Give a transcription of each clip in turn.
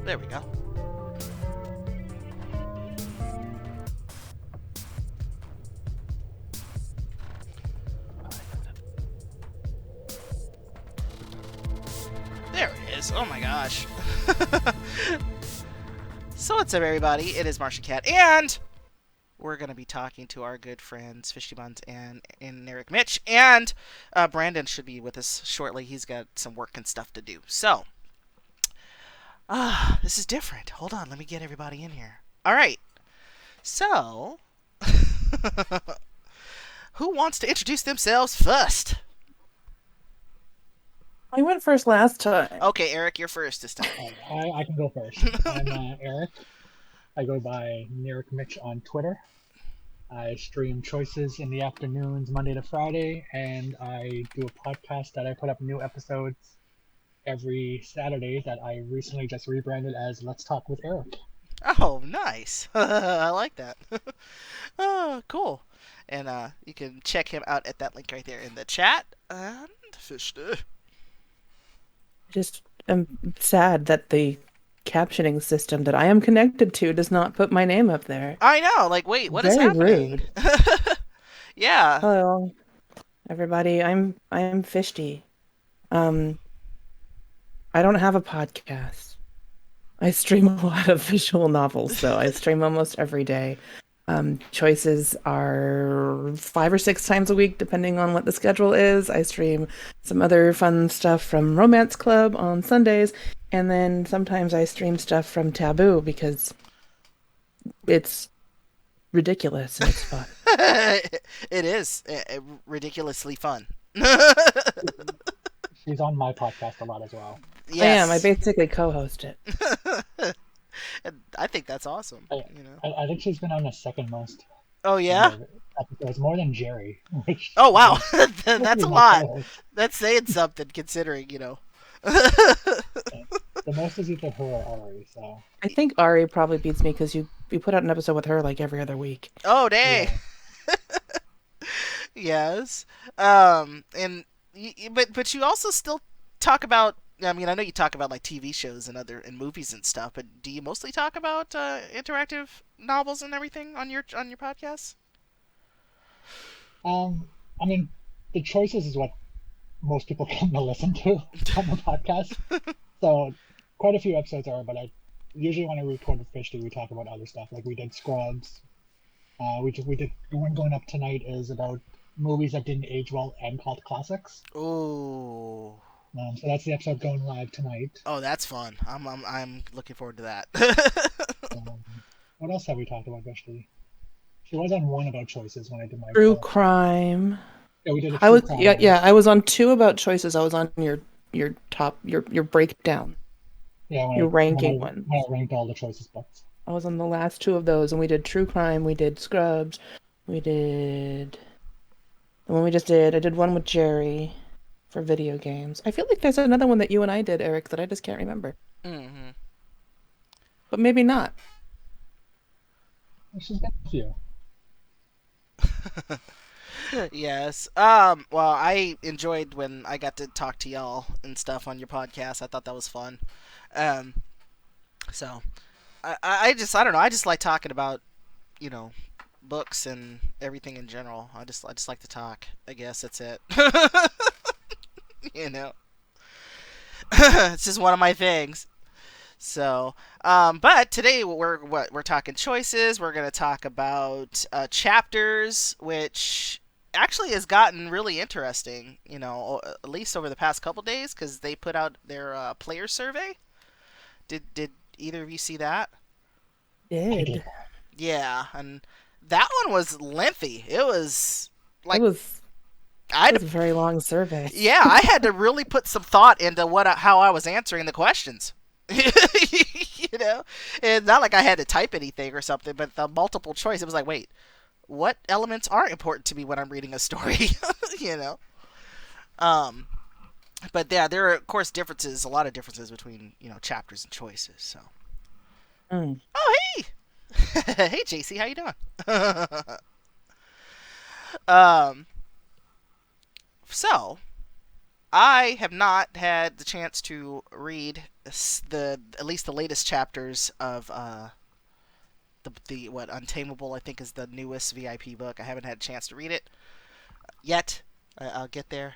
There we go. There it is. Oh my gosh. So what's up, everybody? It is MartianKat, and we're going to be talking to our good friends Fishy Buns and Eric Mitch, and Brandon should be with us shortly. He's got some work and stuff to do. So, this is different. Hold on, let me get everybody in here. All right. So, who wants to introduce themselves first? I went first last time. Okay, Eric, you're first this time. I can go first. I'm Eric. I go by Eric Mitch on Twitter. I stream Choices in the afternoons, Monday to Friday, and I do a podcast that I put up new episodes every Saturday that I recently just rebranded as Let's Talk with Eric. Oh, nice. I like that. Oh, cool. And you can check him out at that link right there in the chat. And Fisher. Just am sad that the captioning system that I am connected to does not put my name up there. I know. Like, wait, what is Very happening? rude. Yeah. Hello, everybody. I'm Fishty. I don't have a podcast. I stream a lot of visual novels, so I stream almost every day. Choices are 5 or 6 times a week, depending on what the schedule is. I stream some other fun stuff from Romance Club on Sundays, and then sometimes I stream stuff from Taboo because it's ridiculous and it's fun. It is ridiculously fun. She's on my podcast a lot as well. Yes. I am. I basically co-host it. And I think that's awesome. I, You know. I think she's been on the second most Oh yeah. episodes, more than Jerry. Which Oh wow. is That's a my lot. co-host. That's saying something, considering The most is either her or Ari, so I think Ari probably beats me because you put out an episode with her like every other week. Oh dang. yeah. Yes. And but you also still talk about. I mean, I know you talk about like TV shows and movies and stuff, but do you mostly talk about interactive novels and everything on your podcast? I mean, the Choices is what most people come to listen to on the podcast. So quite a few episodes are, but I usually when I record with Fishy, we talk about other stuff. Like we did Scrubs. We did the one going up tonight is about movies that didn't age well and called classics. Oh. So that's the episode going live tonight. Oh, that's fun. I'm looking forward to that. Um, what else have we talked about, Fishy? She was on one about Choices when I did my True crime. Yeah, we did a I true was crime yeah one. yeah I was on 2 about choices. I was on your top your breakdown. Yeah, Your ranking one. when I ranked all the Choices books. I was on the last 2 of those, and we did true crime. We did Scrubs. We did the one we just did. I did one with Jerry for video games. I feel like there's another one that you and I did, Eric, that I just can't remember. Hmm. But maybe not. She's got a few. Yes. Well, I enjoyed when I got to talk to y'all and stuff on your podcast. I thought that was fun. Um. So, I don't know. I just like talking about, you know, books and everything in general. I just like to talk. I guess that's it. You know, it's just one of my things. So, but today we're talking choices. We're gonna talk about chapters, which actually has gotten really interesting. You know, at least over the past couple days, because they put out their player survey. Did either of you see that? I Did. did. Yeah, and that one was lengthy. It was It like was I it was a very long survey. yeah, I had to really put some thought into how I was answering the questions. You know, and not like I had to type anything or something, but the multiple choice, it was like, wait, what elements are important to me when I'm reading a story? You know, um, but yeah, there are of course differences, a lot of differences between chapters and choices. So, Mm. oh hey, hey JC, how you doing? um, so I have not had the chance to read the at least the latest chapters of the what Untamable I think is the newest VIP book. I haven't had a chance to read it yet. I'll get there.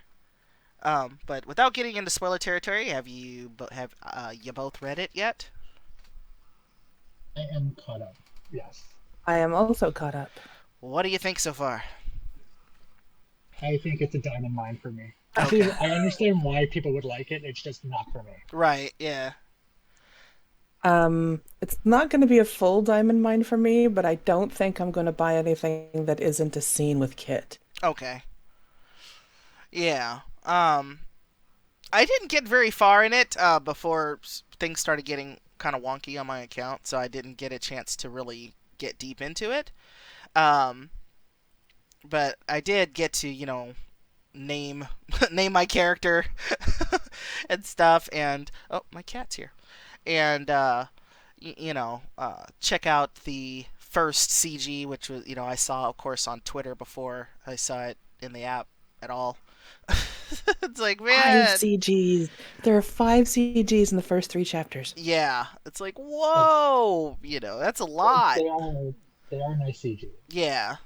But without getting into spoiler territory, have you both read it yet? I am caught up. Yes. I am also caught up. What do you think so far? I think it's a diamond mine for me. Okay. See, I understand why people would like it. It's just not for me. Right. Yeah. It's not going to be a full diamond mine for me, but I don't think I'm going to buy anything that isn't a scene with Kit. Okay. Yeah. I didn't get very far in it before things started getting kind of wonky on my account, so I didn't get a chance to really get deep into it. Um, but I did get to, name name my character and stuff, and oh, my cat's here, and check out the first CG, which was I saw of course on Twitter before I saw it in the app at all. It's like, Five man, CGs. There are 5 CGs in the first 3 chapters. yeah, it's like, whoa, that's a lot. They are nice CG. Yeah,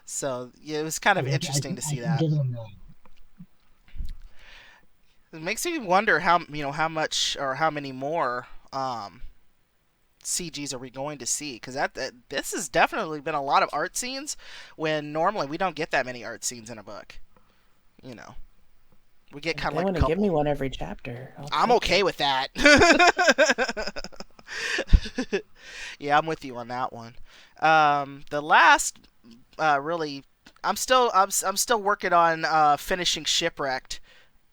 so yeah, it was kind of interesting to see I can that. give them that. It makes me wonder how much or how many more CGs are we going to see? Because this has definitely been a lot of art scenes when normally we don't get that many art scenes in a book. We get kind of They like a want to give me couple. one every chapter. I'm okay with that. Yeah, I'm with you on that one. The last really, I'm still working on finishing Shipwrecked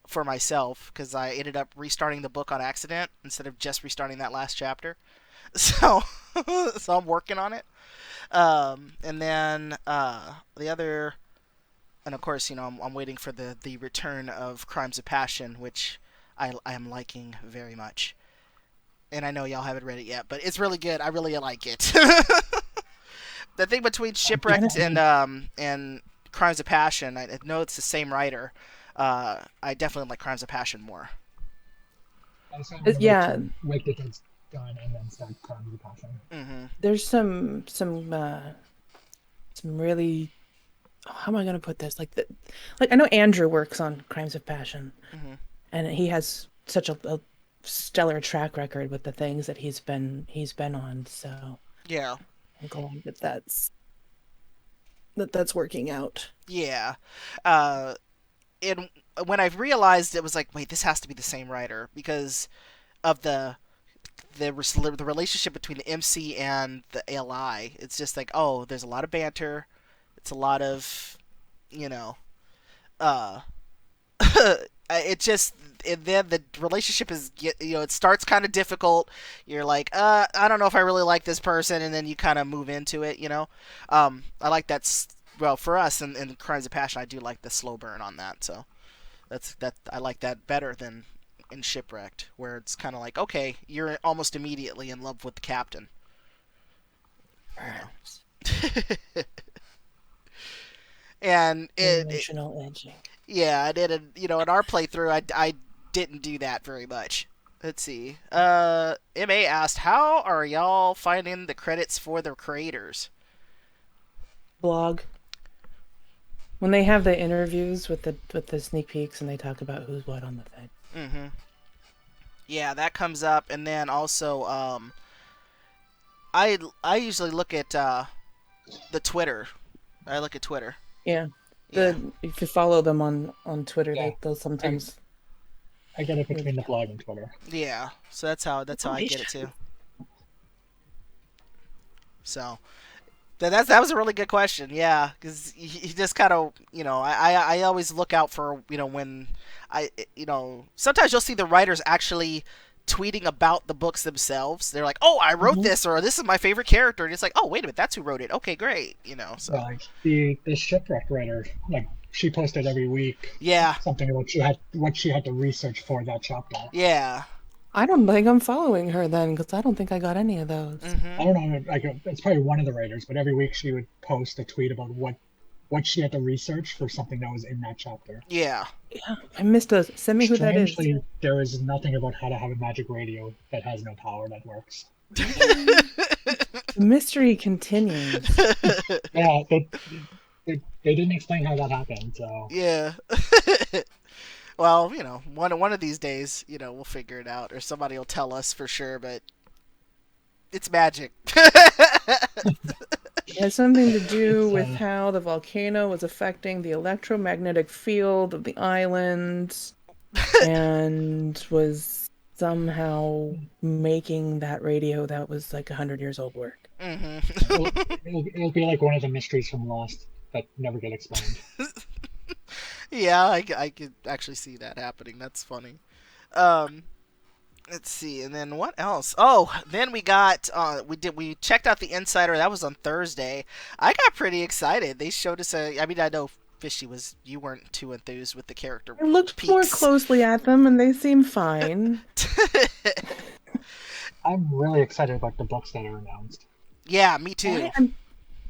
for myself because I ended up restarting the book on accident instead of just restarting that last chapter. So, so I'm working on it. And then the other, and of course, I'm waiting for the return of Crimes of Passion, which I am liking very much. And I know y'all haven't read it yet, but it's really good. I really like it. The thing between Shipwrecked and Crimes of Passion, I know it's the same writer. I definitely like Crimes of Passion more. I just want to Yeah, wait till it's done and then start Crimes of Passion. Mm-hmm. there's some really, how am I going to put this? Like I know Andrew works on Crimes of Passion, Mm-hmm. and he has such a stellar track record with the things that he's been on. So Yeah. I'm glad that's working out. Yeah. Uh, and when I realized it was like, wait, this has to be the same writer because of the relationship between the MC and the ALI. It's just like, oh, there's a lot of banter. It's a lot of, you know, uh, it just and then the relationship it starts kind of difficult. You're like, I don't know if I really like this person, and then you kind of move into it. I like that. Well, for us in Crimes of Passion, I do like the slow burn on that. So that I like that better than in Shipwrecked, where it's kind of like, okay, you're almost immediately in love with the captain. And Emotional edging. yeah, I did. In our playthrough, I didn't do that very much. Let's see. Ma asked, "How are y'all finding the credits for the creators?" Blog. When they have the interviews with the sneak peeks and they talk about who's what on the thing. Mm-hmm. Yeah, that comes up, and then also, I usually look at the Twitter. I look at Twitter. Yeah. Yeah. If you follow them on Twitter, Yeah. they'll sometimes. I get it between the blog and Twitter. Yeah. So that's how I get it too. So that was a really good question. Yeah, because you just kind of I always look out for when sometimes you'll see the writers actually tweeting about the books themselves. They're like, oh, I wrote this, or this is my favorite character, and it's like, oh, wait a minute, that's who wrote it. Okay, great. So Yeah, like the shipwreck writer, like she posted every week yeah, something about what she had to research for that chapter. yeah. I don't think I'm following her then, because I don't think I got any of those. Mm-hmm. I don't know, like it's probably one of the writers, but every week she would post a tweet about what what she had to research for something that was in that chapter. Yeah. Yeah, I missed those. Send me who that is. Strangely, there is nothing about how to have a magic radio that has no power that works. The mystery continues. Yeah, they didn't explain how that happened, so Yeah. Well, one of these days, we'll figure it out, or somebody will tell us for sure. But it's magic. It has something to do It's, with how the volcano was affecting the electromagnetic field of the island and was somehow making that radio that was like 100 years old work. it'll be like one of the mysteries from Lost that never get explained. Yeah, I could actually see that happening. That's funny. Um, let's see, and then what else? Oh, then we checked out the Insider. That was on Thursday. I got pretty excited. They showed us I mean, I know Fishy you weren't too enthused with the character I looked peaks. more closely at them and they seem fine. I'm really excited about the books that are announced. Yeah, me too.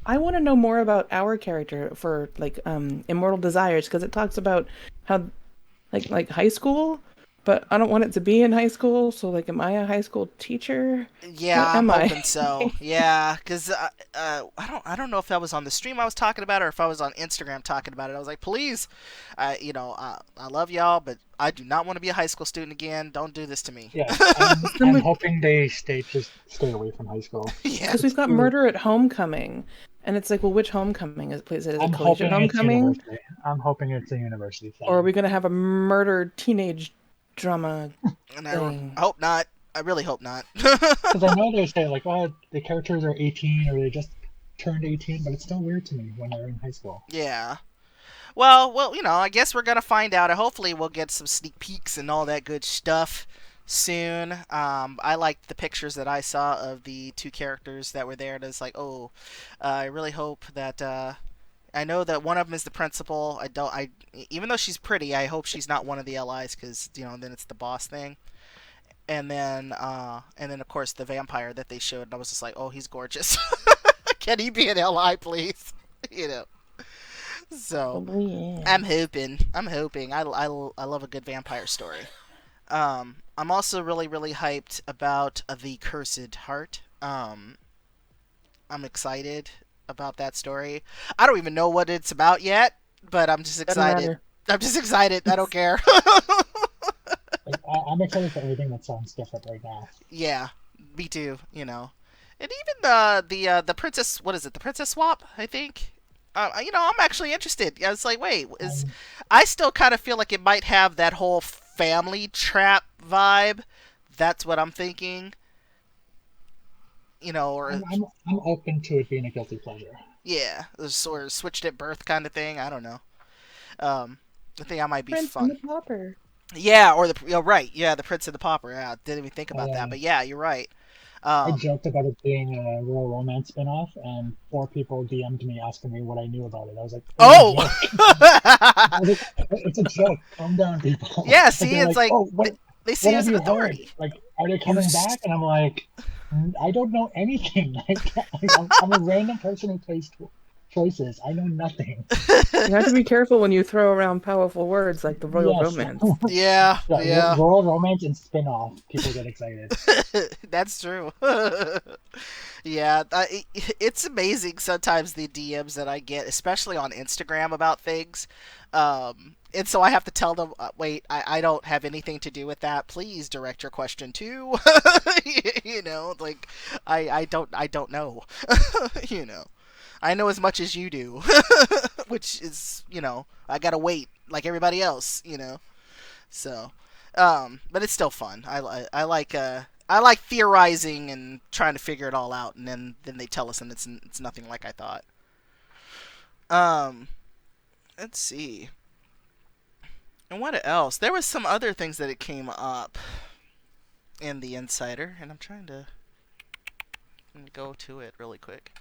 I want to know more about our character for like Immortal Desires, because it talks about how like high school, but I don't want it to be in high school. So like, am I a high school teacher? Yeah, What I'm am I? hoping so. Yeah, because I don't know if that was on the stream I was talking about or if I was on Instagram talking about it. I was like, please, I love y'all, but I do not want to be a high school student again. Don't do this to me. Yeah, I'm hoping they stay away from high school. Yeah, Because we've got Murder at Homecoming, and it's like, well, which homecoming is it? Is it a collegiate homecoming? I'm hoping it's a university thing. Or are we going to have a murder teenage drama and thing? I hope not. I really hope not. Because I know they say like, oh, the characters are 18 or they just turned 18, but it's still weird to me when they're in high school. Yeah. Well, I guess we're gonna find out. Hopefully, we'll get some sneak peeks and all that good stuff soon. I liked the pictures that I saw of the two characters that were there, and it's like, oh, I really hope that. I know that one of them is the principal. Even though she's pretty, I hope she's not one of the LIs, because then it's the boss thing. And then of course the vampire that they showed, and I was just like, oh, he's gorgeous. Can he be an LI, please? So Oh, yeah. I'm hoping. I love a good vampire story. I'm also really, really hyped about the Cursed Heart. I'm excited about that story. I don't even know what it's about yet, but I'm just excited. I'm just excited. I don't care. I'm excited for everything that sounds different right now. Yeah, me too. And even the princess. What is it? The princess swap, I think. I'm actually interested. I was like, wait, I still kind of feel like it might have that whole family trap vibe. That's what I'm thinking. Or I'm open to it being a guilty pleasure. Yeah, sort of switched at birth kind of thing. I don't know. I think I might be Prince fun. and the Pauper. Yeah, or right. Yeah, the Prince and the Pauper. Yeah, didn't even think about that, but yeah, you're right. I joked about it being a Royal Romance spinoff, and 4 people DM'd me asking me what I knew about it. I was like, oh! I was like, it's a joke. Calm down, people. Yeah, see, it's like, oh, they see it as an authority. Like, are they coming back? And I'm like, I don't know anything. I'm a random person who plays choices. I know nothing. You have to be careful when you throw around powerful words like the Royal Romance. Yeah. Royal Romance and spin-off. People get excited. That's true. Yeah, it's amazing sometimes the DMs that I get, especially on Instagram about things. And so I have to tell them, wait, I don't have anything to do with that. Please direct your question to, like, I don't know, I know as much as you do, which is, I gotta wait like everybody else, so, but it's still fun. I like theorizing and trying to figure it all out, and then they tell us, and it's nothing like I thought. Let's see. And what else? There was some other things that it came up in the Insider, and I'm trying to go to it really quick.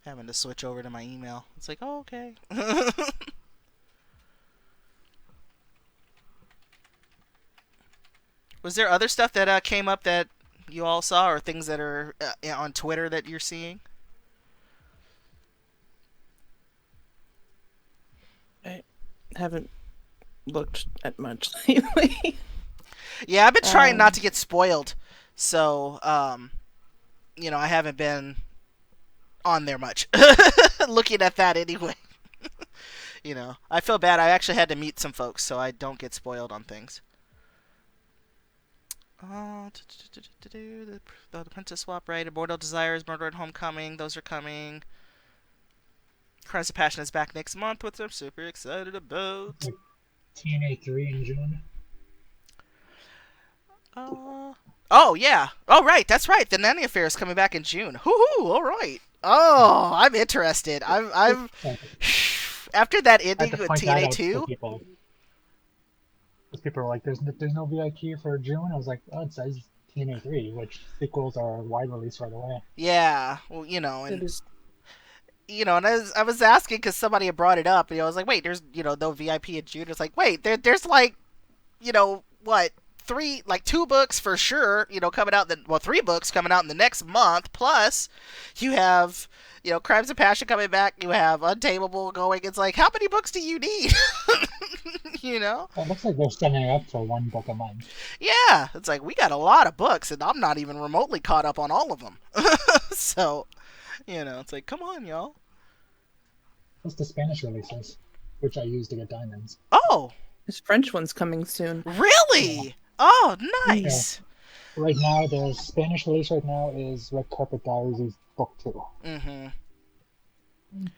Having to switch over to my email. It's like, oh, okay. Was there other stuff that came up that you all saw, or things that are on Twitter that you're seeing? I haven't looked at much lately. Yeah, I've been trying not Um, to get spoiled, so I haven't been on there much, looking at that anyway. I feel bad. I actually had to meet some folks, so I don't get spoiled on things. The Princess Swap, right? Immortal Desires, Murder at Homecoming, those are coming. Crimes of Passion is back next month, which I'm super excited about. Like TNA 3 in June. Oh yeah. Oh right, that's right. The Nanny Affair is coming back in June. Hoo-hoo, all right. Oh, I'm interested. I'm So after that I ending had to with point that TNA out to two. people. Because people are like, there's no VIP for June. I was like, oh, it says TNA 3, which sequels are wide release right away. Yeah, well, it and is and I was asking because somebody had brought it up, and I was like, wait, there's no VIP in June. It's like, wait, there's like what, three, like two books for sure, coming out three books coming out in the next month, plus you have Crimes of Passion coming back, you have Untamable going. It's like, how many books do you need? you know It looks like they're setting it up for one book a month. yeah, it's like we got a lot of books, and I'm not even remotely caught up on all of them. So it's like, come on, y'all. Plus the Spanish releases, which I use to get diamonds. Oh, this French one's coming soon. Yeah. really? Oh, Mm. nice. Right now, the Spanish release right now is Red Carpet Diaries Book 2. Mm-hmm.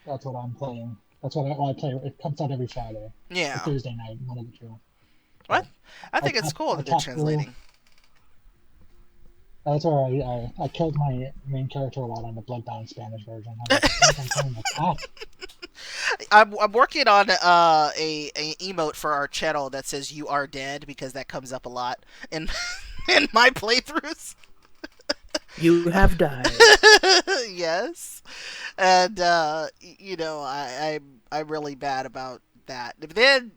That's what I'm playing. That's what I play. It comes out every Friday. Or Yeah. Tuesday night, one of the two. What? I think I- it's cool I that they're talked through- translating. That's where I killed my main character a lot on the Bloodbound Spanish version. I was like, I think I'm playing the cat. I'm working on a emote for our channel that says "You are dead" because that comes up a lot in in my playthroughs. You have died. Yes, and I'm really bad about that. But then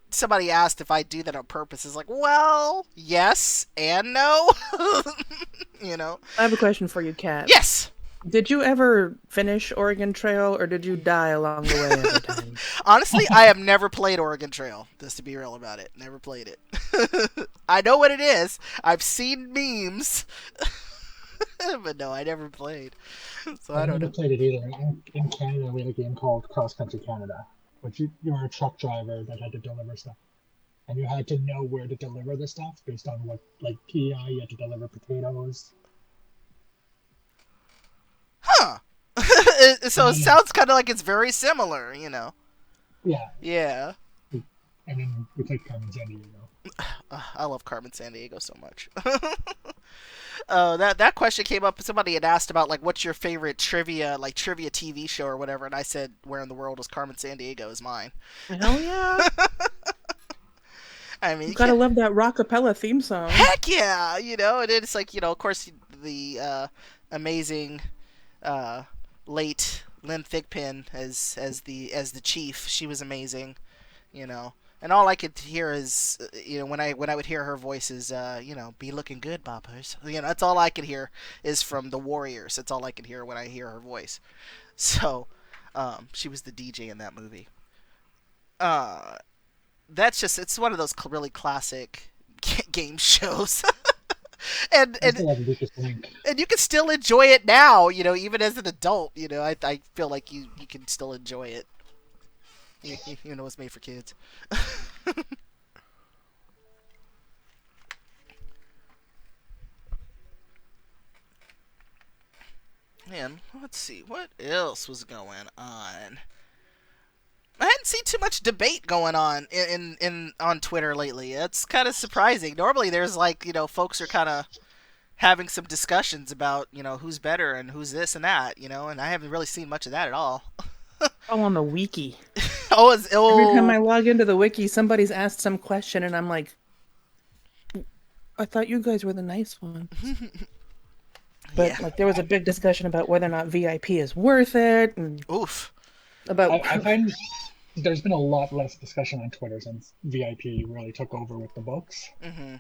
somebody asked if I do that on purpose. It's like, well, yes and no. I have a question for you, Kat. Yes. Did you ever finish Oregon Trail, or did you die along the way every time? Honestly, I have never played Oregon Trail, just to be real about it. Never played it. I know what it is. I've seen memes. But no, I never played. So I I've don't never know. played it either. In Canada, we had a game called Cross Country Canada, which you were a truck driver that had to deliver stuff. And you had to know where to deliver the stuff based on what, like PEI, you had to deliver potatoes. Huh. So it sounds kind of like it's very similar, Yeah. Yeah. And then we played Carmen Sandiego. I love Carmen Sandiego so much. That question came up. Somebody had asked about, like, what's your favorite trivia TV show or whatever, and I said Where in the World is Carmen Sandiego is mine. Hell yeah! I mean, You gotta love that rockapella theme song. heck yeah, and it's like, of course, the amazing late Lynn Thigpen as the chief. She was amazing, and all I could hear is, when I would hear her voice is, be looking good, boppers. That's all I could hear is from the Warriors. That's all I could hear when I hear her voice. So, she was the DJ in that movie. It's one of those really classic game shows. and I still have Lucas Link. and you can still enjoy it now, even as an adult. I feel like you can still enjoy it. It's made for kids. Man, let's see what else was going on. I hadn't seen too much debate going on in on Twitter lately. It's kind of surprising. Normally, there's like, folks are kind of having some discussions about, who's better and who's this and that, and I haven't really seen much of that at all. I'm on the wiki. Every Every time I log into the wiki, somebody's asked some question, and I'm like, I thought you guys were the nice ones. But Yeah. like, there was a big discussion about whether or not VIP is worth it, and Oof. about I find there's been a lot less discussion on Twitter since VIP really took over with the books. Hmm.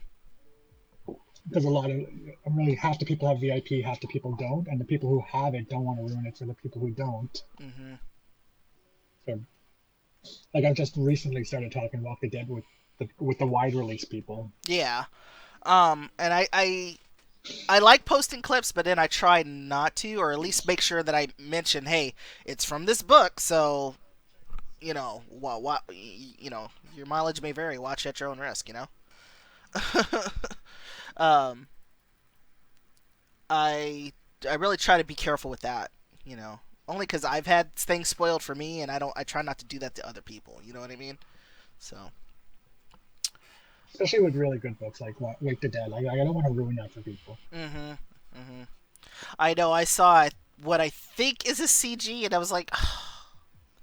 because a lot of really half the people have VIP, half the people don't, and the people who have it don't want to ruin it for the people who don't. Mm-hmm. So, like I've just recently started talking Walking Dead with the wide release people. Yeah. And I like posting clips, but then I try not to, or at least make sure that I mention, hey, it's from this book, so your mileage may vary. Watch at your own risk. um, I really try to be careful with that. Only because I've had things spoiled for me, and I try not to do that to other people. You know what I mean? So. Especially with really good books like Wake the Dead. Like I don't want to ruin that for people. Mm-hmm. Mm-hmm. I know. I saw what I think is a CG, and I was like, oh,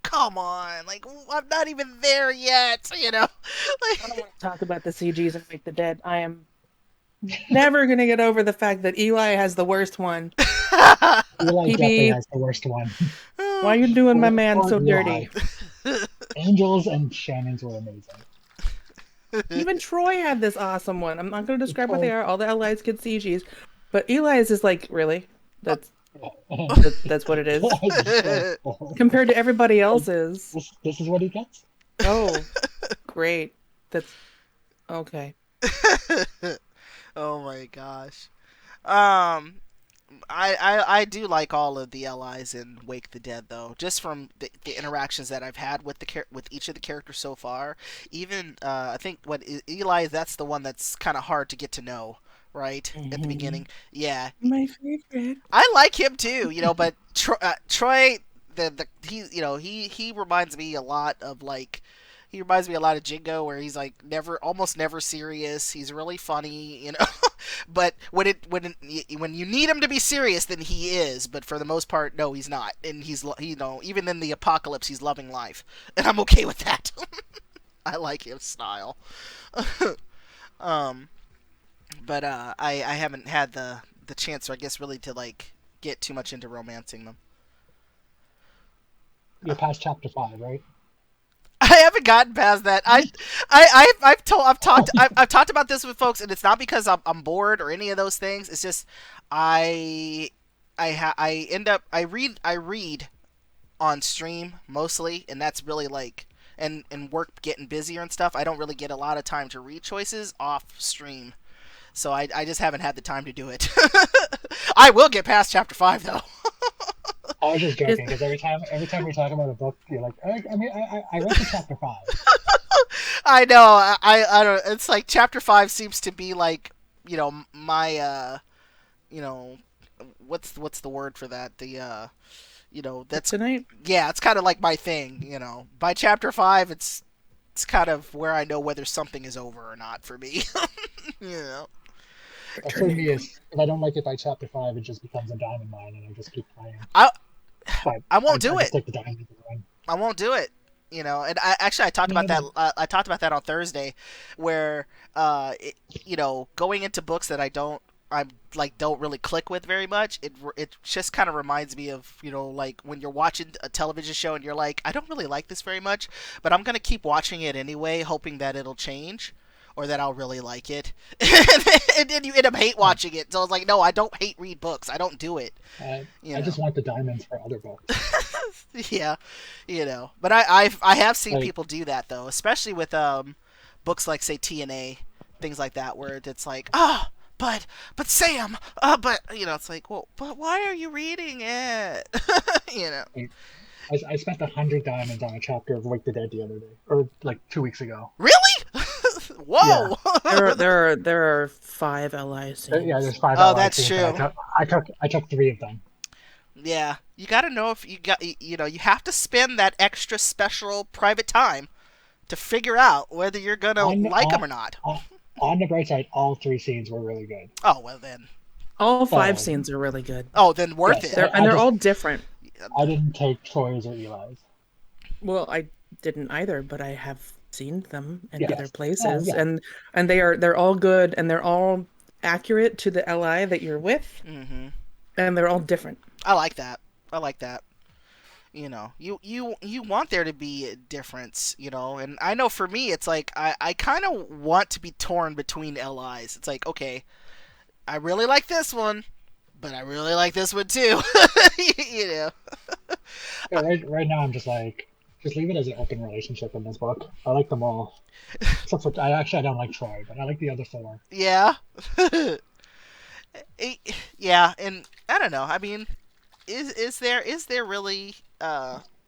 come on! Like I'm not even there yet. I don't want to talk about the CGs and Wake the Dead. I am never gonna get over the fact that Eli has the worst one. Eli definitely has the worst one. Why are you doing my man so dirty? Angels and Shannon's were amazing. Even Troy had this awesome one. I'm not going to describe what they are. All the allies get CGs, but Eli's is like, really? That's what it is. Compared to everybody else's. This is what he gets. Oh, great. That's okay. Oh my gosh. I do like all of the allies in Wake the Dead, though, just from the interactions that I've had with with each of the characters so far. Even I think what Eli, that's the one that's kind of hard to get to know, right? At the beginning. Yeah, My favorite. I like him too, but Troy, he reminds me a lot of he reminds me a lot of Jingo, where he's like almost never serious. He's really funny, but when you need him to be serious, then he is. But for the most part, no, he's not. And he's even in the apocalypse, he's loving life, and I'm okay with that. I like his style. But I haven't had the chance, or I guess really to get too much into romancing them. You're past chapter 5, right? I haven't gotten past that. I've talked about this with folks, and it's not because I'm bored or any of those things. It's just I read on stream mostly, and that's really and work getting busier and stuff. I don't really get a lot of time to read choices off stream, so I just haven't had the time to do it. I will get past chapter 5 though. I was just joking because every time we talk about a book, you're like, I read to chapter 5. I know. I don't. It's like chapter 5 seems to be my what's the word for that? That's tonight. Yeah, it's kind of like my thing. By chapter 5, it's kind of where I know whether something is over or not for me. For me, is if I don't like it by chapter 5, it just becomes a diamond mine, and I just keep playing. I won't do it. Stick the diamond I won't do it. And I talked about that. I talked about that on Thursday, where going into books that I don't really click with very much. It just kind of reminds me of when you're watching a television show and you're like, I don't really like this very much, but I'm gonna keep watching it anyway, hoping that it'll change, or that I'll really like it. And then you end up hate watching it. So I was like, no, I don't hate read books. I don't do it. I just want the diamonds for other books. Yeah, But I have seen people do that though, especially with books like say TNA, things like that, where it's like, but Sam, but it's like, well, but why are you reading it? I spent 100 diamonds on a chapter of Wake the Dead the other day, or 2 weeks ago. Really? Whoa! Yeah. there are 5 LIs. Yeah, there's 5. Oh, LIs that's true. I took 3 of them. Yeah, you got to know if you have to spend that extra special private time to figure out whether you're gonna like them or not. On the bright side, all 3 scenes were really good. Oh well, then. All 5 scenes are really good. Oh, then worth it. They're all different. I didn't take Troy's or Eli's. Well, I didn't either, but I have seen them in other places, yeah. and they're all good, and they're all accurate to the LI that you're with, and they're all different. I like that. You want there to be a difference, and I know for me it's like I kind of want to be torn between LIs. It's like, okay, I really like this one, but I really like this one too. you know. Yeah, right now I'm just like, just leave it as an open relationship in this book. I like them all. Except for, I don't like Troy, but I like the other four. Yeah. Yeah, and I don't know. I mean, is there really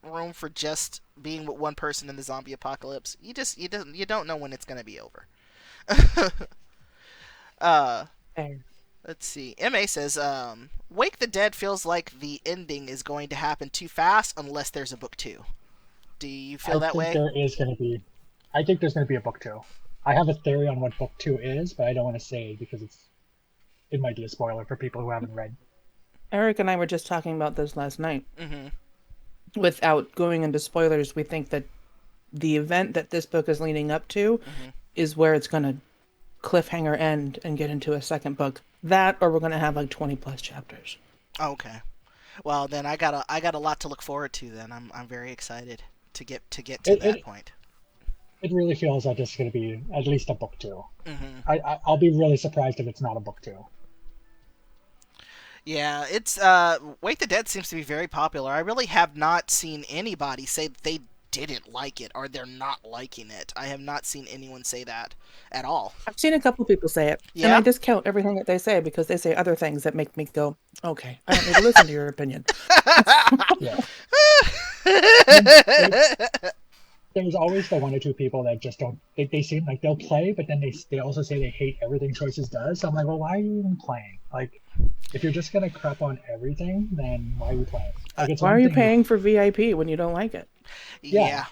room for just being with one person in the zombie apocalypse? You don't know when it's gonna be over. uh, Fair. let's see. Ma says, Wake the Dead feels like the ending is going to happen too fast unless there's a book two. Do you feel I that think way? there is going to be. I think there's going to be a book two. I have a theory on what book two is, but I don't want to say it because it might be a spoiler for people who haven't read. Eric and I were just talking about this last night. Mm-hmm. Without going into spoilers, we think that the event that this book is leading up to Mm-hmm. is where it's going to cliffhanger end and get into a second book. That, or we're going to have like 20 plus chapters. Okay. Well, then I got a lot to look forward to. Then I'm very excited to get to It, that it, point. it really feels like it's going to be at least a book two. Mm-hmm. I'll be really surprised if it's not a book two. Yeah, it's Wake the Dead seems to be very popular. I really have not seen anybody say that they didn't like it or they're not liking it. I have not seen anyone say that at all. I've seen a couple people say it, and Yeah? I discount everything that they say because they say other things that make me go, okay, I don't need to listen to your opinion. Yeah. There's always the one or two people that just don't. They seem like they'll play, but then they also say they hate everything Choices does. So I'm like, well, why are you even playing? Like, if you're just gonna crap on everything, then why are you playing? Like, it's Why are one you thing- paying for VIP when you don't like it? Yeah.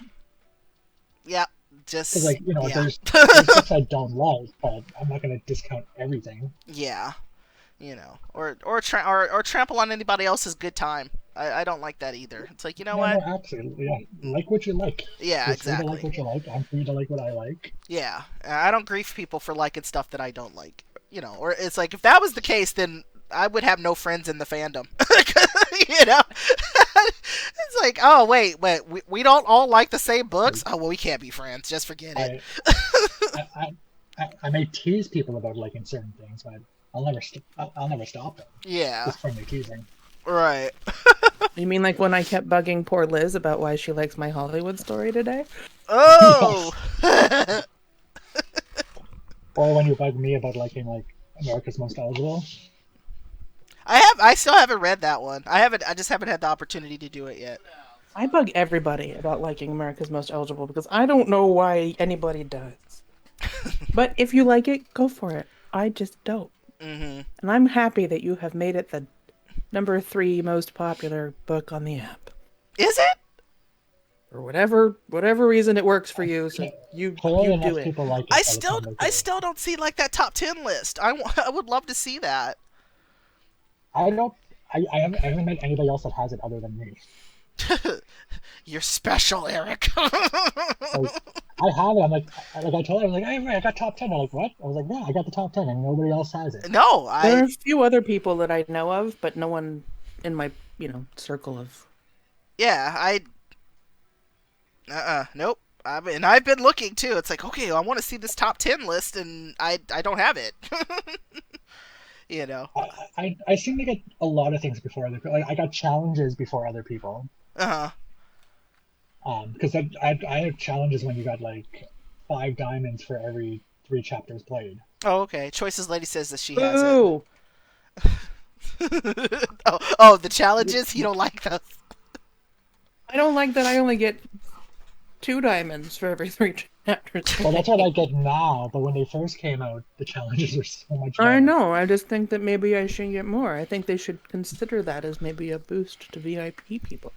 Yeah. Just Because like yeah. there's books I don't like, but I'm not gonna discount everything. Yeah. Or trample on anybody else's good time. I don't like that either. It's like, you know what? No, absolutely, yeah. Like what you like. Yeah, You're free to exactly. like what you like. I'm free to like what I like. Yeah, I don't grief people for liking stuff that I don't like. Or it's like if that was the case, then I would have no friends in the fandom. It's like, oh wait, we don't all like the same books. Oh well, we can't be friends. Just forget it. I may tease people about liking certain things, but I'll never stop them. Yeah, Just friendly teasing. right. You mean like when I kept bugging poor Liz about why she likes my Hollywood story today? Oh. Or when you bug me about liking like America's Most Eligible. I still haven't read that one. I just haven't had the opportunity to do it yet. I bug everybody about liking America's Most Eligible because I don't know why anybody does. But if you like it, go for it. I just don't. Mm-hmm. And I'm happy that you have made it the number 3 most popular book on the app. Is it? For whatever reason it works for you, so you Clearly do enough it. people like it. I by the still time they do it. don't see like that top 10 list. I would love to see that. I don't. I haven't met anybody else that has it other than me. You're special, Eric. Like, I have it. I'm like I told her, I was like, hey, I got top 10. They're like, what? I was like, yeah, I got the top 10, and nobody else has it. No, There are I a few other people that I know of, but no one in my, circle of... yeah, nope. I've been looking too. It's like, okay, I want to see this top 10 list, and I don't have it. I seem to get a lot of things before other people. Like I got challenges before other people. Uh-huh. Because I have challenges when you got like 5 diamonds for every 3 chapters played. Oh, okay. Choices Lady says that she has it. Ooh! oh, the challenges? You don't like those? I don't like that I only get 2 diamonds for every 3 chapters. Well, that's what I get now. But when they first came out, the challenges were so much better. I know. I just think that maybe I should get more. I think they should consider that as maybe a boost to VIP people.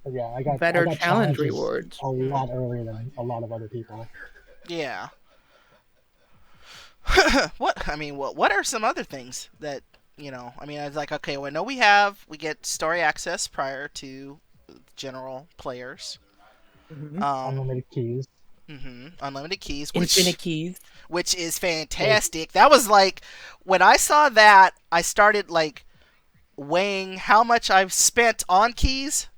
But yeah, I got Better I got challenge challenges rewards. a lot earlier than a lot of other people. Yeah. What are some other things that, I mean, I was like, okay, well, I know we get story access prior to general players. Mm-hmm. Unlimited keys. Unlimited keys, Infinite keys. which is fantastic. That was like, when I saw that, I started like weighing how much I've spent on keys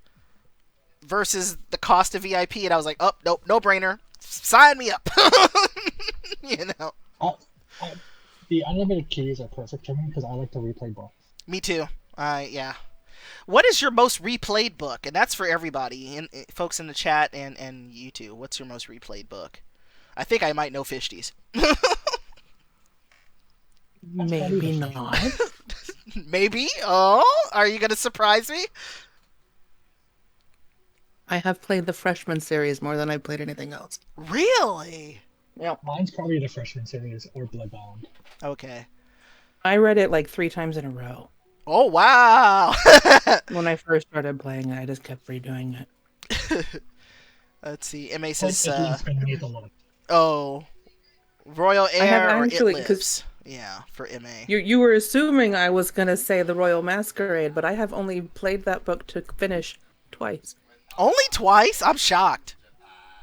versus the cost of VIP, and I was like, oh, nope, no brainer. Sign me up. I, the unlimited keys are perfect for me because I like to replay books. Me too. Yeah. What is your most replayed book? And that's for everybody, folks in the chat and you too. What's your most replayed book? I think I might know Fishties. Maybe not. Maybe? Oh? Are you going to surprise me? I have played the Freshman series more than I've played anything else. Really? Yep. Mine's probably the Freshman series or Bloodbound. Okay. I read it like 3 times in a row. Oh, wow. When I first started playing it, I just kept redoing it. Let's see. MA says, It leaves beneath a lot. oh, Royal I have Air or actually, It Lives. Yeah, for MA. You were assuming I was going to say The Royal Masquerade, but I have only played that book to finish twice. Only twice? I'm shocked.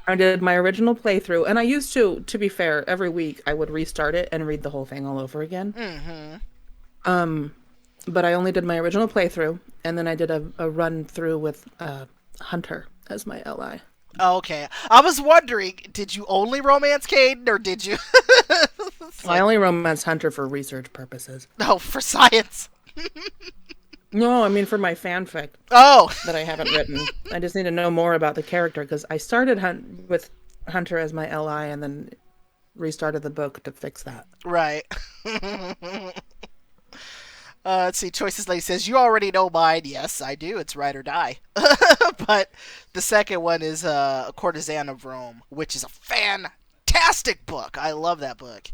I did my original playthrough, and I used to be fair, every week I would restart it and read the whole thing all over again. Mm-hmm. But I only did my original playthrough, and then I did a run through with Hunter as my ally. Okay. I was wondering, did you only romance Caden, or did you... I only romance Hunter for research purposes. No, for science. No, I mean for my fanfic Oh. that I haven't written. I just need to know more about the character, because I started with Hunter as my ally and then restarted the book to fix that. Right. Let's see. Choices Lady says, you already know mine. Yes, I do. It's Ride or Die. But the second one is A Courtesan of Rome, which is a fantastic book. I love that book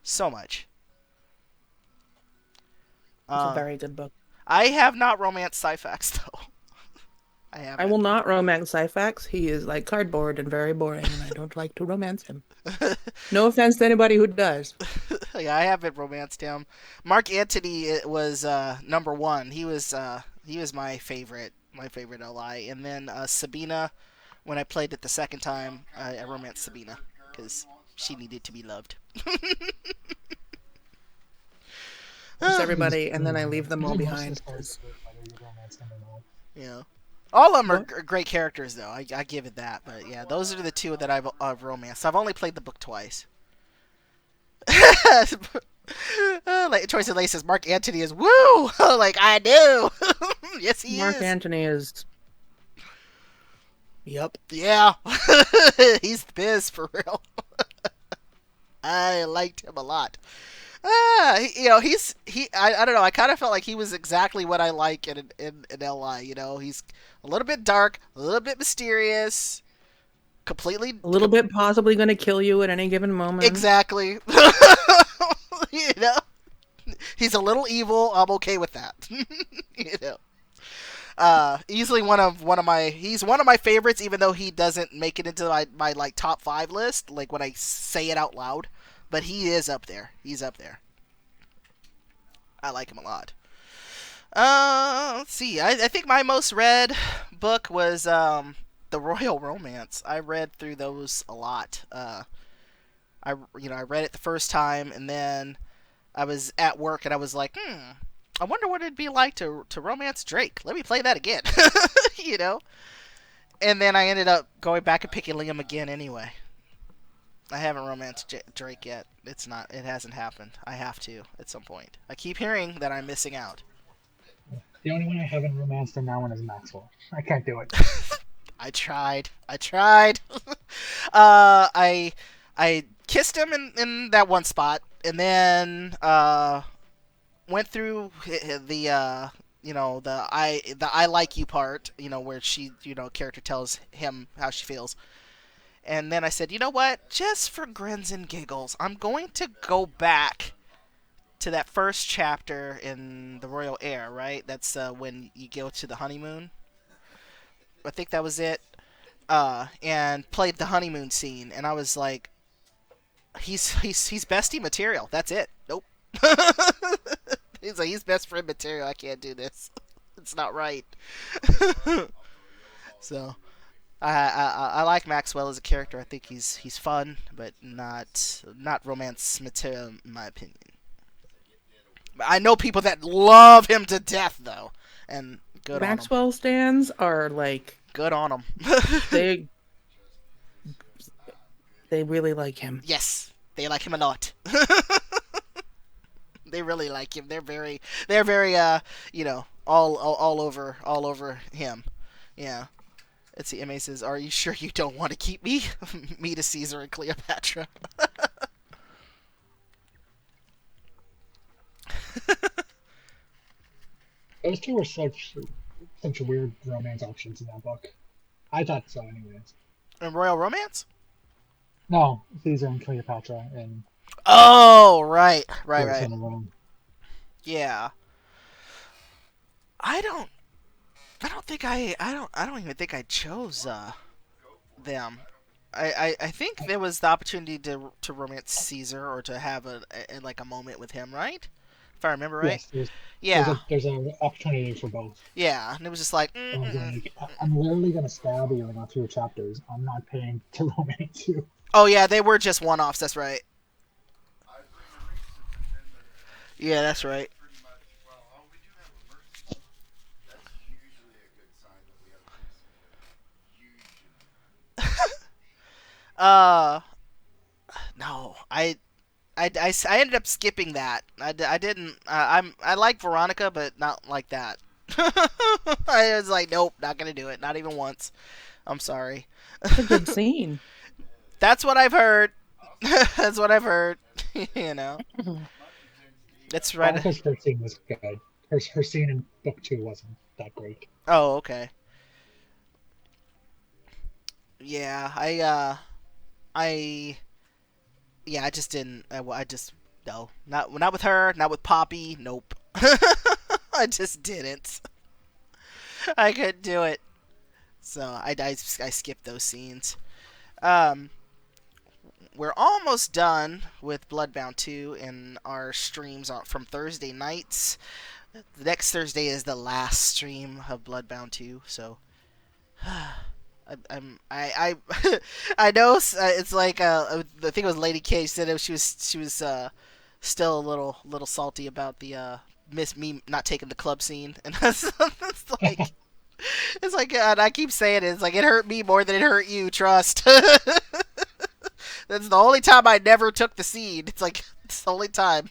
so much. It's a very good book. I have not romanced Syphax, though. I haven't. I will not romance Syphax. He is like cardboard and very boring, and I don't like to romance him. No offense to anybody who does. Yeah, I haven't romanced him. Mark Antony was number one. He was my favorite ally. And then Sabina, when I played it the second time, I romanced Sabina because she needed to be loved. It's everybody, and then I leave them all behind. Yeah. All of them are great characters, though. I give it that. But yeah, those are the two that I've romanced. I've only played the book twice. Like Choice of Lace says, Mark Antony is woo! Like, I do! Yes, he Mark is. Antony is... Yep. Yeah. He's the biz, for real. I liked him a lot. I don't know. I kind of felt like he was exactly what I like in LI. You know, he's a little bit dark, a little bit mysterious, completely A little bit possibly going to kill you at any given moment. exactly. You know, he's a little evil. I'm okay with that. You know, easily one of my he's one of my favorites, even though he doesn't make it into my like top 5 list. Like when I say it out loud. But he is up there. He's up there. I like him a lot. Let's see. I think my most read book was The Royal Romance. I read through those a lot. I read it the first time, and then I was at work, and I was like, I wonder what it'd be like to romance Drake. Let me play that again. You know? And then I ended up going back and picking Liam again anyway. I haven't romanced Drake yet. It hasn't happened. I have to at some point. I keep hearing that I'm missing out. The only one I haven't romanced in that one is Maxwell. I can't do it. I tried. I kissed him in that one spot, and then went through the I like you part, where she, character tells him how she feels. And then I said, you know what? Just for grins and giggles, I'm going to go back to that first chapter in The Royal Air, right? That's when you go to the honeymoon. I think that was it. And played the honeymoon scene, and I was like, he's bestie material. That's it. Nope. He's best friend material. I can't do this. It's not right. So. I like Maxwell as a character. I think he's fun, but not romance material in my opinion. But I know people that love him to death, though, and good Maxwell on them. stands are like Good on them. they really like him. Yes, they like him a lot. They really like him. They're very all over him. Yeah. Let's see. MA says, "Are you sure you don't want to keep me? Me to Caesar and Cleopatra." Those two were such weird romance options in that book. I thought so, anyways. And Royal Romance? No, Caesar and Cleopatra and Oh, right. in a room. Yeah. I don't even think I chose them. I think there was the opportunity to romance Caesar or to have a moment with him, right? If I remember right. Yes, Yeah. there's an opportunity for both. Yeah, and it was just like, I was like, I'm literally gonna stab you in a few chapters. I'm not paying to romance you. Oh yeah, they were just one-offs. That's right. Yeah, that's right. Uh, no, I ended up skipping that. I didn't. I like Veronica, but not like that. I was like, nope, not gonna do it. Not even once. I'm sorry. It's a good scene. That's what I've heard. That's what I've heard. That's right. Veronica's first scene was good. Her scene in book 2 wasn't that great. Oh, okay. Yeah, I yeah, I just didn't. I just no, not with her, not with Poppy. Nope. I just didn't. I couldn't do it. So I skipped those scenes. Um, we're almost done with Bloodbound 2 in our streams from Thursday nights. The next Thursday is the last stream of Bloodbound 2, so I I know it's like I think it was Lady K said she was still a little salty about the miss me not taking the club scene, and it's like it's like and I keep saying it, it's like it hurt me more than it hurt you. Trust. That's the only time I never took the scene. It's like it's the only time,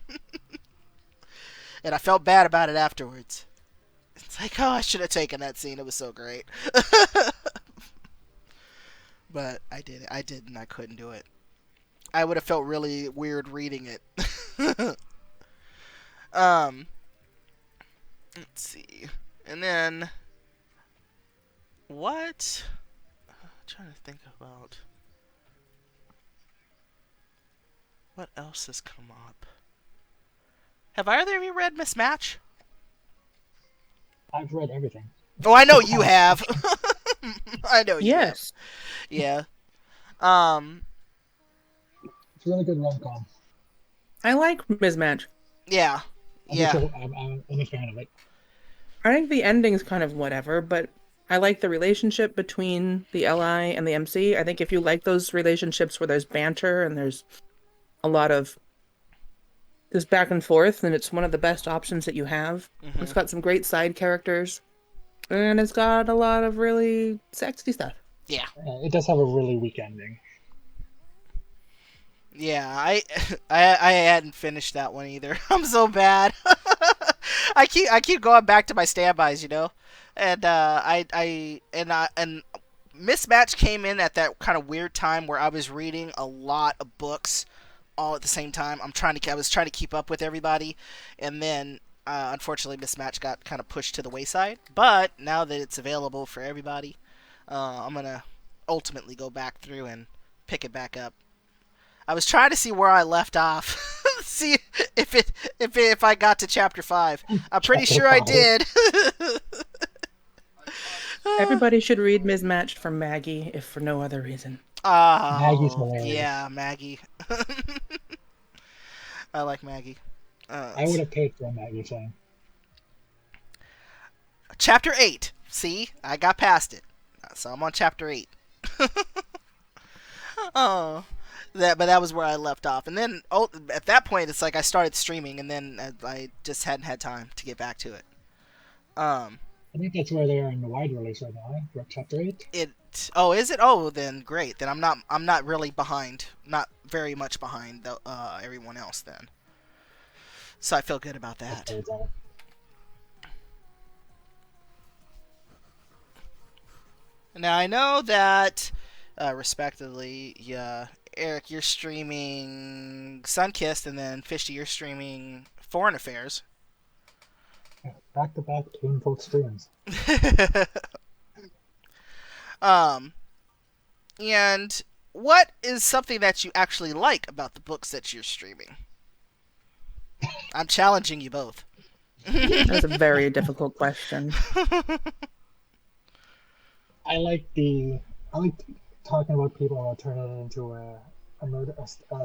and I felt bad about it afterwards. It's like, oh, I should have taken that scene. It was so great. But I did it. I didn't. I couldn't do it. I would have felt really weird reading it. Let's see. And then what? I'm trying to think about what else has come up. Have either of you read Mismatch? I've read everything. Oh, I know you have. I know you Yes. have. Yeah. It's a really good rom-com. I like Mismatch. Yeah. Yeah. I'm a fan of it. I think the ending's kind of whatever, but I like the relationship between the LI and the MC. I think if you like those relationships where there's banter and there's a lot of this back and forth, then it's one of the best options that you have. Mm-hmm. It's got some great side characters, and it's got a lot of really sexy stuff. Yeah. It does have a really weak ending. Yeah, I hadn't finished that one either. I'm so bad. I keep going back to my standbys, and and Mismatch came in at that kind of weird time where I was reading a lot of books all at the same time. I was trying to keep up with everybody, and then unfortunately Mismatch got kind of pushed to the wayside. But now that it's available for everybody, I'm gonna ultimately go back through and pick it back up. I was trying to see where I left off. See if I got to chapter 5. I'm pretty sure I did. Everybody should read Mismatched from Maggie, if for no other reason. Oh, Maggie's hilarious. Yeah, Maggie. I like Maggie. I would have paid for a Maggie thing. Chapter 8. See? I got past it. So I'm on chapter 8. Oh. But that was where I left off. And then at that point, it's like I started streaming, and then I just hadn't had time to get back to it. I think that's where they are in the wide release right now. We're at chapter 8. Is it? Oh, then great. Then I'm not really behind. Not very much behind everyone else then. So I feel good about That's that. where it's at. Now I know that, respectively, yeah, Eric, you're streaming Sunkissed, and then Fishy, you're streaming Foreign Affairs. Yeah, back-to-back painful streams. um, and what is something that you actually like about the books that you're streaming? I'm challenging you both. That's a very difficult question. I like talking about people that turn it into a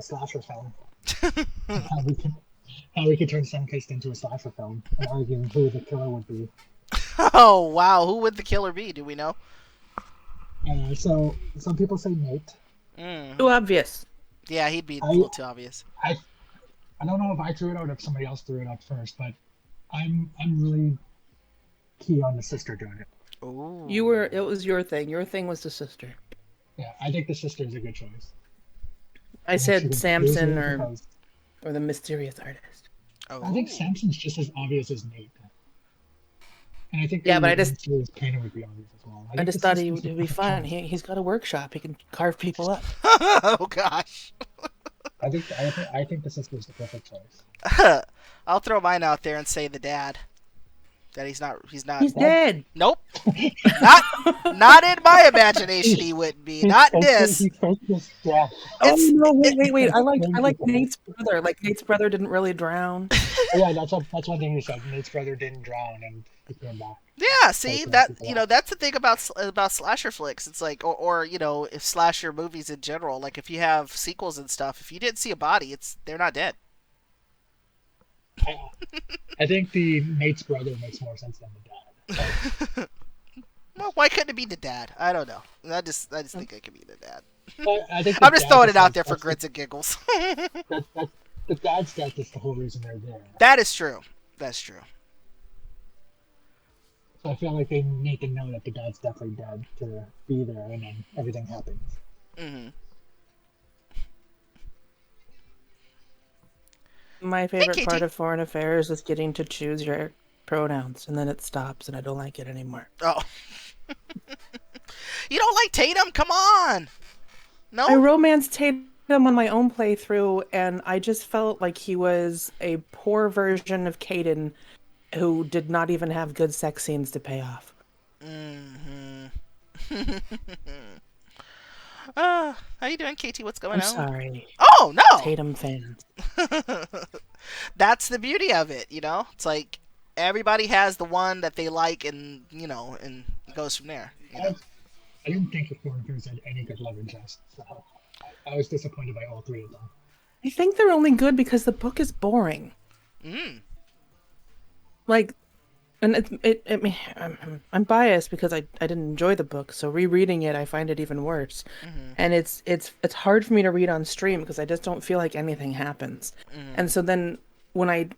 slasher film. how we can how we could turn Sunkissed into a slasher film and arguing who the killer would be. Oh wow, who would the killer be? Do we know? So some people say Nate. Too obvious. Yeah, he'd be a little too obvious. I don't know if I threw it out or if somebody else threw it out first, but I'm really key on the sister doing it. Ooh. It was your thing. Your thing was the sister. Yeah, I think the sister is a good choice. I said Samson or the mysterious artist. Oh. I think Samson's just as obvious as Nate. And I think but I just Painter would be obvious as well. I just thought he would be fun. He's got a workshop. He can carve people up. Oh gosh. I think the sister is the perfect choice. I'll throw mine out there and say the dad. That he's not. He's dead. Nope. not in my imagination. He wouldn't be. Not this. Oh no! Wait! I like Nate's brother. Like Nate's brother didn't really drown. Yeah, that's one thing you said. Nate's brother didn't drown and he came back. Yeah, see that's the thing about slasher flicks. It's like or if slasher movies in general. Like if you have sequels and stuff, if you didn't see a body, they're not dead. I think the Nate's brother makes more sense than the dad. So. Well, why couldn't it be the dad? I don't know. I just think it could be the dad. I'm just throwing it out there for grins and giggles. The dad's death is the whole reason they're there. That is true. That's true. So I feel like they need to know that the dad's definitely dead to be there, and then everything happens. Mm-hmm. My favorite part of Foreign Affairs is getting to choose your pronouns, and then it stops, and I don't like it anymore. Oh. You don't like Tatum? Come on! No? I romanced Tatum on my own playthrough, and I just felt like he was a poor version of Caden who did not even have good sex scenes to pay off. Mm-hmm. How you doing, KT? What's going on? I'm sorry. Oh, no! Tatum fans. That's the beauty of it, It's like everybody has the one that they like, and and it goes from there. I didn't think the Foreign Affairs had any good love interest, so I was disappointed by all three of them. I think they're only good because the book is boring. Like, and I'm biased because I didn't enjoy the book, so rereading it I find it even worse. Mm-hmm. And it's hard for me to read on stream because I just don't feel like anything happens. Mm-hmm. And so then when I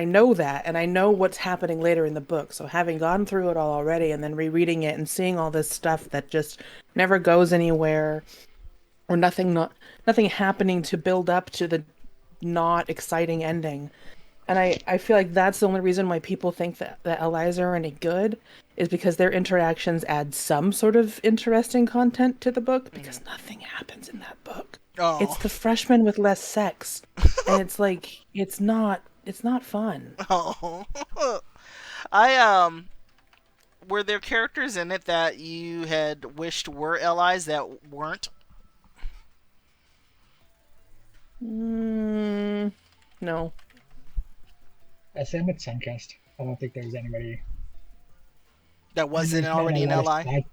know that and I know what's happening later in the book, so having gone through it all already and then rereading it and seeing all this stuff that just never goes anywhere, or nothing happening to build up to the not exciting ending. And I feel like that's the only reason why people think that Eliza are any good, is because their interactions add some sort of interesting content to the book, because nothing happens in that book. Oh. It's the freshman with less sex. And it's like, it's not fun. Oh. Were there characters in it that you had wished were Eli's that weren't? No. Same with Sunkissed. I don't think there's anybody that wasn't already an Li.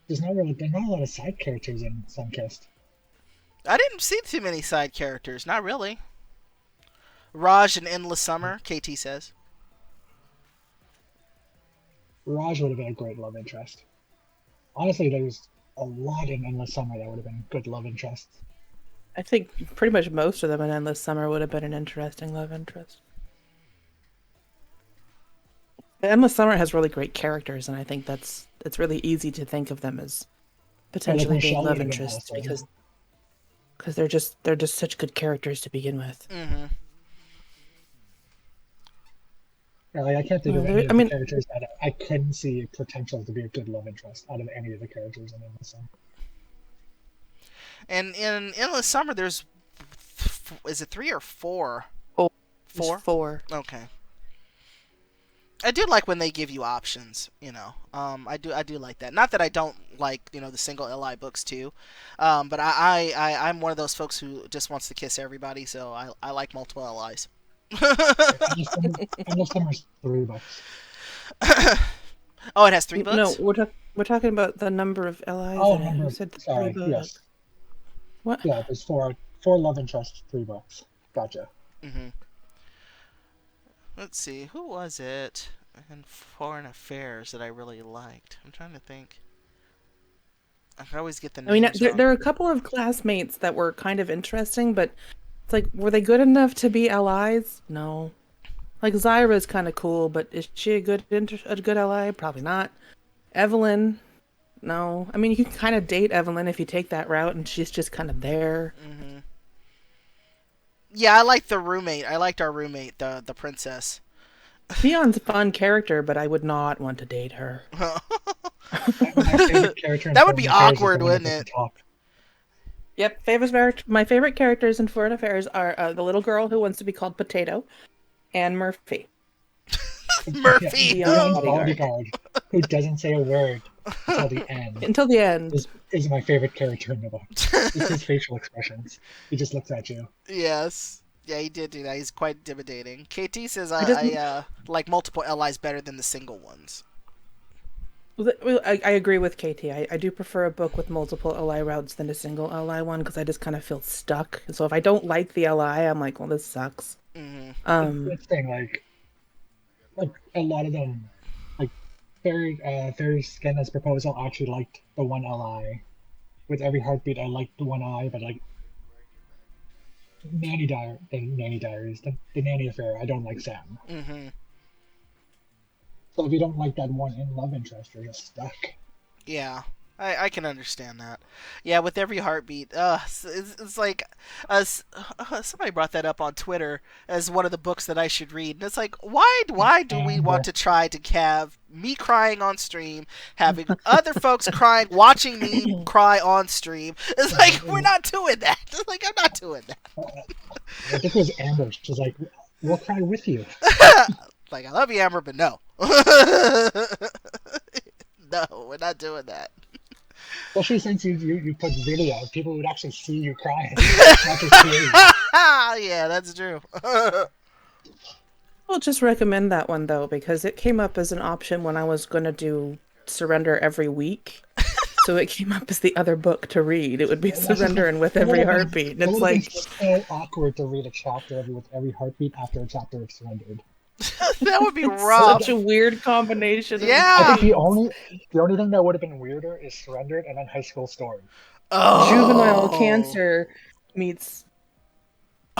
There's not a lot of side characters in Sunkissed. I didn't see too many side characters. Not really. Raj and Endless Summer, KT says. Raj would have been a great love interest. Honestly, there's a lot in Endless Summer that would have been good love interests. I think pretty much most of them in Endless Summer would have been an interesting love interest. Endless Summer has really great characters, and I think it's really easy to think of them as potentially being love interests because they're just such good characters to begin with. Mm-hmm. Like, I can't think Well, of any I of the mean, characters that I couldn't see potential to be a good love interest out of any of the characters in Endless Summer. And in Endless Summer, there's is it 3 or 4? oh, there's 4. 4. Okay. I do like when they give you options, I do like that. Not that I don't like, the single LI books too, but I'm one of those folks who just wants to kiss everybody, so I like multiple LIs. Endless Summer's 3 books. Oh, it has 3 No, books? we're talking about the number of LIs Oh, in it. Who said 3 sorry, books? yes. What? Yeah, there's four love interests, 3 books. Gotcha. Mm-hmm. Let's see, who was it in Foreign Affairs that I really liked? I'm trying to think. I always get the I mean, names wrong. there are a couple of classmates that were kind of interesting, but it's like, were they good enough to be LIs? No. Like, Zyra's kind of cool, but is she a good LI? Probably not. Evelyn, no. I mean, you can kind of date Evelyn if you take that route, and she's just kind of there. Mm-hmm. Yeah, I liked the roommate. I liked our roommate, the princess. Fion's a fun character, but I would not want to date her. My favorite character in That would Foreign be Affairs is awkward, the one that wouldn't doesn't it? talk. Yep, my favorite characters in Foreign Affairs are the little girl who wants to be called Potato, and Murphy. Murphy! Yeah, Fion's bodyguard, who doesn't say a word until the end, Until the end. is my favorite character in the book. It's his facial expressions. He just looks at you. Yes. Yeah, he did do that. He's quite intimidating. KT says doesn't- I like multiple LIs better than the single ones. Well, I agree with Katie. I do prefer a book with multiple LI routes than a single LI one because I just kind of feel stuck. So if I don't like the LI, I'm like, well, this sucks. Mm-hmm. That's the thing, like a lot of them, like Fairy Skinner's proposal, I actually liked the one LI. With Every Heartbeat, I liked the one I, but like Nanny Diaries, the Nanny Affair, I don't like Sam. Mm-hmm. So if you don't like that one in love interest, you're just stuck. Yeah, I can understand that. Yeah, with Every Heartbeat, it's like, somebody brought that up on Twitter as one of the books that I should read, and it's like, why do we want to try to have me crying on stream, having other folks crying, watching me cry on stream? It's like, we're not doing that. It's like, I'm not doing that. I think it was Amber. She's like, we'll cry with you. Like, I love you, Amber, but no. No, we're not doing that. Especially since you put video, people would actually see you crying, not just hear you. Yeah, that's true. I'll just recommend that one though because it came up as an option when I was going to do Surrender every week. So it came up as the other book to read. It would be Surrender and With Every Heartbeat. And it's like so awkward to read a chapter with every heartbeat after a chapter of Surrendered. That would be rough. such a weird combination. Yeah. I think the only thing that would have been weirder is Surrendered and then High School Story. Oh. Juvenile cancer meets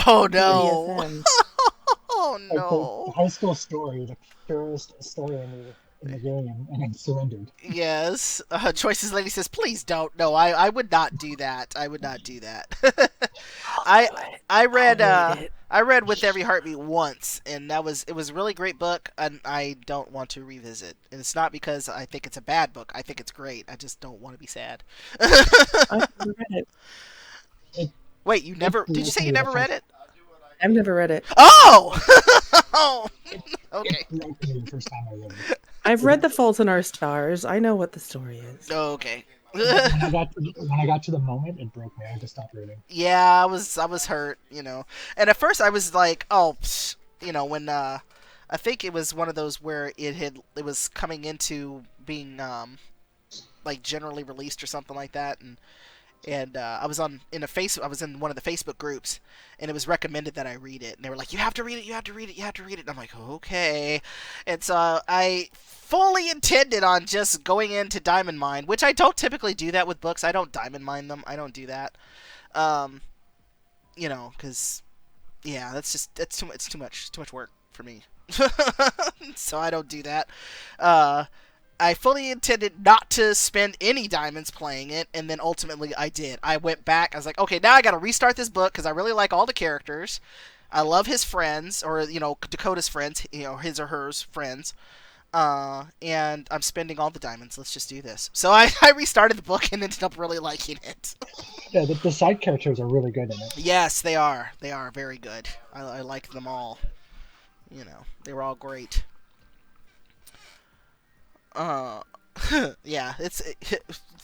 Oh no. BDSM. Oh Like no. the High School Story, the purest story in the game, and then Surrendered. Yes. Choices Lady says, please don't. No, I would not do that. I would not do that. I read I read With Every Heartbeat once, and it was a really great book, and I don't want to revisit. And it's not because I think it's a bad book. I think it's great. I just don't want to be sad. I've never read it. Wait, you never? Did you say you never read it? I've never read it. Oh. Oh. Okay. It broke me the first time I read it. I've read The Fault in Our Stars. I know what the story is. Oh, okay. When I got to the moment, it broke me. I had to stop reading. Yeah, I was hurt, And at first I was like, oh, psh, when I think it was one of those where it was coming into being like generally released or something like that, and I was I was in one of the Facebook groups, and it was recommended that I read it, and they were like, you have to read it, you have to read it, you have to read it. And I'm like, okay. And so I fully intended on just going into Diamond Mine, which I don't typically do that with books. I don't Diamond Mine them. I don't do that. Because yeah, that's too much work for me. So I don't do that. I fully intended not to spend any diamonds playing it, and then ultimately I did. I went back. I was like, okay, now I got to restart this book because I really like all the characters. I love his friends, or Dakota's friends, his or hers friends. And I'm spending all the diamonds. Let's just do this. So I restarted the book and ended up really liking it. Yeah, the side characters are really good in it. Yes, they are. They are very good. I like them all. They were all great. Uh, yeah,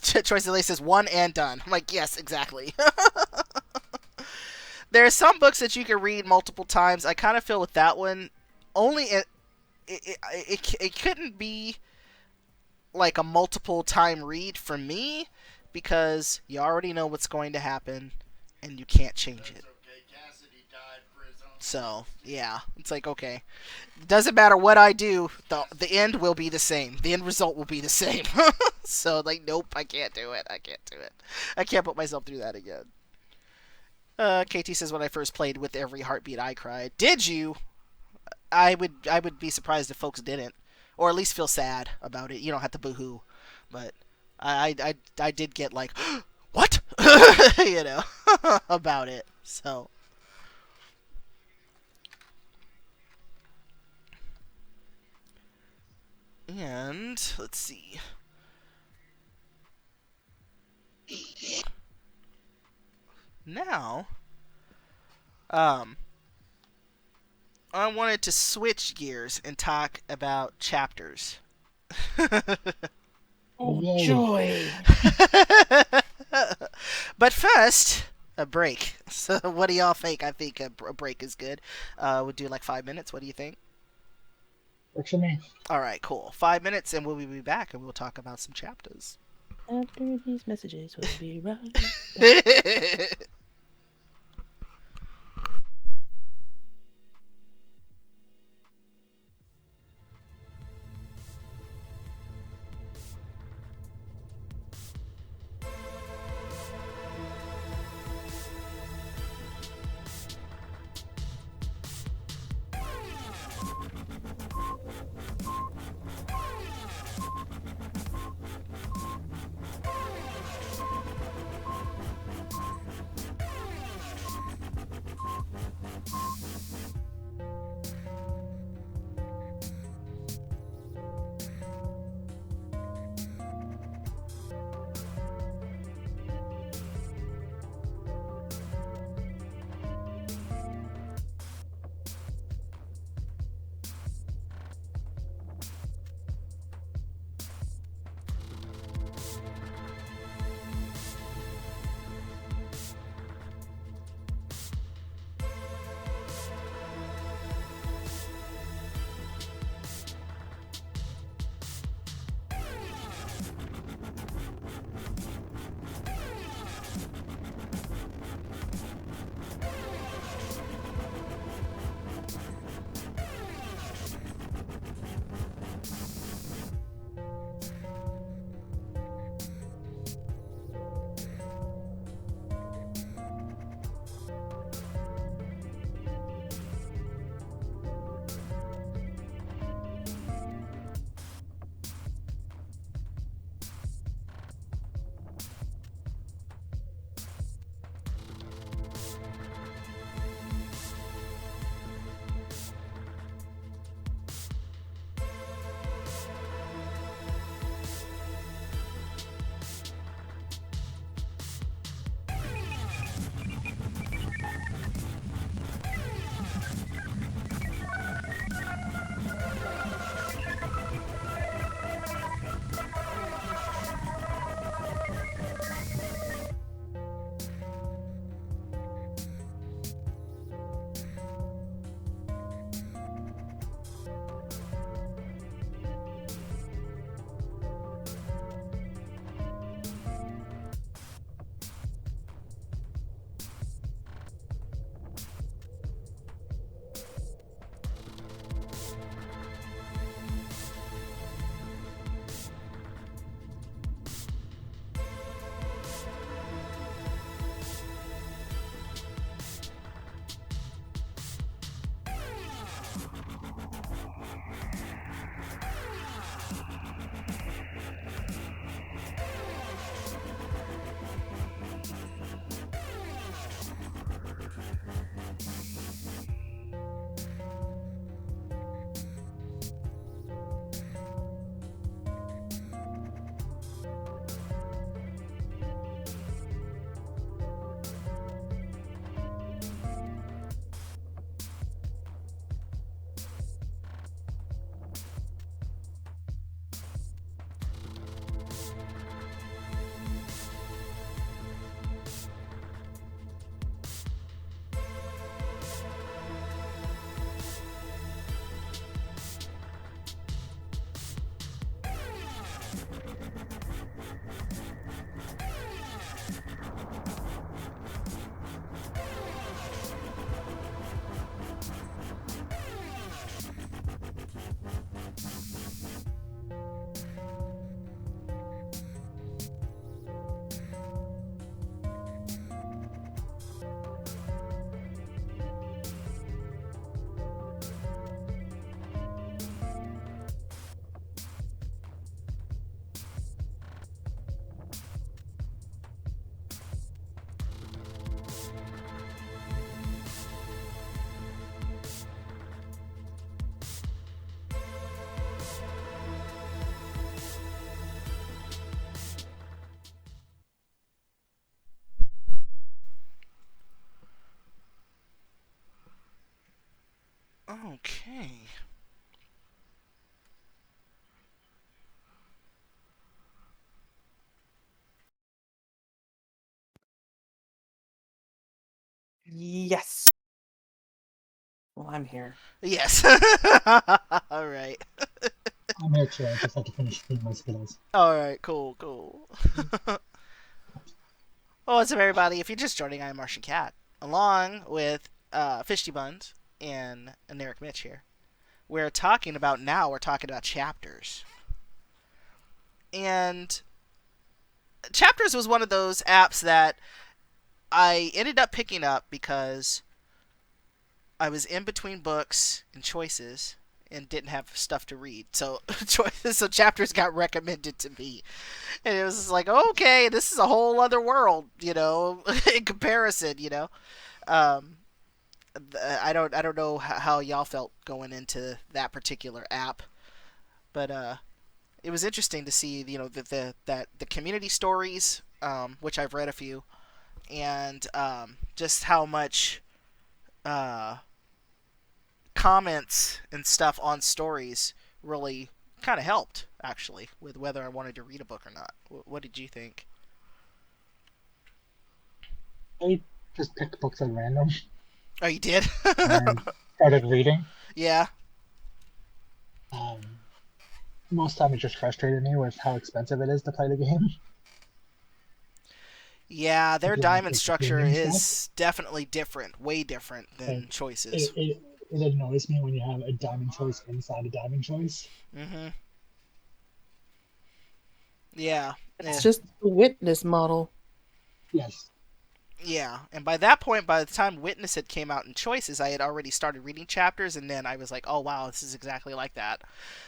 Choice of Lace says one and done. I'm like, yes, exactly. There are some books that you can read multiple times. I kind of feel with that one, only it couldn't be like a multiple time read for me because you already know what's going to happen and you can't change it. So yeah, it's like okay, doesn't matter what I do, the end will be the same. The end result will be the same. So like, nope, I can't do it. I can't do it. I can't put myself through that again. KT says when I first played with every heartbeat I cried. Did you? I would be surprised if folks didn't, or at least feel sad about it. You don't have to boohoo, but I did get like what about it. So and let's see. Now, um, I wanted to switch gears and talk about chapters. Oh, Yay. joy. But first, a break. So, what do y'all think? I think a break is good. We'll do like 5 minutes. What do you think? Works for me. All right, cool. 5 minutes, and we'll be back, and we'll talk about some chapters. After these messages, we'll be right back. Okay. Yes. Well, I'm here. Yes. All right. I'm here too. I just had to finish eating my Skittles. All right. Cool. Cool. Well, what's up, everybody? If you're just joining, I'm MartianKat, along with Fishy Buns and Eric Mitch here. We're talking about chapters, and chapters was one of those apps that I ended up picking up because I was in between books and choices and didn't have stuff to read. So so chapters got recommended to me. And it was just like, okay, this is a whole other world, in comparison. Um I don't know how y'all felt going into that particular app, but it was interesting to see, the community stories, which I've read a few, and just how much uh comments and stuff on stories really kind of helped, actually, with whether I wanted to read a book or not. What did you think? I just picked books at random Oh, you did? and started reading. Yeah. Um, Most time it just frustrated me with how expensive it is to play the game. Yeah, If their you want to diamond take the structure premium stuff, is definitely different, way different like than choices. it annoys me when you have a diamond choice inside a diamond choice. Mm-hmm. Yeah. It's Yeah. just the witness model. Yes. Yeah, and by that point, by the time Witness had came out in Choices, I had already started reading chapters, and then I was like, oh wow, this is exactly like that.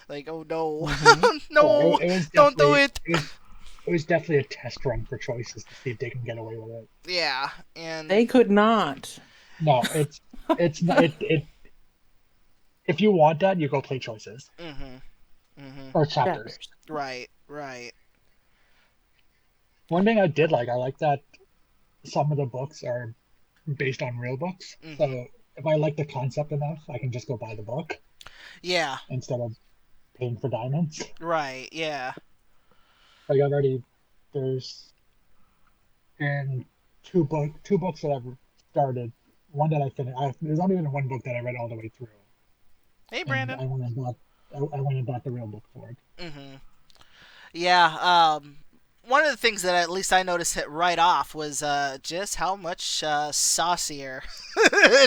Like, oh no. Mm-hmm. Yeah, No, it was don't do definitely it. it was definitely a test run for choices to see if they can get away with it. Yeah, and They could not. No, it's not it. If you want that, you go play choices mm-hmm, mm-hmm. or chapters. Chapters. Right, right. One thing I like that some of the books are based on real books. Mm-hmm. So if I like the concept enough, I can just go buy the book Yeah, instead of paying for diamonds. right, yeah. Like there's been two books that I've started. One that I finished. There's only been one book that I read all the way through, Hey, and Brandon. I went and bought the real book for it. Mm-hmm. Yeah, one of the things that at least I noticed it right off was just how much saucier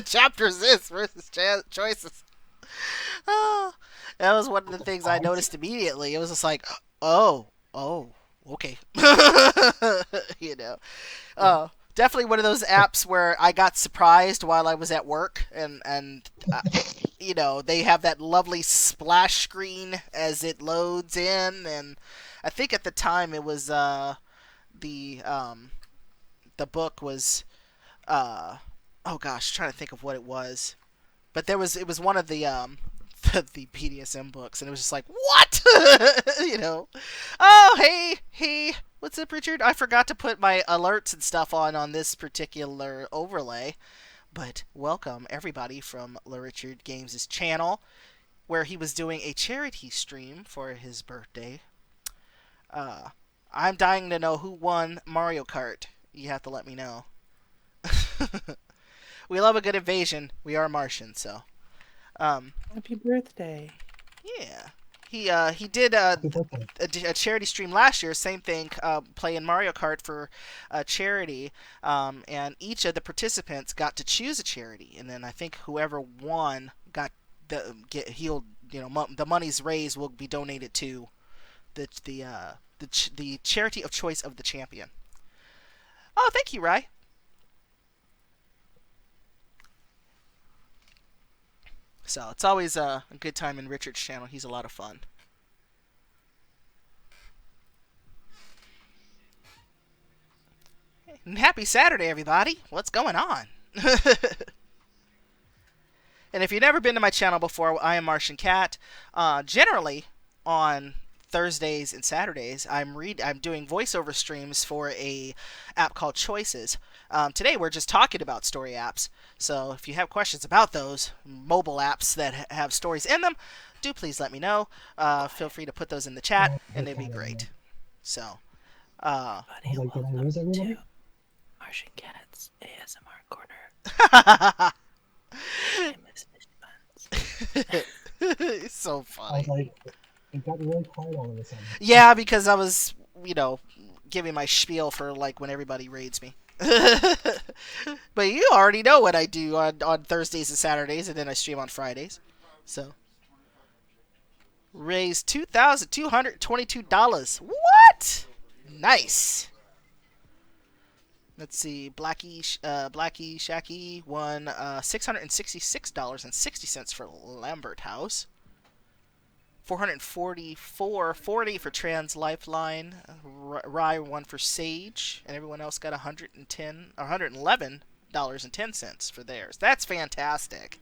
chapters is versus choices. Oh, that was one of the things I Odds. noticed immediately. It was just like, oh, oh, okay. you know, definitely one of those apps where I got surprised while I was at work, and they have that lovely splash screen as it loads in, and I think at the time it was the um, the book was uh, oh gosh, trying to think of what it was. But it was one of the the BDSM books, and it was just like, what? you know? Oh, hey, what's up, Richard? I forgot to put my alerts and stuff on this particular overlay. But welcome everybody from Richard Games' channel, where he was doing a charity stream for his birthday. Uh, I'm dying to know who won Mario Kart. You have to let me know. We love a good invasion. We are Martian, so. Happy birthday. Yeah. He did Happy birthday! a charity stream last year, same thing, playing Mario Kart for a charity, and each of the participants got to choose a charity, and then I think whoever won got he'll the money's raised will be donated to the charity of choice of the champion. Oh, thank you, Rye. So it's always a good time in Richard's channel. He's a lot of fun. And happy Saturday, everybody. What's going on? And if you've never been to my channel before, I am MartianKat. Generally, on Thursdays and Saturdays, I'm doing voiceover streams for a app called Choices. Today we're just talking about story apps. So if you have questions about those mobile apps that have stories in them, do please let me know. Feel free to put those in the chat, Oh, and that's it'd be fine, great. anyway. So, I was like, did I lose everybody? MartianKat's ASMR corner. it's so I was funny. like, it got really quiet all of a sudden. Yeah, because I was, giving my spiel for like when everybody raids me. But you already know what I do on Thursdays and Saturdays, and then I stream on Fridays. So raised $2,222. What? Nice. Let's see. Blackie Shacky won $666.60 for Lambert House. 444.40 for Trans Lifeline. Rye won for Sage, and everyone else got $111.10 for theirs. That's fantastic.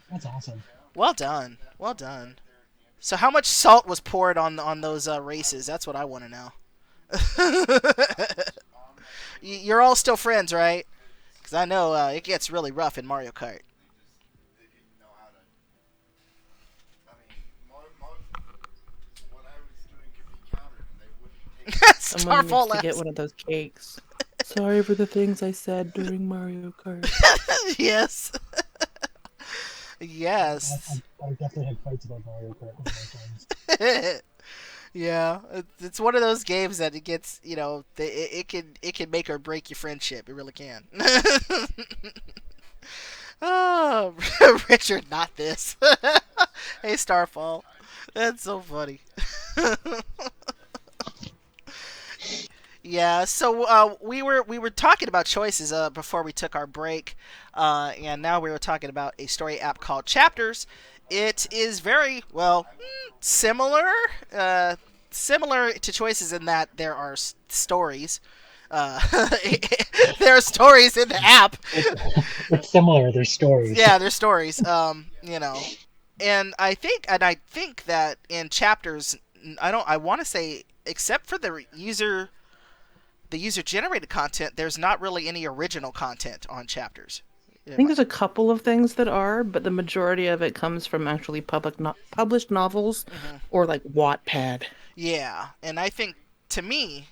That's awesome. Well done. Well done. So how much salt was poured on those races? That's what I want to know. You're all still friends, right? Because I know it gets really rough in Mario Kart. Someone Starfall needs to get laughs. one of those cakes. Sorry for the things I said during Mario Kart. Yes. Yes. I definitely had fights about Mario Kart with my friends. Yeah, it's one of those games that it gets, it can make or break your friendship. It really can. Oh, Richard, not this. Hey, Starfall, that's so funny. Yeah, so we were talking about choices before we took our break, and now we were talking about a story app called Chapters. It is very similar, similar to choices in that there are stories. There are stories in the app. It's similar. There's stories. Yeah, there's stories. And I think that in Chapters, I want to say, except for the user generated content, there's not really any original content on Chapters. I think there's a couple of things that are, but the majority of it comes from actually published novels or like Wattpad. Yeah, and I think in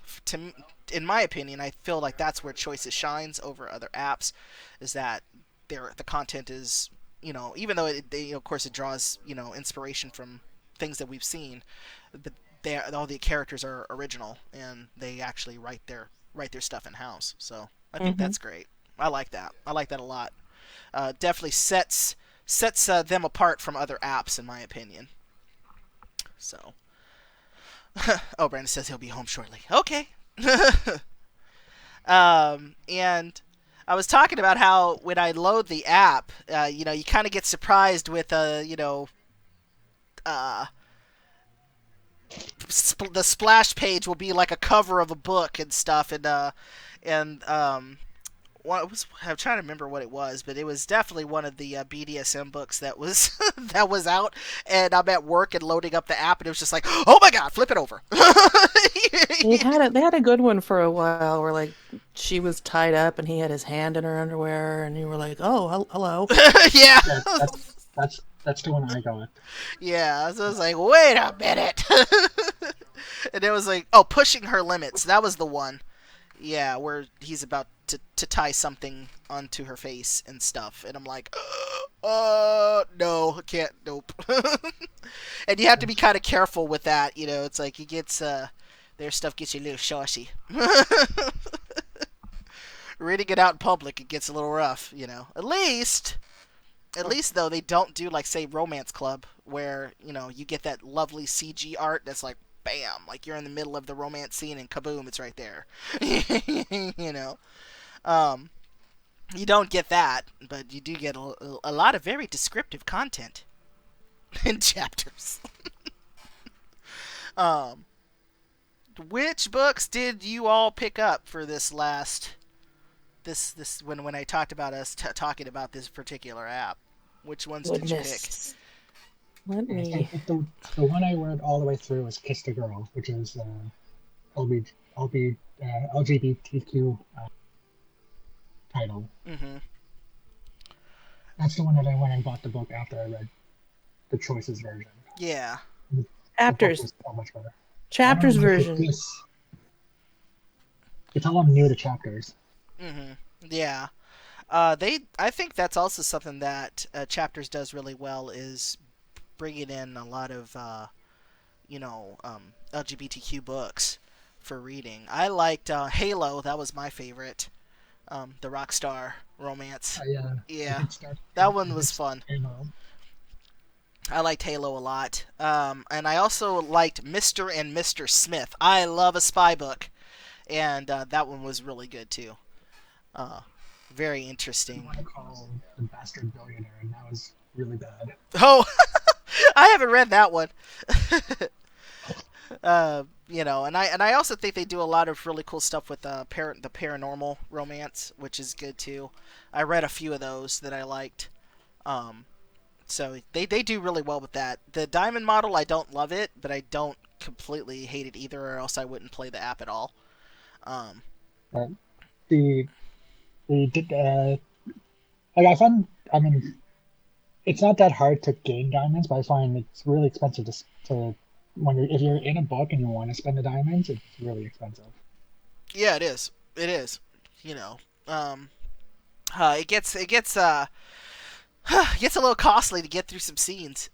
my opinion, I feel like that's where Choices shines over other apps, is that the content is, even though of course it draws, inspiration from things that we've seen, but all the characters are original and they actually write their stuff in house. So I think that's great. I like that. I like that a lot. Definitely sets them apart from other apps, in my opinion. So, oh, Brandon says he'll be home shortly. Okay. And I was talking about how when I load the app, you kind of get surprised with the splash page will be like a cover of a book and stuff, and I'm trying to remember what it was, but it was definitely one of the BDSM books that was that was out, and I'm at work and loading up the app, and it was just like, oh my god, flip it over. They had a good one for a while where like she was tied up and he had his hand in her underwear and you were like, oh, hello. Yeah. That's the one I got. Yeah, so I was like, wait a minute. And it was like, oh, pushing her limits. That was the one. Yeah, where he's about to tie something onto her face and stuff. And I'm like, no, I can't, nope. And you have to be kind of careful with that, it's like he gets, their stuff gets you a little saucy. Reading it out in public, it gets a little rough, At least, though, they don't do, like, say, Romance Club, where, you get that lovely CG art that's like, bam, like you're in the middle of the romance scene and kaboom, it's right there. You don't get that, but you do get a lot of very descriptive content in Chapters. Which books did you all pick up for this last... This when I talked about us talking about this particular app? Which ones did you pick? Let So me. the one I read all the way through was Kiss the Girl, which is LB, LGBTQ title. Mm-hmm. That's the one that I went and bought the book after I read the Choices version. Yeah. The book Chapters. was so much better. I don't Chapters know if version. it's all I'm new to chapters. Mm-hmm. Yeah. I think that's also something that Chapters does really well is bringing in a lot of LGBTQ books for reading. I liked Halo. That was my favorite. The Rockstar romance. I Yeah, did start. that one I did was start fun. Halo. I liked Halo a lot. And I also liked Mr. and Mr. Smith. I love a spy book, and that one was really good too. Uh, very The interesting. one I call the Bastard Billionaire, and that was really bad. Oh, I haven't read that one. And I also think they do a lot of really cool stuff with the paranormal romance, which is good too. I read a few of those that I liked. Um, so they do really well with that. The diamond model, I don't love it, but I don't completely hate it either, or else I wouldn't play the app at all. Um, But the the did like I find I mean it's not that hard to gain diamonds, but I find it's really expensive to when if you're in a book and you want to spend the diamonds, it's really expensive. yeah, it is. It is. You know, um, it gets a little costly to get through some scenes.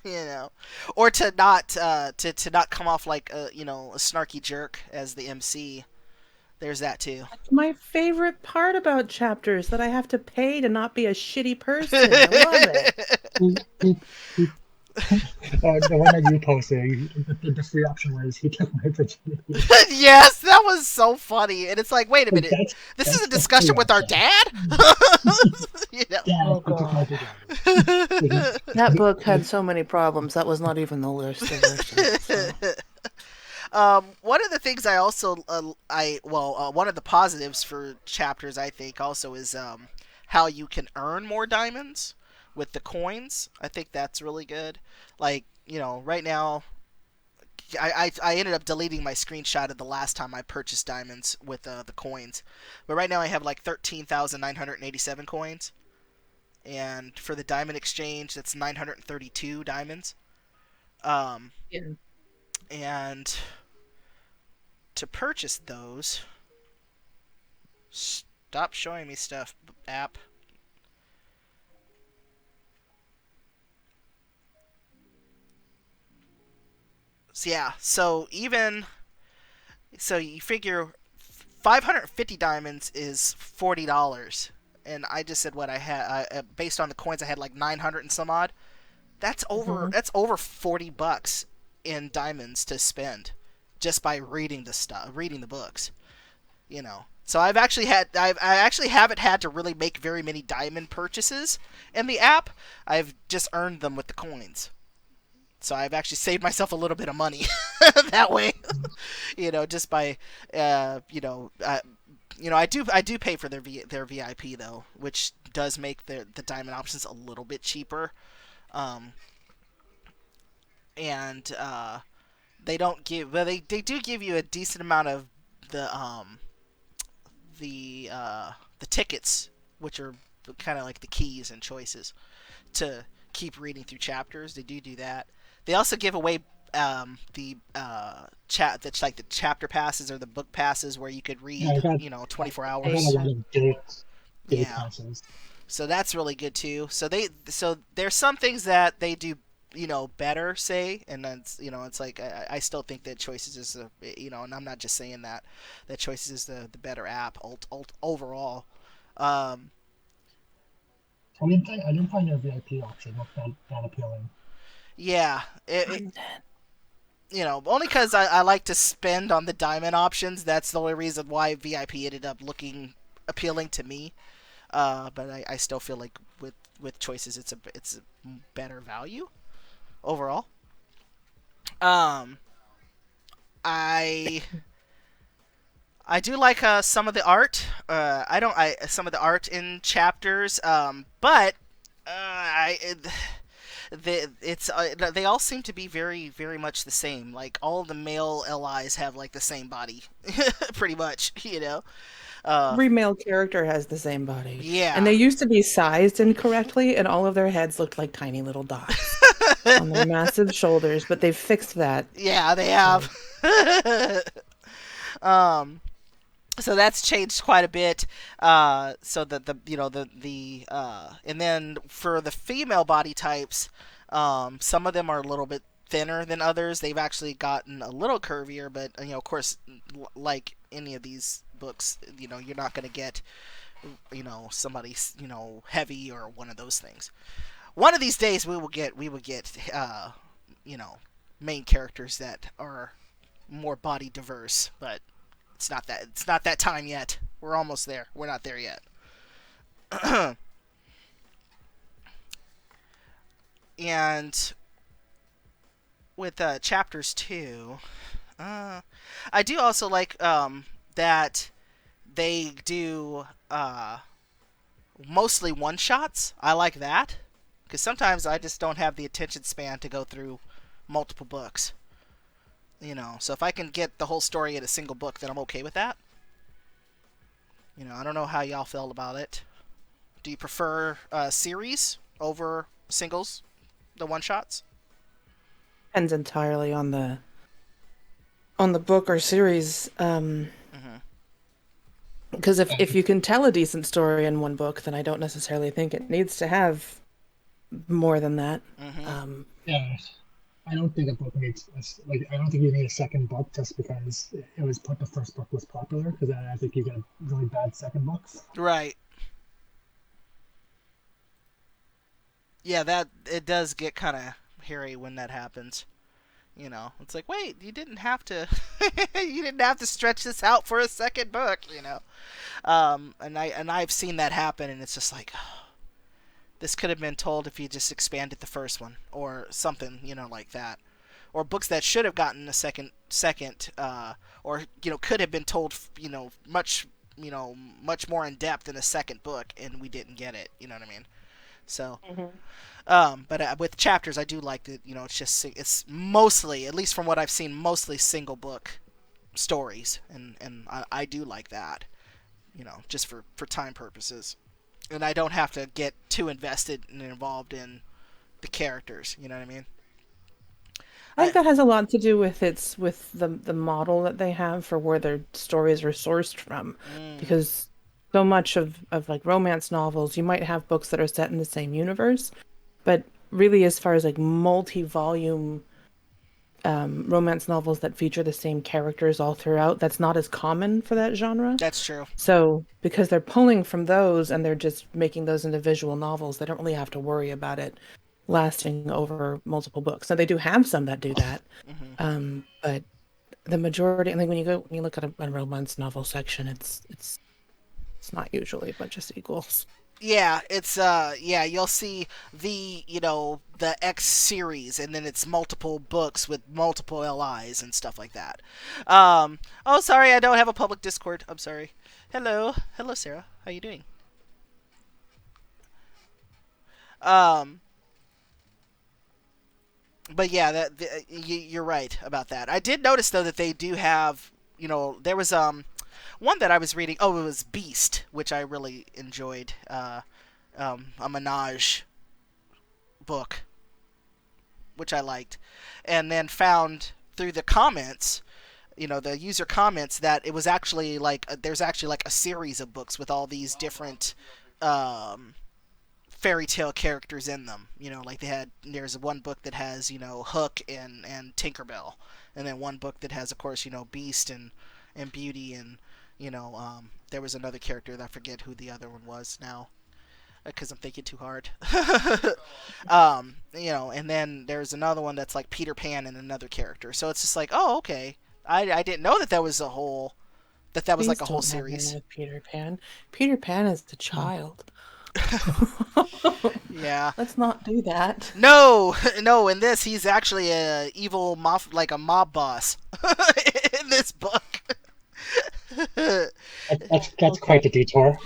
you know, or to not to not come off like a snarky jerk as the MC. There's that too. My favorite part about chapters that I have to pay to not be a shitty person. I love it. He, he, he, the one that you posted, the free option was he took my virginity. Yes, that was so funny. And it's like, wait a Like minute, this is that's a the free discussion with our option. dad. you know. Dad, Oh he took my God. virginity. That book had so many problems. That was not even the list of versions. So. One of the things I also one of the positives for chapters I think also is how you can earn more diamonds with the coins. I think that's really good. Like right now I ended up deleting my screenshot of the last time I purchased diamonds with the coins, but right now I have like 13,987 coins, and for the diamond exchange that's 932 diamonds. Um, Yeah. and to purchase those, stop showing me stuff, app. So yeah, so you figure 550 diamonds is $40, and I just said what I had based on the coins I had like 900 and some odd. Mhm. That's over $40 in diamonds to spend just by reading reading the books. So I actually haven't had to really make very many diamond purchases in the app. I've just earned them with the coins. So I've actually saved myself a little bit of money that way. Just by uh, you know, uh, I do pay for their VIP though, which does make the diamond options a little bit cheaper. Um, and they don't give, well, they do give you a decent amount of the the uh, the tickets, which are kind of like the keys and choices to keep reading through chapters. They do that. They also give away that's like the chapter passes or the book passes where you could Yeah, read 24 I got a hours. lot of gate Yeah, passes. so that's really good too. So there's some things that they do better, say, and then it's like I still think that Choices is and I'm not just saying that Choices is the better app overall. um I didn't find their VIP option look that appealing. yeah, I'm dead. only because I like to spend on the diamond options. That's the only reason why VIP ended up looking appealing to me. But I still feel like with Choices it's a better value overall. um I I do like some of the art. I don't. Some of the art in chapters, but they all seem to be very very much the same. Like all the male LIs have like the same body, pretty much. Every male character has the same body. And Yeah. they used to be sized incorrectly, and all of their heads looked like tiny little dots on their massive shoulders, but they've fixed that. Yeah, they So have. um, so that's changed quite a bit. So the and then for the female body types, some of them are a little bit thinner than others. They've actually gotten a little curvier, but of course, like any of these books, you're not going to get somebody heavy or one of those things. One of these days we will get you know main characters that are more body diverse, but it's not that time yet. We're almost there. We're not there yet. And with chapters 2, I do also like that they do mostly one shots. I like that because sometimes I just don't have the attention span to go through multiple books. So if I can get the whole story in a single book, then I'm okay with that. I don't know how y'all feel about it. Do you prefer series over singles, the one shots? depends entirely on the book or series. Mm-hmm. Because if you can tell a decent story in one book, then I don't necessarily think it needs to have more than that. Mm-hmm. Yeah, I don't think a book needs I don't think you need a second book just because it was the first book was popular. Because then I think you get really bad second books. Right. Yeah, that it does get kind of hairy when that happens. It's like, wait, you didn't have to, you didn't have to stretch this out for a second book. And I've seen that happen, and it's just like, oh, this could have been told if you just expanded the first one or something, like that, or books that should have gotten a second, or could have been told, much more in depth in a second book, and we didn't get it. You know what I mean? So. But with chapters, I do like that. It's mostly, at least from what I've seen, mostly single book stories, and I do like that. Just for time purposes, and I don't have to get too invested and involved in the characters. You know what I mean? I think that has a lot to do with the model that they have for where their stories are sourced from, Mm, because so much of like romance novels, you might have books that are set in the same universe, but really, as far as like multi-volume romance novels that feature the same characters all throughout, that's not as common for that genre. that's true. So, because they're pulling from those and they're just making those individual novels, they don't really have to worry about it lasting over multiple books. Now, they do have some that do that, Hmm. but the majority, I think, when you look at a romance novel section, it's not usually a bunch of sequels. Yeah, it's you'll see the X series, and then it's multiple books with multiple LIs and stuff like that. Oh, sorry, I don't have a public Discord. I'm sorry. Hello, Sarah. How you doing? Um, but yeah, you're right about that. I did notice though that they do have, there was one that I was reading. Oh, it was Beast, which I really enjoyed. A menage book, which I liked, and then found through the comments, the user comments, that it was actually like there's actually like a series of books with all these different um, fairy tale characters in them. Like there's one book that has Hook and Tinkerbell, and then one book that has, of course, Beast and Beauty, and there was another character that I forget who the other one was now because I'm thinking too hard. And then there's another one that's like Peter Pan and another character. So it's just like, oh, okay. I didn't know that was that was Please like a whole don't have me series. with Peter Pan. Peter Pan is the child. Yeah. Let's not do that. No, no. In this, he's actually a evil like a mob boss in this book. That's quite a detour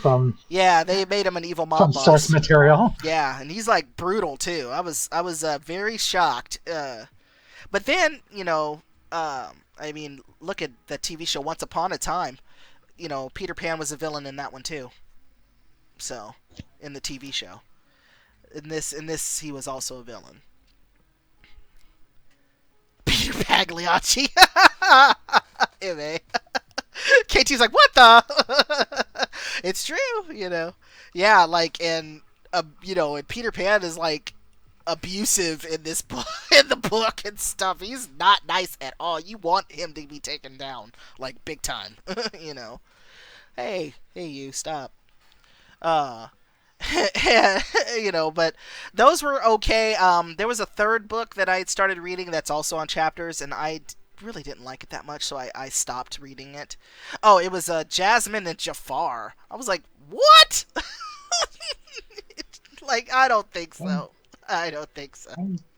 Yeah, they made him an evil mob from source boss. material. Yeah, and he's like brutal too. I was very shocked. But then I mean, look at the TV show Once Upon a Time. Peter Pan was a villain in that one too. So, in the TV show, in this he was also a villain. Peter Pagliacci. MA. KT's like, what the? It's true. Yeah, like, and Peter Pan is like abusive in this book, in the book and stuff. He's not nice at all. You want him to be taken down, like, big time. Hey, you, stop. Uh, but those were okay. There was a third book that I had started reading that's also on chapters, and I really didn't like it that much, so I stopped reading it. Oh, it was Jasmine and Jafar. I was like, what? Like, I don't think so. I don't think so.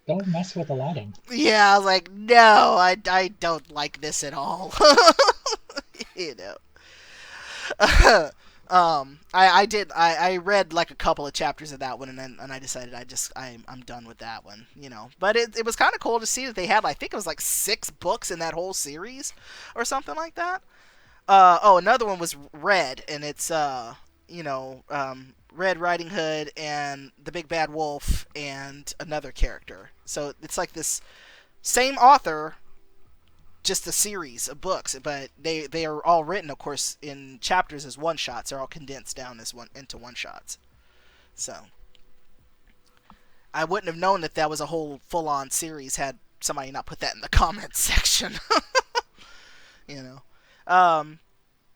Don't mess with Aladdin. Yeah, I was like, no, I don't like this at all. you know. I read like a couple of chapters of that one, and I decided I'm done with that one, But it was kind of cool to see that they had, I think it was like 6 books in that whole series, or something like that. Another one was Red, and it's Red Riding Hood and the Big Bad Wolf and another character. So it's like this same author, just a series of books, but they are all written, of course, in chapters as one shots. They're all condensed down as into one shots. So I wouldn't have known that was a whole full on series had somebody not put that in the comments section.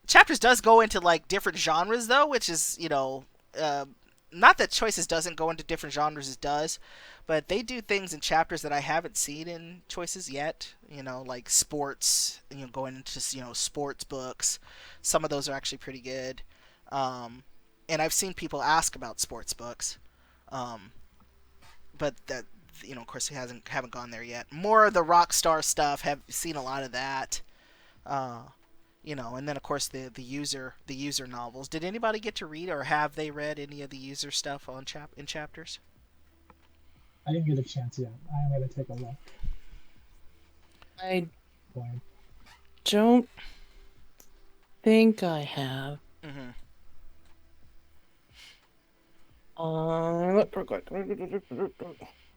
Chapters does go into like different genres though, which is not that Choices doesn't go into different genres, it does, but they do things in chapters that I haven't seen in Choices yet. Like sports, going into sports books. Some of those are actually pretty good, and I've seen people ask about sports books, but that of course haven't gone there yet. More of the rock star stuff, have seen a lot of that. And then of course the user novels. Did anybody get to read, or have they read any of the user stuff in chapters? I didn't get a chance yet. I am going to take a look. I don't think I have. Mm-hmm.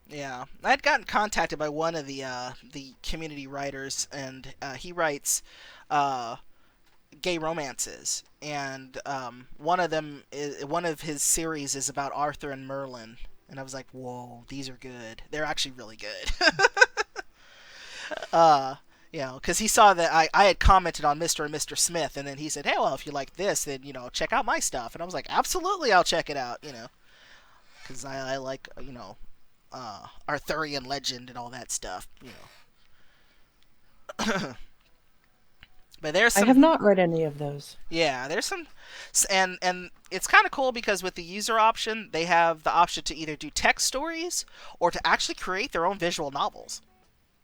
Yeah, I'd gotten contacted by one of the community writers, and he writes gay romances, and one of his series is about Arthur and Merlin, and I was like, whoa, these are good. They're actually really good. Because he saw that I had commented on Mr. and Mr. Smith, and then he said, hey, well, if you like this, then check out my stuff, and I was like, absolutely, I'll check it out, because I like Arthurian legend and all that stuff, But there's some, I have not read any of those. Yeah, there's some, and it's kind of cool because with the user option, they have the option to either do text stories or to actually create their own visual novels.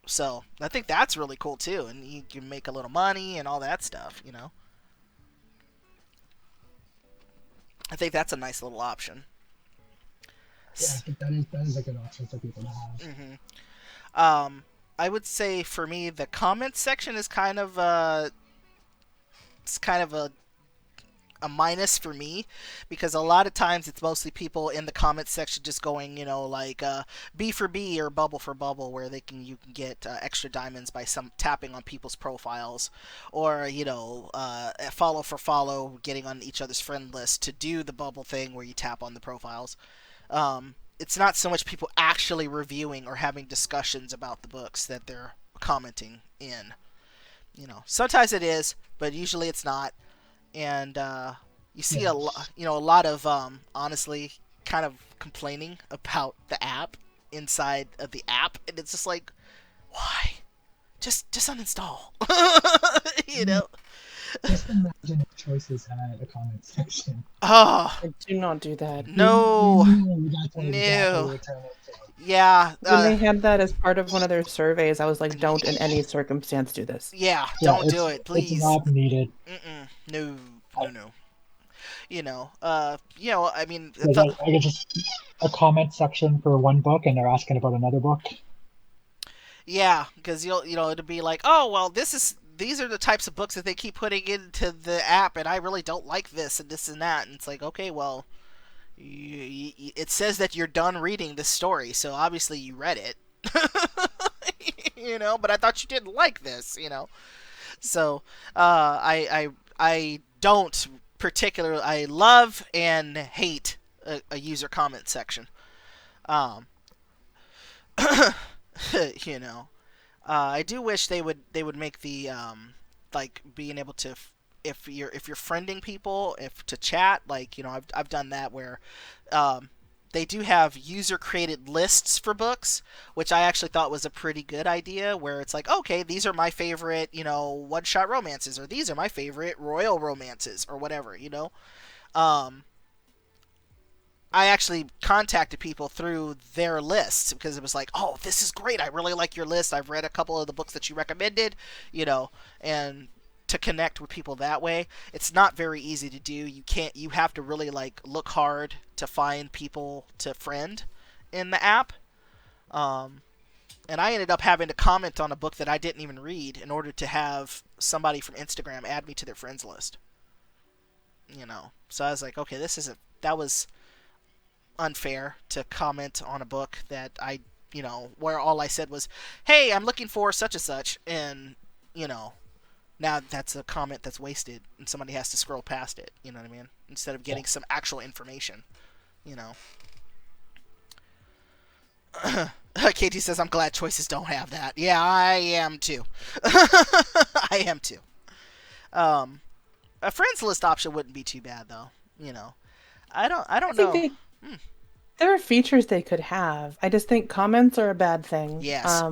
So I think that's really cool too, and you can make a little money and all that stuff. I think that's a nice little option. Yeah, I think that is a good option for people to have. Mm-hmm. I would say for me, the comments section is kind of a minus for me, because a lot of times it's mostly people in the comments section just going, like B for B or bubble for bubble, where you can get extra diamonds by tapping on people's profiles, or follow for follow, getting on each other's friend list to do the bubble thing where you tap on the profiles. It's not so much people actually reviewing or having discussions about the books that they're commenting in. Sometimes it is, but usually it's not. And you see a lot of honestly kind of complaining about the app inside of the app, and it's just like, why? Just uninstall. Just imagine if Choices had a comment section. Oh, I do not do that. no. No. Yeah. When they had that as part of one of their surveys, I was like, don't in any circumstance do this. Yeah, don't do it, please. It's not needed. No. no. I mean, There's like just a comment section for one book, and they're asking about another book. yeah, because it'll be like, oh well, these are the types of books that they keep putting into the app, and I really don't like this and this and that, and it's like, okay, well, it says that you're done reading this story, so obviously you read it, but I thought you didn't like this. So I don't particularly, I love and hate a user comment section. Um, you know, I do wish they would make the like being able to if you're friending people, if to chat, like I've done that where um, they do have user created lists for books, which I actually thought was a pretty good idea, where it's like, okay, these are my favorite one shot romances, or these are my favorite royal romances, or whatever. um, I actually contacted people through their lists because it was like, oh, this is great. I really like your list. I've read a couple of the books that you recommended, and to connect with people that way. It's not very easy to do. You have to really like look hard to find people to friend in the app. Um, and I ended up having to comment on a book that I didn't even read in order to have somebody from Instagram add me to their friends list. So I was like, okay, that was unfair to comment on a book that where all I said was, "Hey, I'm looking for such and such," and now that's a comment that's wasted, and somebody has to scroll past it. You know what I mean? Instead of getting some actual information. You know. Katie says, "I'm glad choices don't have that." Yeah, I am too. I am too. A friends list option wouldn't be too bad though. I don't. I I don't think know. there are features they could have. I just think comments are a bad thing. Yes.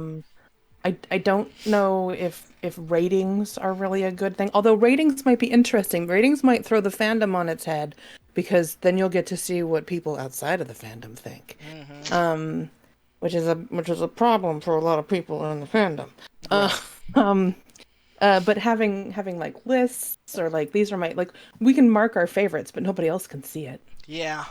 I don't know if ratings are really a good thing. Although ratings might be interesting. Ratings might throw the fandom on its head because then you'll get to see what people outside of the fandom think. Mm-hmm. Which is a problem for a lot of people in the fandom. Right. Um, but having like lists or like these are my like we can mark our favorites, but nobody else can see it. Yeah.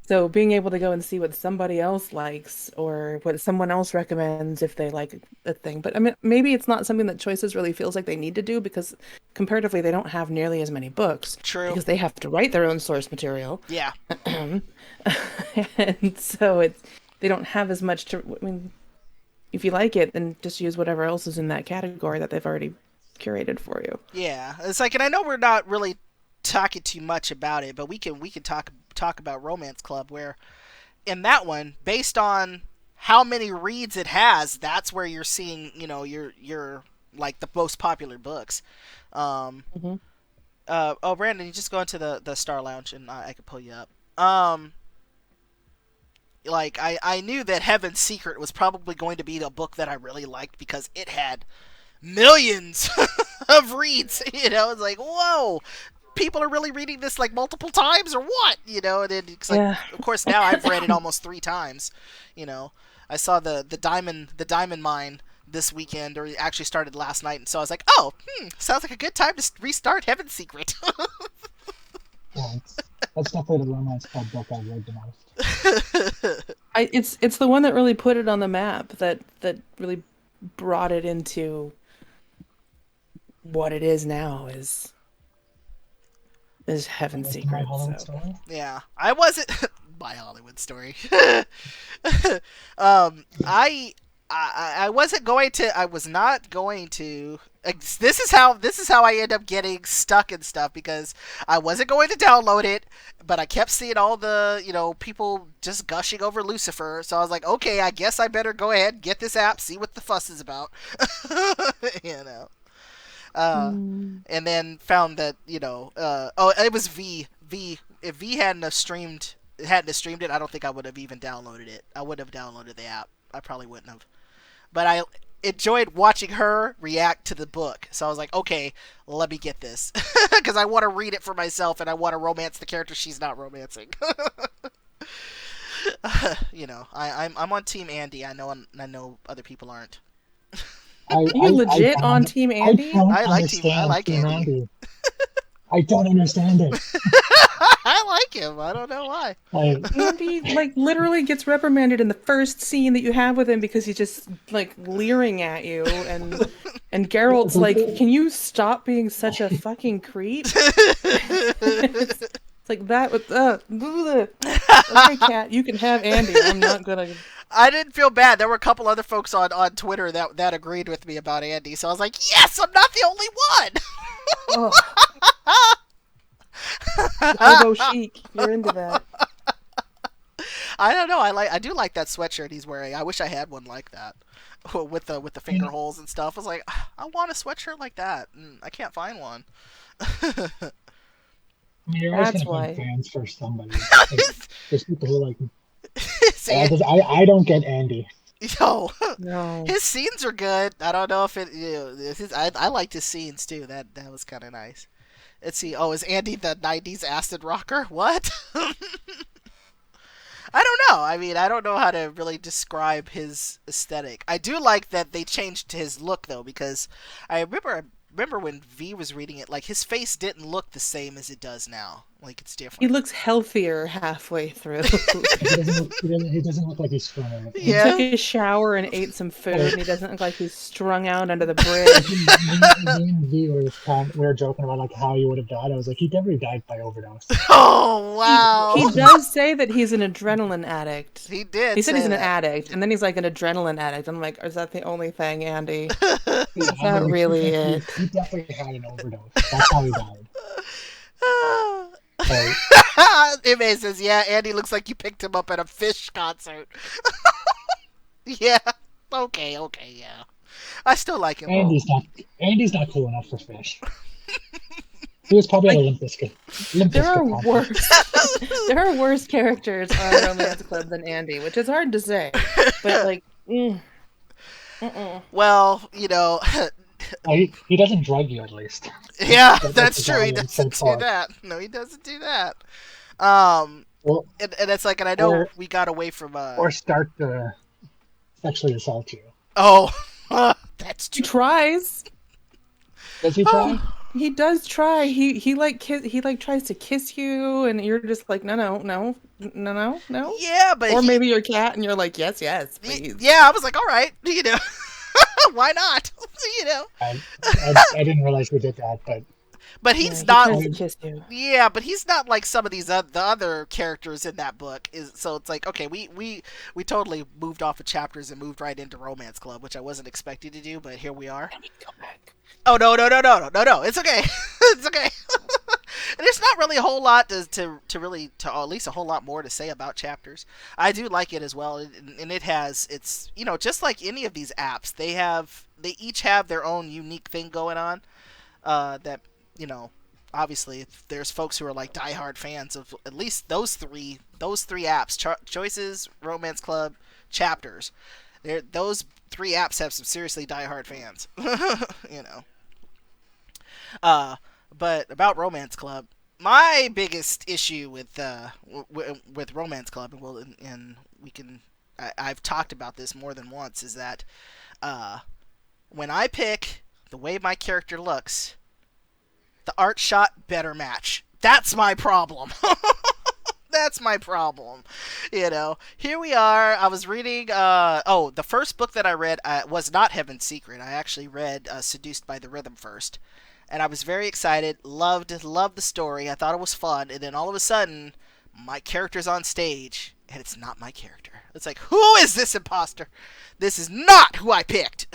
So being able to go and see what somebody else likes or what someone else recommends if they like a thing. But I mean, maybe it's not something that Choices really feels like they need to do because comparatively they don't have nearly as many books True. because they have to write their own source material. Yeah. And so they don't have as much to, I mean, if you like it, then just use whatever else is in that category that they've already curated for you. Yeah. It's like, and I know we're not really talking too much about it, but we can talk about Romance Club, where in that one, based on how many reads it has, that's where you're seeing your like the most popular books. Mm-hmm. Oh, Brandon, you just go into the Star Lounge and I can pull you up. Like I knew that Heaven's Secret was probably going to be the book that I really liked because it had millions of reads. It's like, whoa, people are really reading this like multiple times or what? And then it's like, Yeah. of course, now I've read it almost 3 times. I saw the diamond mine this weekend, or it actually started last night, and so I was like, oh, sounds like a good time to restart Heaven's Secret. Yeah, that's definitely the Romance Club book I've read the most. It's the one that really put it on the map, that really brought it into what it is now is Heaven's My Secret. Hollywood So. Story. Yeah, I wasn't my Hollywood Story. I wasn't going to. I was not going to. This is how I end up getting stuck and stuff, because I wasn't going to download it, but I kept seeing all the people just gushing over Lucifer, so I was like, okay, I guess I better go ahead and get this app, see what the fuss is about. you know. And then found that it was V. If V hadn't have streamed it, I don't think I would have even downloaded it. I would have downloaded the app. I probably wouldn't have. But I enjoyed watching her react to the book. So I was like, okay, let me get this. Because I want to read it for myself, and I want to romance the character she's not romancing. I'm on Team Andy. I know other people aren't. Are you legit on Team Andy? I don't I like understand Team Andy. I don't understand it. I like him. I don't know why. Like, Andy literally gets reprimanded in the first scene that you have with him because he's just like leering at you, and Geralt's like, "Can you stop being such a fucking creep?" It's like that with okay, Kat, you can have Andy. I'm not gonna. I didn't feel bad. There were a couple other folks on Twitter that agreed with me about Andy, so I was like, yes, I'm not the only one. Oh. Hobo chic, you're into that. I don't know. I do like that sweatshirt he's wearing. I wish I had one like that, with the finger holes and stuff. I was like, I want a sweatshirt like that, and I can't find one. I mean, you're always That's gonna why. find fans for somebody. Like, there's people who like. See, I don't get Andy. yo, No. his scenes are good. I don't know if it. I liked his scenes too. That was kind of nice. Let's see. Oh, is Andy the '90s acid rocker? What? I don't know. I mean, I don't know how to really describe his aesthetic. I do like that they changed his look though, because I remember when V was reading it, like his face didn't look the same as it does now. Like it's He different. looks healthier halfway through. He doesn't look like he's strung out. He Yeah. took a shower and ate some food, and he doesn't look like he's strung out under the bridge. Me and V we were joking about like how he would have died. I was like, he definitely died by overdose. Oh wow. He does say that he's an adrenaline addict. He did. He said say he's an that. addict, and then he's like an adrenaline addict. I'm like, is that the only thing, Andy? I Is that mean, really it? He definitely had an overdose. That's how he died. So, Ime says, yeah, Andy looks like you picked him up at a Fish concert. Yeah. Okay, yeah. I still like him. Andy's not cool enough for Fish. He was probably at a Limp Bizkit. There are worse. There are worse characters on Romance Club than Andy, which is hard to say. But like, Well, you know, he doesn't drug you at least. yeah, That's that's the true. He guy in doesn't South do Park. that. No, he doesn't do that. Well, And it's like, and I know Or- we got away from or start to sexually assault you. Oh, that's he true. tries. Does he try? He does try. He like tries to kiss you, and you're just like, no. Yeah, but Or maybe you're a cat, and you're like, yes, please. yeah, I was like, all right, you know, why not? You know, I didn't realize we did that, but Yeah, he's he not. tries to kiss you. Yeah, but he's not like some of these the other characters in that book. So it's like, okay, we totally moved off of chapters and moved right into Romance Club, which I wasn't expecting to do, but here we are. Let me go back. Oh no! It's okay. It's okay. There's not really a whole lot to at least a whole lot more to say about chapters. I do like it as well, and it has it's just like any of these apps, they each have their own unique thing going on. That obviously there's folks who are like diehard fans of at least those three apps: Choices, Romance Club, Chapters. Those three apps have some seriously diehard fans. But about Romance Club, my biggest issue with Romance Club, and I've talked about this more than once, is that when I pick the way my character looks, the art shot better match. That's my problem. That's my problem. Here we are. I was reading, the first book that I read was not Heaven's Secret. I actually read Seduced by the Rhythm first. And I was very excited, loved the story. I thought it was fun. And then all of a sudden, my character's on stage, and it's not my character. It's like, who is this imposter? This is not who I picked.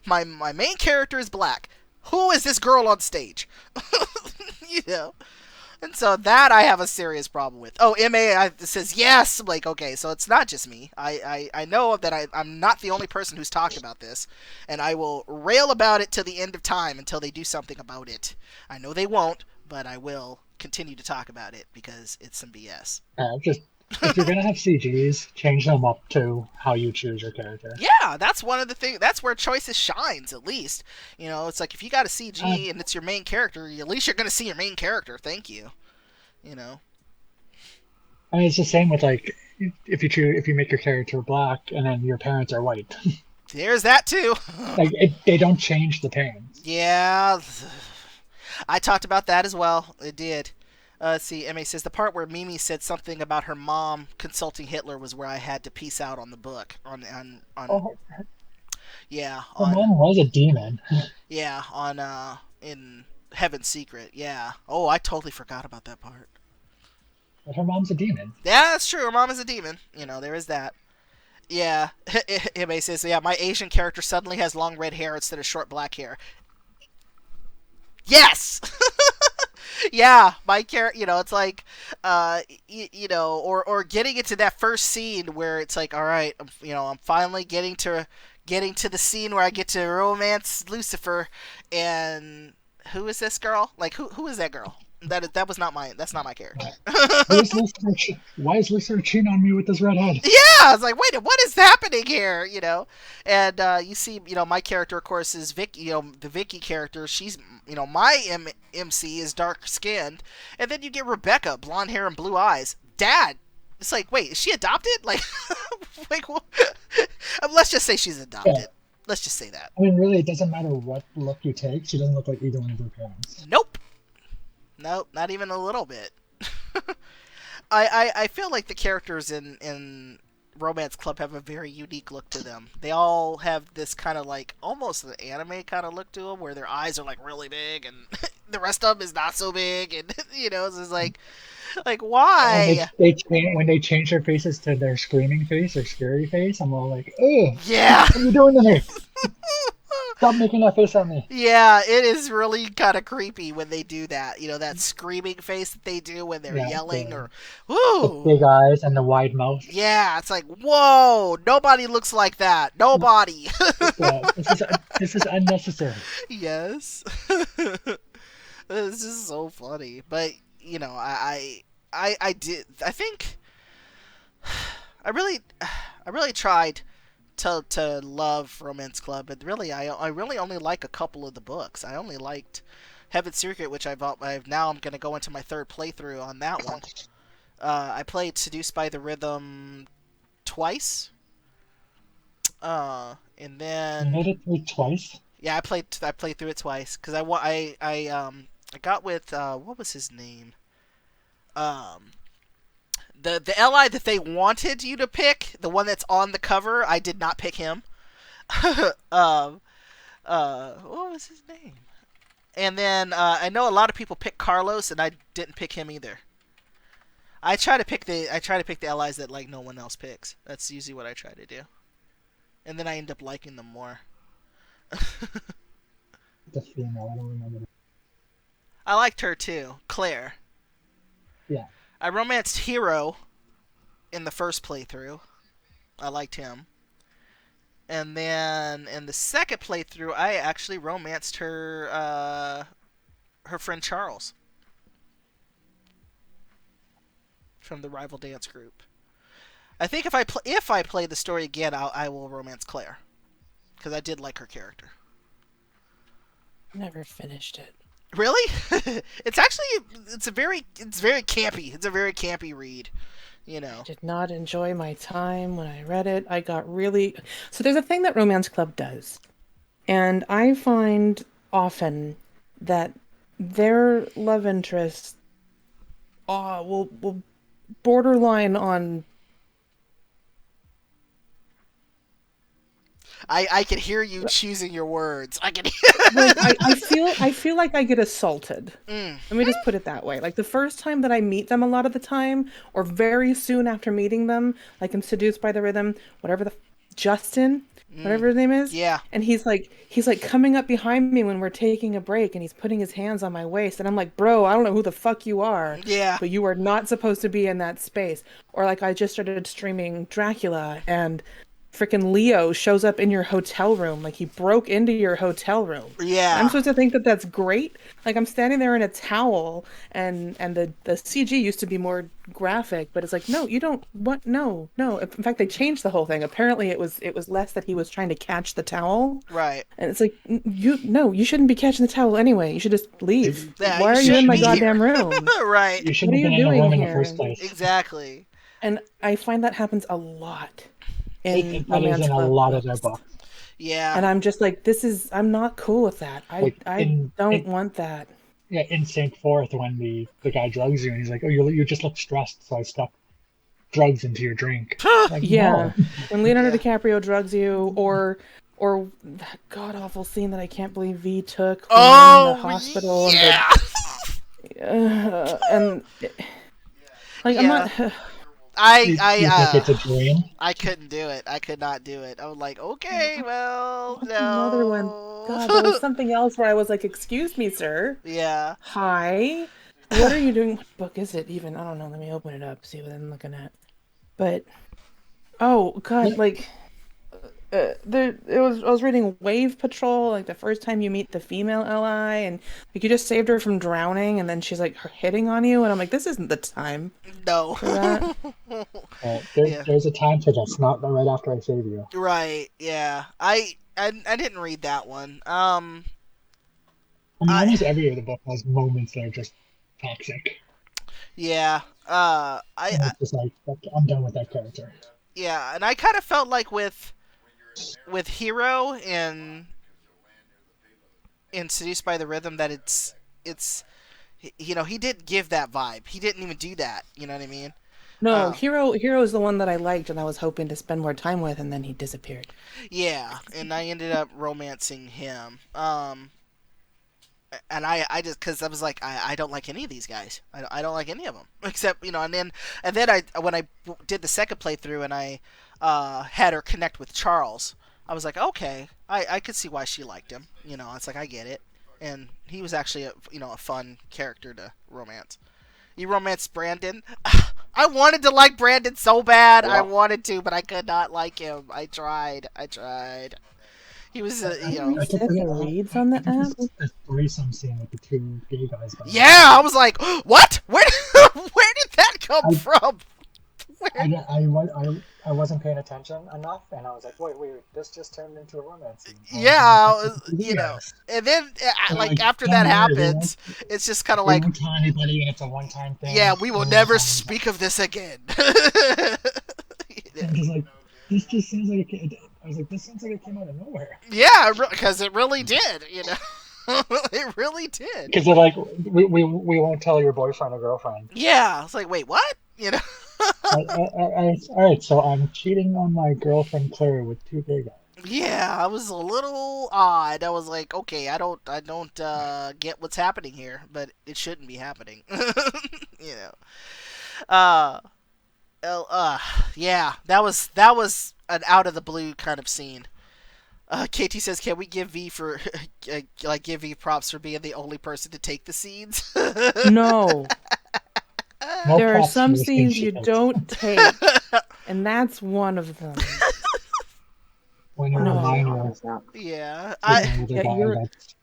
my main character is black. Who is this girl on stage? And so that I have a serious problem with. Oh, MA says yes. I'm like, okay, so it's not just me. I know that I'm not the only person who's talked about this, and I will rail about it till the end of time until they do something about it. I know they won't, but I will continue to talk about it because it's some BS. If you're gonna have CGs, change them up to how you choose your character. Yeah, that's one of the things. That's where Choices shines, at least. It's like if you got a CG and it's your main character, at least you're gonna see your main character. Thank you. I mean, it's the same with like if you make your character black and then your parents are white. There's that too. Like they don't change the parents. Yeah. I talked about that as well. It did. Let's see. Ma says the part where Mimi said something about her mom consulting Hitler was where I had to peace out on the book. On Oh, yeah her on mom was a demon. yeah on in Heaven's Secret. Yeah. Oh, I totally forgot about that part. But her mom's a demon. Yeah, that's true. Her mom is a demon. There is that. Yeah. Ma says, yeah, my Asian character suddenly has long red hair instead of short black hair. Yes. Yeah, my character, it's like, or getting into that first scene where it's like, all right, I'm finally getting to the scene where I get to romance Lucifer, and who is this girl? Like, who is that girl? That's not my character. Why is Lucifer cheating on me with this redhead? Yeah, I was like, wait, what is happening here? And you see, my character, of course, is Vicky. The Vicky character. She's, my MC is dark skinned, and then you get Rebecca, blonde hair and blue eyes. Dad, it's like, wait, is she adopted? Like, like, let's just say she's adopted. Yeah. Let's just say that. I mean, really, it doesn't matter what look you take. She doesn't look like either one of her parents. Nope, not even a little bit. I feel like the characters in Romance Club have a very unique look to them. They all have this kind of like almost an anime kind of look to them, where their eyes are like really big, and the rest of them is not so big, and it's just like why? When they change their faces to their screaming face or scary face, I'm all like, ugh, Yeah. what are you doing to me? Stop making that face at me. Yeah, it is really kind of creepy when they do that. That screaming face that they do when they're yelling or, The woo. big eyes and the wide mouth. Yeah, it's like, whoa, nobody looks like that. Nobody. This is unnecessary. Yes. This is so funny. But, I think I really tried to love Romance Club, but really I really only like a couple of the books. I only liked Heaven's Secret, which I'm going to go into my third playthrough on that one. I played Seduced by the Rhythm twice. And then You made it through twice. yeah, I played through it twice because I got with what was his name? The ally that they wanted you to pick, the one that's on the cover, I did not pick him. What was his name? And then I know a lot of people pick Carlos, and I didn't pick him either. I try to pick the allies that like no one else picks. That's usually what I try to do, and then I end up liking them more. The female, I don't remember. I liked her too, Claire. Yeah. I romanced Hero in the first playthrough. I liked him. And then in the second playthrough, I actually romanced her friend Charles from the rival dance group. I think if I play the story again, I will romance Claire because I did like her character. Never finished it. Really? it's very campy. It's a very campy read. I did not enjoy my time when I read it. I got really... So there's a thing that Romance Club does. And I find often that their love interest will borderline on... I can hear you choosing your words. I can. Like, I feel like I get assaulted. Let me just put it that way. Like the first time that I meet them, a lot of the time, or very soon after meeting them, like in Seduced by the Rhythm, Justin, whatever his name is. Yeah. And he's like coming up behind me when we're taking a break, and he's putting his hands on my waist, and I'm like, bro, I don't know who the fuck you are. Yeah. But you are not supposed to be in that space. Or like I just started streaming Dracula, and freaking Leo shows up in your hotel room. Like he broke into your hotel room. Yeah. I'm supposed to think that that's great. Like I'm standing there in a towel, and the CG used to be more graphic, but it's like, no, you don't. What? No. In fact, they changed the whole thing. Apparently, it was less that he was trying to catch the towel. Right. And it's like, you shouldn't be catching the towel anyway. You should just leave. Yeah, Why are you in my goddamn room? Right. You shouldn't have been in the room in the first place. Exactly. And I find that happens a lot in That is Romance in a Club lot of books. their books. Yeah. And I'm just like, I'm not cool with that. I don't want that. yeah, instinct forth when the guy drugs you, and he's like, "Oh, you just look stressed, so I stuck drugs into your drink." Like, Yeah, no. when Leonardo Yeah. DiCaprio drugs you, or that god awful scene that I can't believe V took when they're in the Oh hospital yeah. and like I'm Yeah. not. You think it's a dream? I couldn't do it. I could not do it. I was like, okay, well, What's another one? no. God, there was something else where I was like, "Excuse me, sir. Yeah. Hi, what are you doing? What book is it even? I don't know. Let me open it up, see what I'm looking at." But oh God, like there it was. I was reading Wave Patrol, like the first time you meet the female ally, and like you just saved her from drowning, and then she's like hitting on you, and I'm like, this isn't the time No. for that. Yeah. There's a time for this, not right after I save you. Right. Yeah. I didn't read that one. I mean, I almost every other book has moments that are just toxic. yeah. And it's just like, I'm done with that character. Yeah, and I kind of felt like with Hero in Seduced by the Rhythm that it's he didn't give that vibe. He didn't even do that. You know what I mean? No, Uh, Hero is the one that I liked, and I was hoping to spend more time with, and then he disappeared. yeah, and I ended up romancing him. And I just because I was like I don't like any of these guys. I don't like any of them except and then I when I did the second playthrough and I had her connect with Charles, I was like okay I could see why she liked him. It's like I get it, and he was actually a fun character to romance. You romanced Brandon. I wanted to like Brandon so bad. I Yeah. wanted to, but I could not like him. I tried. He was, Can we I kept set the forgetting. reads I on the kept app? forgetting the threesome scene with the two gay guys. By the way. yeah. I was like, what? Where did that come I, from? Where? I wasn't paying attention enough, and I was like, wait, this just turned into a romance scene. Yeah, Yes. and then And like like, after don't that worry, we won't, happens, it's just kind of we like, won't tell anybody. It's a one-time yeah, thing. we will We won't never tell anybody. speak of this again. I'm just like, this just seems like I was like, this sounds like it came out of nowhere. Yeah, because it really did. It really did. Because they're like, we won't tell your boyfriend or girlfriend. Yeah, it's like, wait, what? All right, so I'm cheating on my girlfriend Claire with two gay guys. Yeah, I was a little odd. I was like, okay, I don't get what's happening here, but it shouldn't be happening. you know. Uh, uh, yeah, that was an out of the blue kind of scene. KT says, "Can we give V for give V props for being the only person to take the seeds?" No, No there are props some for the things scenes she you takes. don't take, and that's one of them. When you're a No, minor, yeah, with an older yeah, guy, that's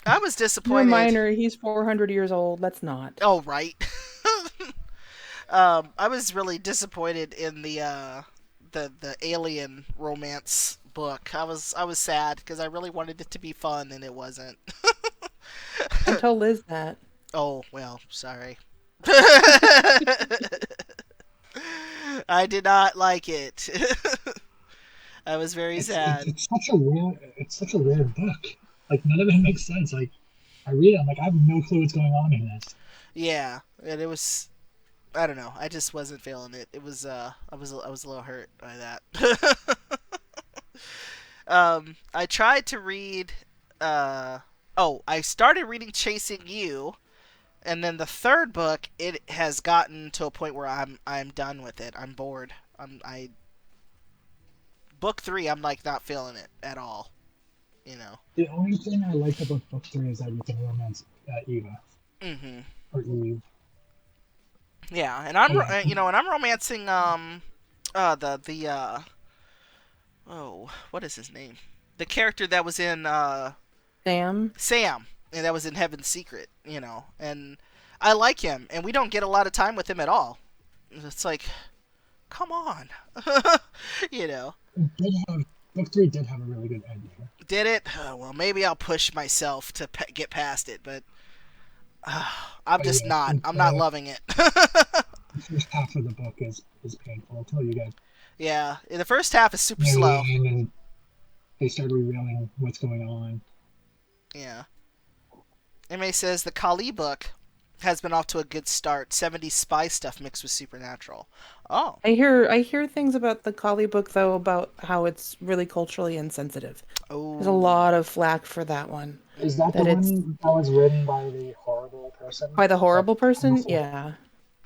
I was you're a disappointed. minor. He's 400 years old. Let's not. Oh right. I was really disappointed in the alien romance book. I was sad because I really wanted it to be fun and it wasn't. Don't tell Liz that. Oh well, sorry. I did not like it. I was very sad. it's such a weird book. Like none of it makes sense. Like I read it, I'm like, I have no clue what's going on in this. Yeah, and it was. I don't know. I just wasn't feeling it. It was. I was a little hurt by that. I tried to read. I started reading Chasing You, and then the third book, it has gotten to a point where I'm done with it. I'm bored. I book 3, I'm like not feeling it at all. You know. The only thing I like about book three is that you can romance Eva Mhm. or Eve. Yeah, and I'm Yeah. and I'm romancing the oh, what is his name? The character that was in Sam. Sam, and that was in Heaven's Secret, and I like him, and we don't get a lot of time with him at all. It's like, come on, you know. It did have book three did have a really good ending. Did it? Well, maybe I'll push myself to get past it, but I'm But just yeah, not. I'm not loving it. the first half of the book is painful until you get Yeah, the first half is super near the slow. end and they start revealing what's going on. Yeah. MA says the Kali book has been off to a good start. 70s spy stuff mixed with supernatural. Oh. I hear things about the Kali book though about how it's really culturally insensitive. There's a Oh. lot of flack for that one. Is that the That it's one that was written by the horrible person? by the That horrible person. also, Yeah.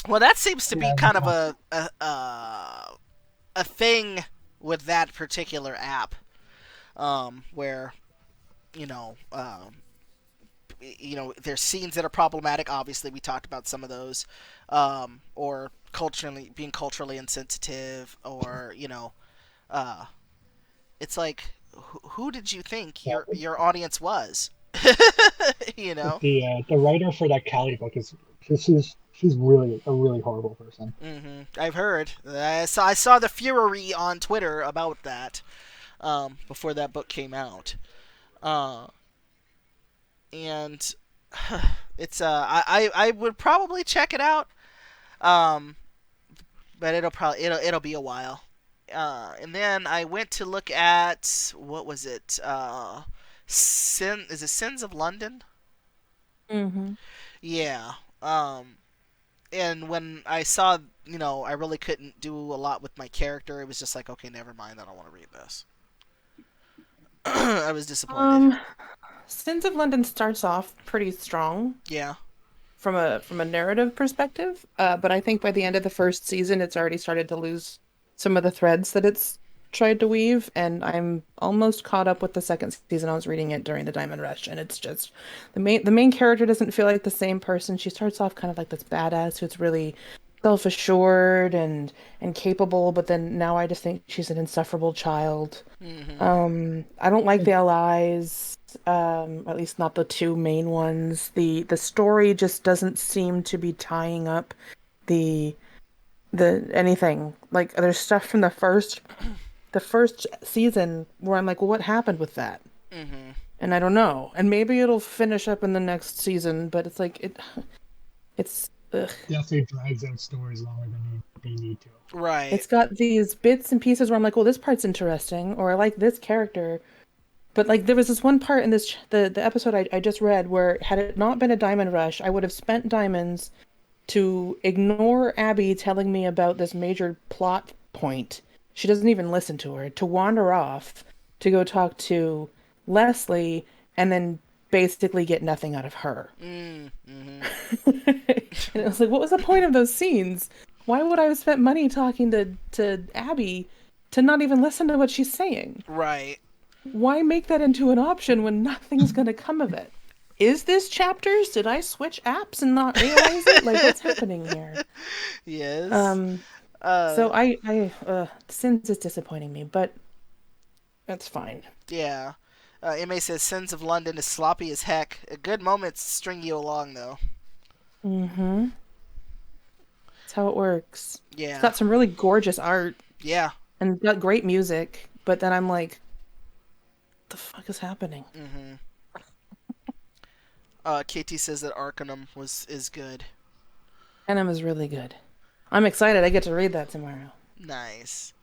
Well, that seems to be yeah, kind of a thing with that particular app, where you know, there's scenes that are problematic. Obviously, we talked about some of those, or culturally insensitive, or uh, it's like, who did you think yeah. your audience was? you know. The writer for that Cali book is she's really a really horrible person. I've heard. I saw the fury on Twitter about that, before that book came out. Uh, and I would probably check it out. Um, but it'll be a while. And then I went to look at, what was it? Sins of London? Mm-hmm. Yeah. And when I saw, I really couldn't do a lot with my character, it was just like, okay, never mind, I don't want to read this. I was disappointed. Um, Sins of London starts off pretty strong Yeah. from a narrative perspective, but I think by the end of the first season, it's already started to lose some of the threads that it's tried to weave, and I'm almost caught up with the second season. I was reading it during the Diamond Rush, and it's just the main character doesn't feel like the same person. She starts off kind of like this badass who's really self-assured and capable, but then now I just think she's an insufferable child. Mm-hmm. I don't like the allies, at least not the two main ones. The story just doesn't seem to be tying up the the anything. Like there's stuff from the first season where I'm like, well, what happened with that? Mm-hmm. And I don't know. And maybe it'll finish up in the next season, but it's like it's ugh. Definitely drags out stories longer than they need to. Right. It's got these bits and pieces where I'm like, well, this part's interesting, or I like this character. But like there was this one part in the episode I just read where had it not been a diamond rush, I would have spent diamonds to ignore Abby telling me about this major plot point. She doesn't even listen to her, to wander off to go talk to Leslie and then basically get nothing out of her. Mm-hmm. And it was like, what was the point of those scenes? Why would I have spent money talking to Abby to not even listen to what she's saying? Right. Why make that into an option when nothing's going to come of it? Is this chapters? Did I switch apps and not realize it? Like, what's happening here? Yes. So Sins is disappointing me, but that's fine. Yeah. MA says Sins of London is sloppy as heck. A good moments string you along, though. Mm-hmm. That's how it works. Yeah. It's got some really gorgeous art Yeah. and got great music, but then I'm like, what the fuck is happening? Mm-hmm. KT says that Arcanum is good. Venom is really good. I'm excited. I get to read that tomorrow. Nice.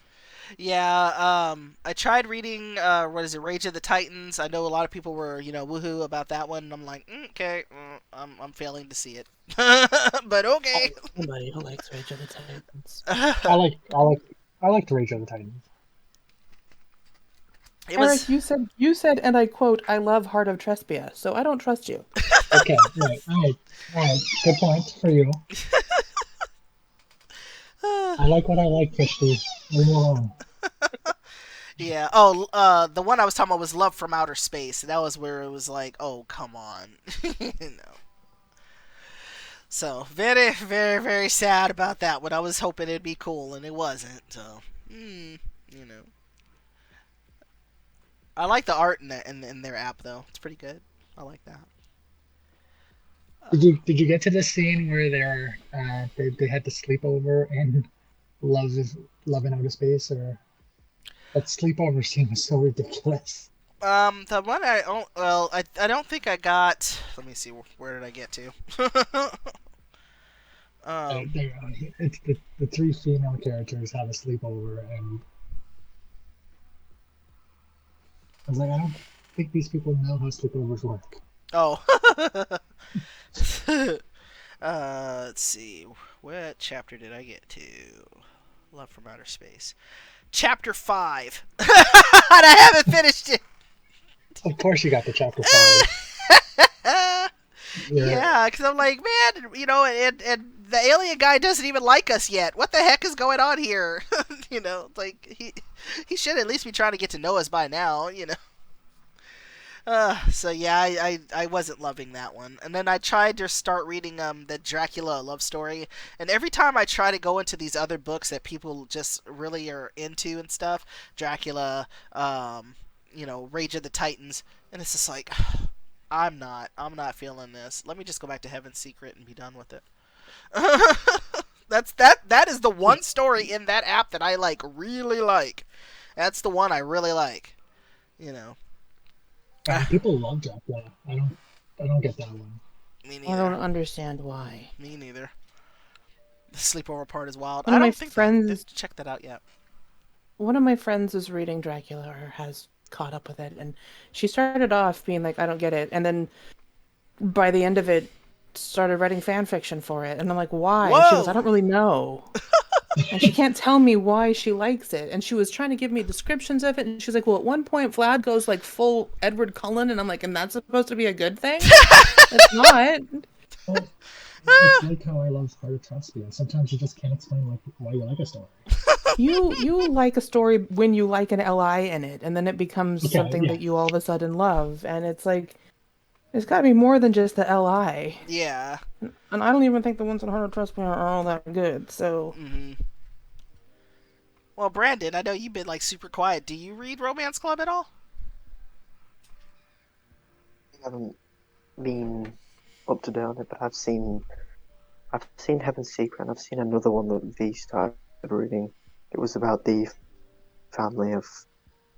Yeah, I tried reading, what is it, Rage of the Titans. I know a lot of people were, woohoo about that one. And I'm like, okay, I'm failing to see it. But okay. Anybody who likes Rage of the Titans. I like the Rage of the Titans. Eric, you said, and I quote, "I love Heart of Trespia," so I don't trust you. Okay, all right. Good point for you. I like what I like, Christy. Leave me alone. Yeah. Oh, the one I was talking about was Love from Outer Space. That was where it was like, oh, come on. So, very, very, very sad about that one. I was hoping it'd be cool, and it wasn't. So, you know. I like the art in their app, though. It's pretty good. I like that. Did you get to the scene where they had to sleep over in Love in Outer Space, or that sleepover scene was so ridiculous. The one I don't think I got. Let me see. Where did I get to? It's the three female characters have a sleepover, and I was like, I don't think these people know how sleepovers work. Oh. Let's see. What chapter did I get to? Love from Outer Space. Chapter 5. And I haven't finished it. Of course, you got to chapter 5. You're, Yeah, because I'm like, man, and the alien guy doesn't even like us yet. What the heck is going on here? Like he should at least be trying to get to know us by now. So yeah, I wasn't loving that one. And then I tried to start reading the Dracula love story, and every time I try to go into these other books that people just really are into and stuff, Dracula, Rage of the Titans, and it's just like I'm not feeling this. Let me just go back to Heaven's Secret and be done with it. That is the one story in that app that I really like. That's the one I really like. You know. people love Dracula. I don't get that one. Me I don't neither. understand why. Me neither. The sleepover part is wild. One I of my don't think I friends, did check that out yet. one of my friends is reading Dracula or has caught up with it, and she started off being like, "I don't get it," and then by the end of it, started writing fan fiction for it, and I'm like, "Why?" And she goes, "I Whoa! don't really know." And she can't tell me why she likes it. And she was trying to give me descriptions of it. And she's like, well, at one point, Vlad goes like full Edward Cullen. And I'm like, and that's supposed to be a good thing? It's not. Well, it's like how I love Heart of Thespian. Sometimes you just can't explain why you like a story. You like a story when you like an LI in it. And then it becomes Okay, something yeah. that you all of a sudden love. And it's like, there's got to be more than just the LI. Yeah. And I don't even think the ones in Heart of Thespian are all that good. So, Hmm. Well, Brandon, I know you've been super quiet. Do you read Romance Club at all? I haven't been up to date on it, but I've seen Heaven's Secret, and I've seen another one that V started reading. It was about the family of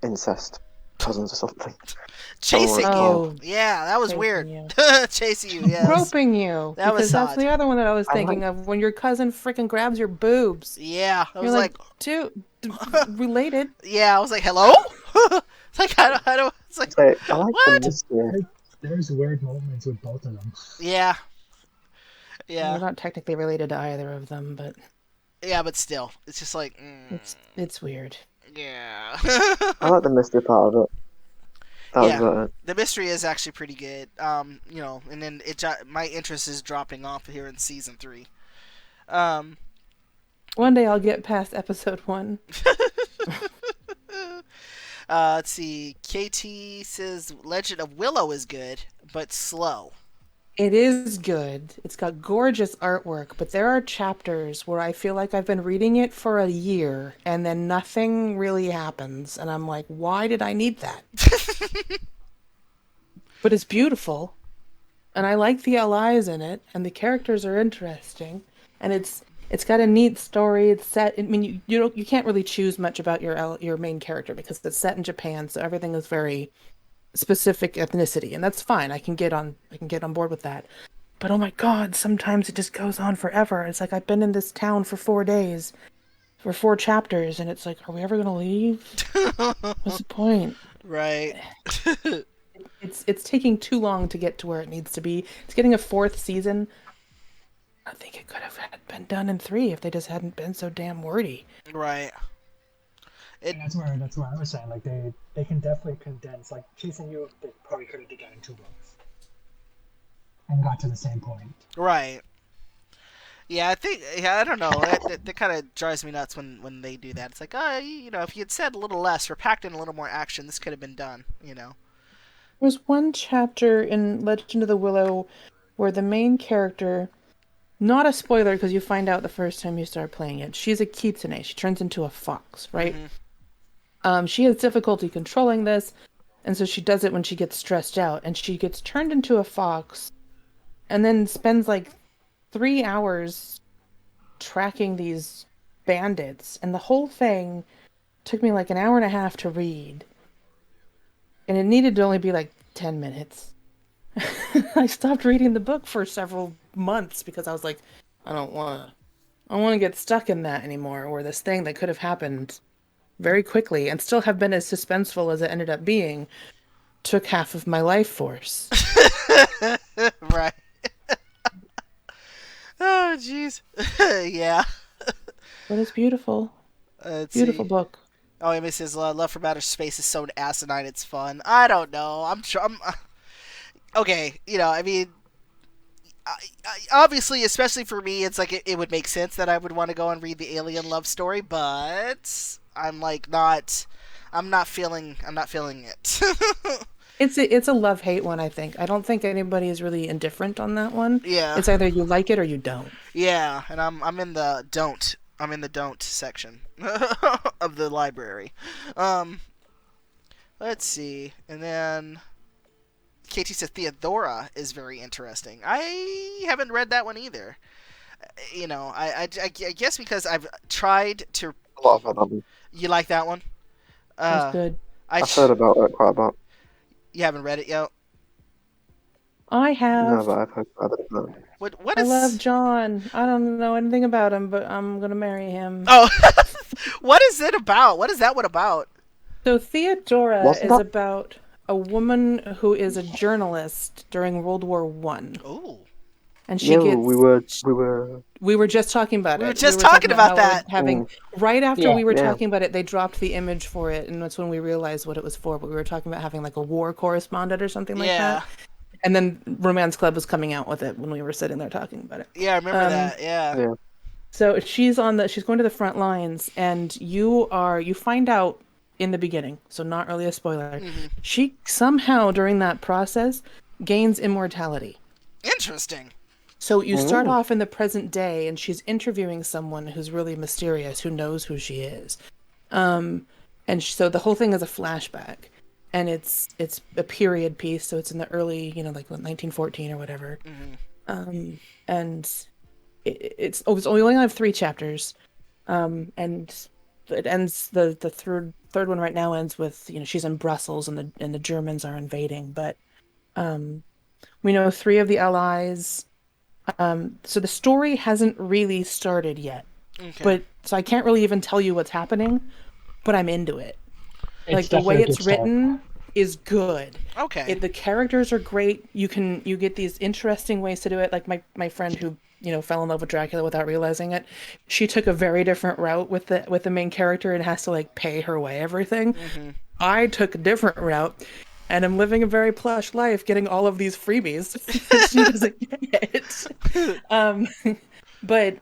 incest cousins or something. Chasing Don't you. oh, Yeah, that was chasing weird. you. Chasing you, yes. Groping you. That was Because that's odd. the other one that I was I thinking like. of when your cousin freaking grabs your boobs. Yeah, I You're was like, like, dude, related. yeah, I was like, hello? It's like, I don't, it's like, I like the what? mystery. There's weird moments with both of them. Yeah, Well, yeah, they're not technically related to either of them, but yeah, but still, it's just like, it's weird. yeah. I like the mystery part of it. That was Yeah, about it. the mystery is actually pretty good. And then my interest is dropping off here in season 3. Um, One day I'll get past episode 1. let's see. KT says Legend of Willow is good, but slow. It is good. It's got gorgeous artwork, but there are chapters where I feel like I've been reading it for a year and then nothing really happens, and I'm like, why did I need that? But it's beautiful, and I like the allies in it, and the characters are interesting, and it's got a neat story. It's set. I mean, you can't really choose much about your main character because it's set in Japan, so everything is very specific ethnicity, and that's fine. I can get on board with that. But oh my God, sometimes it just goes on forever. It's like I've been in this town for 4 days, for 4 chapters, and it's like, are we ever gonna leave? What's the point? Right. It's taking too long to get to where it needs to be. It's getting a 4th season. I think it could have been done in 3 if they just hadn't been so damn wordy. Right. It. And that's where I was saying they can definitely condense Chasing You. They probably could have did that in 2 books and got to the same point. Right. Yeah, I think. Yeah, I don't know. That kind of drives me nuts when they do that. It's like, if you had said a little less or packed in a little more action, this could have been done. There was one chapter in Legend of the Willow where the main character, not a spoiler because you find out the first time you start playing it, she's a kitsune. She turns into a fox, right? She has difficulty controlling this, and so she does it when she gets stressed out, and she gets turned into a fox, and then spends 3 hours tracking these bandits, and the whole thing took me an hour and a half to read, and it needed to only be 10 minutes. I stopped reading the book for several months because I was like, I don't want to get stuck in that anymore, or this thing that could have happened very quickly and still have been as suspenseful as it ended up being took half of my life force. Right. Oh, jeez. Yeah. But it's beautiful. Let's Beautiful see. book. Oh, Amy says Love from Outer Space is so asinine. It's fun. I don't know. I'm sure. Okay. I mean, obviously, especially for me, it's like it would make sense that I would want to go and read the alien love story, but I'm like not. I'm not feeling it. It's a love-hate one, I think. I don't think anybody is really indifferent on that one. Yeah. It's either you like it or you don't. Yeah, and I'm in the don't. I'm in the don't section of the library. Um, let's see, and then Katie says Theodora is very interesting. I haven't read that one either. I guess because I've tried to. A lot of them. You like that one? That's Uh, good. I've heard about it quite a bit. You haven't read it yet. I No, have. but I've heard about it. No. What I love is? John. I don't know anything about him, but I'm gonna marry him. Oh, what is it about? What is that one about? So Theodora Wasn't is that? about a woman who is a journalist during World War One, Oh, and she Yeah, gets. we were. Just talking about we were it. just talking about how that. having right after Yeah. we were Yeah. talking about it, they dropped the image for it, and that's when we realized what it was for. But we were talking about having like a war correspondent or something like Yeah, that. And then Romance Club was coming out with it when we were sitting there talking about it. yeah, I remember that. Yeah. Yeah. So she's going to the front lines, and you find out in the beginning, so not really a spoiler. Mm-hmm. She somehow during that process gains immortality. Interesting. So you start Ooh. off in the present day, and she's interviewing someone who's really mysterious, who knows who she is. So the whole thing is a flashback, and it's a period piece, so it's in the early, like 1914 or whatever. Mm-hmm. And it's we only have 3 chapters, and it ends the third one right now ends with she's in Brussels and the Germans are invading, but we know 3 of the allies. So the story hasn't really started yet, Okay. but so I can't really even tell you what's happening, but I'm into it. It's Like the way definitely a it's good start. written is good. Okay. The characters are great. You get these interesting ways to do it. Like my friend who fell in love with Dracula without realizing it. She took a very different route with the main character and has to like pay her way everything. Mm-hmm. I took a different route, and I'm living a very plush life, getting all of these freebies that she doesn't get. But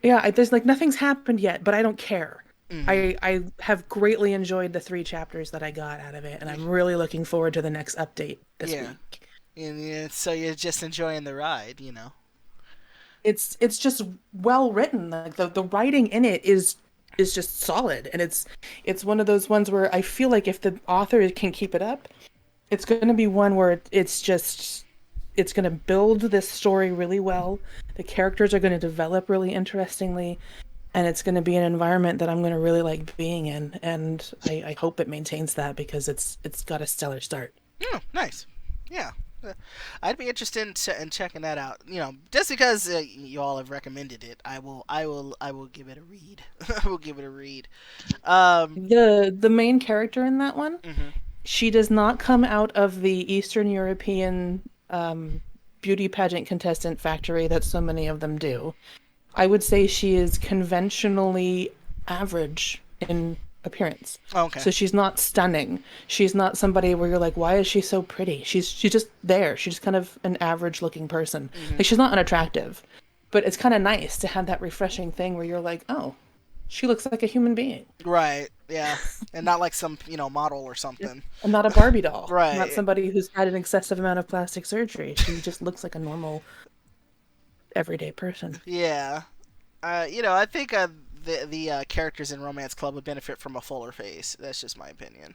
yeah, there's like nothing's happened yet, but I don't care. Mm-hmm. I have greatly enjoyed the 3 chapters that I got out of it, and I'm really looking forward to the next update this week. And so you're just enjoying the ride, It's just well written. Like the writing in it is just solid, and it's one of those ones where I feel like if the author can keep it up, it's going to be one where it's going to build this story really well. The characters are going to develop really interestingly, and it's going to be an environment that I'm going to really like being in, and I hope it maintains that because it's got a stellar start. Oh, nice. Yeah. I'd be interested in checking that out. Just because you all have recommended it, I will give it a read. I will give it a read. The main character in that one, Mm-hmm. she does not come out of the Eastern European beauty pageant contestant factory that so many of them do. I would say she is conventionally average in appearance. Okay. So she's not stunning. She's not somebody where you're like, why is she so pretty? She's just there. She's just kind of an average looking person. Mm-hmm. Like she's not unattractive, but it's kind of nice to have that refreshing thing where you're like, oh, she looks like a human being. Right. Yeah. And not like some model or something. And not a Barbie doll. Right. Not somebody who's had an excessive amount of plastic surgery. She just looks like a normal, everyday person. Yeah. I think the characters in Romance Club would benefit from a fuller face. That's just my opinion.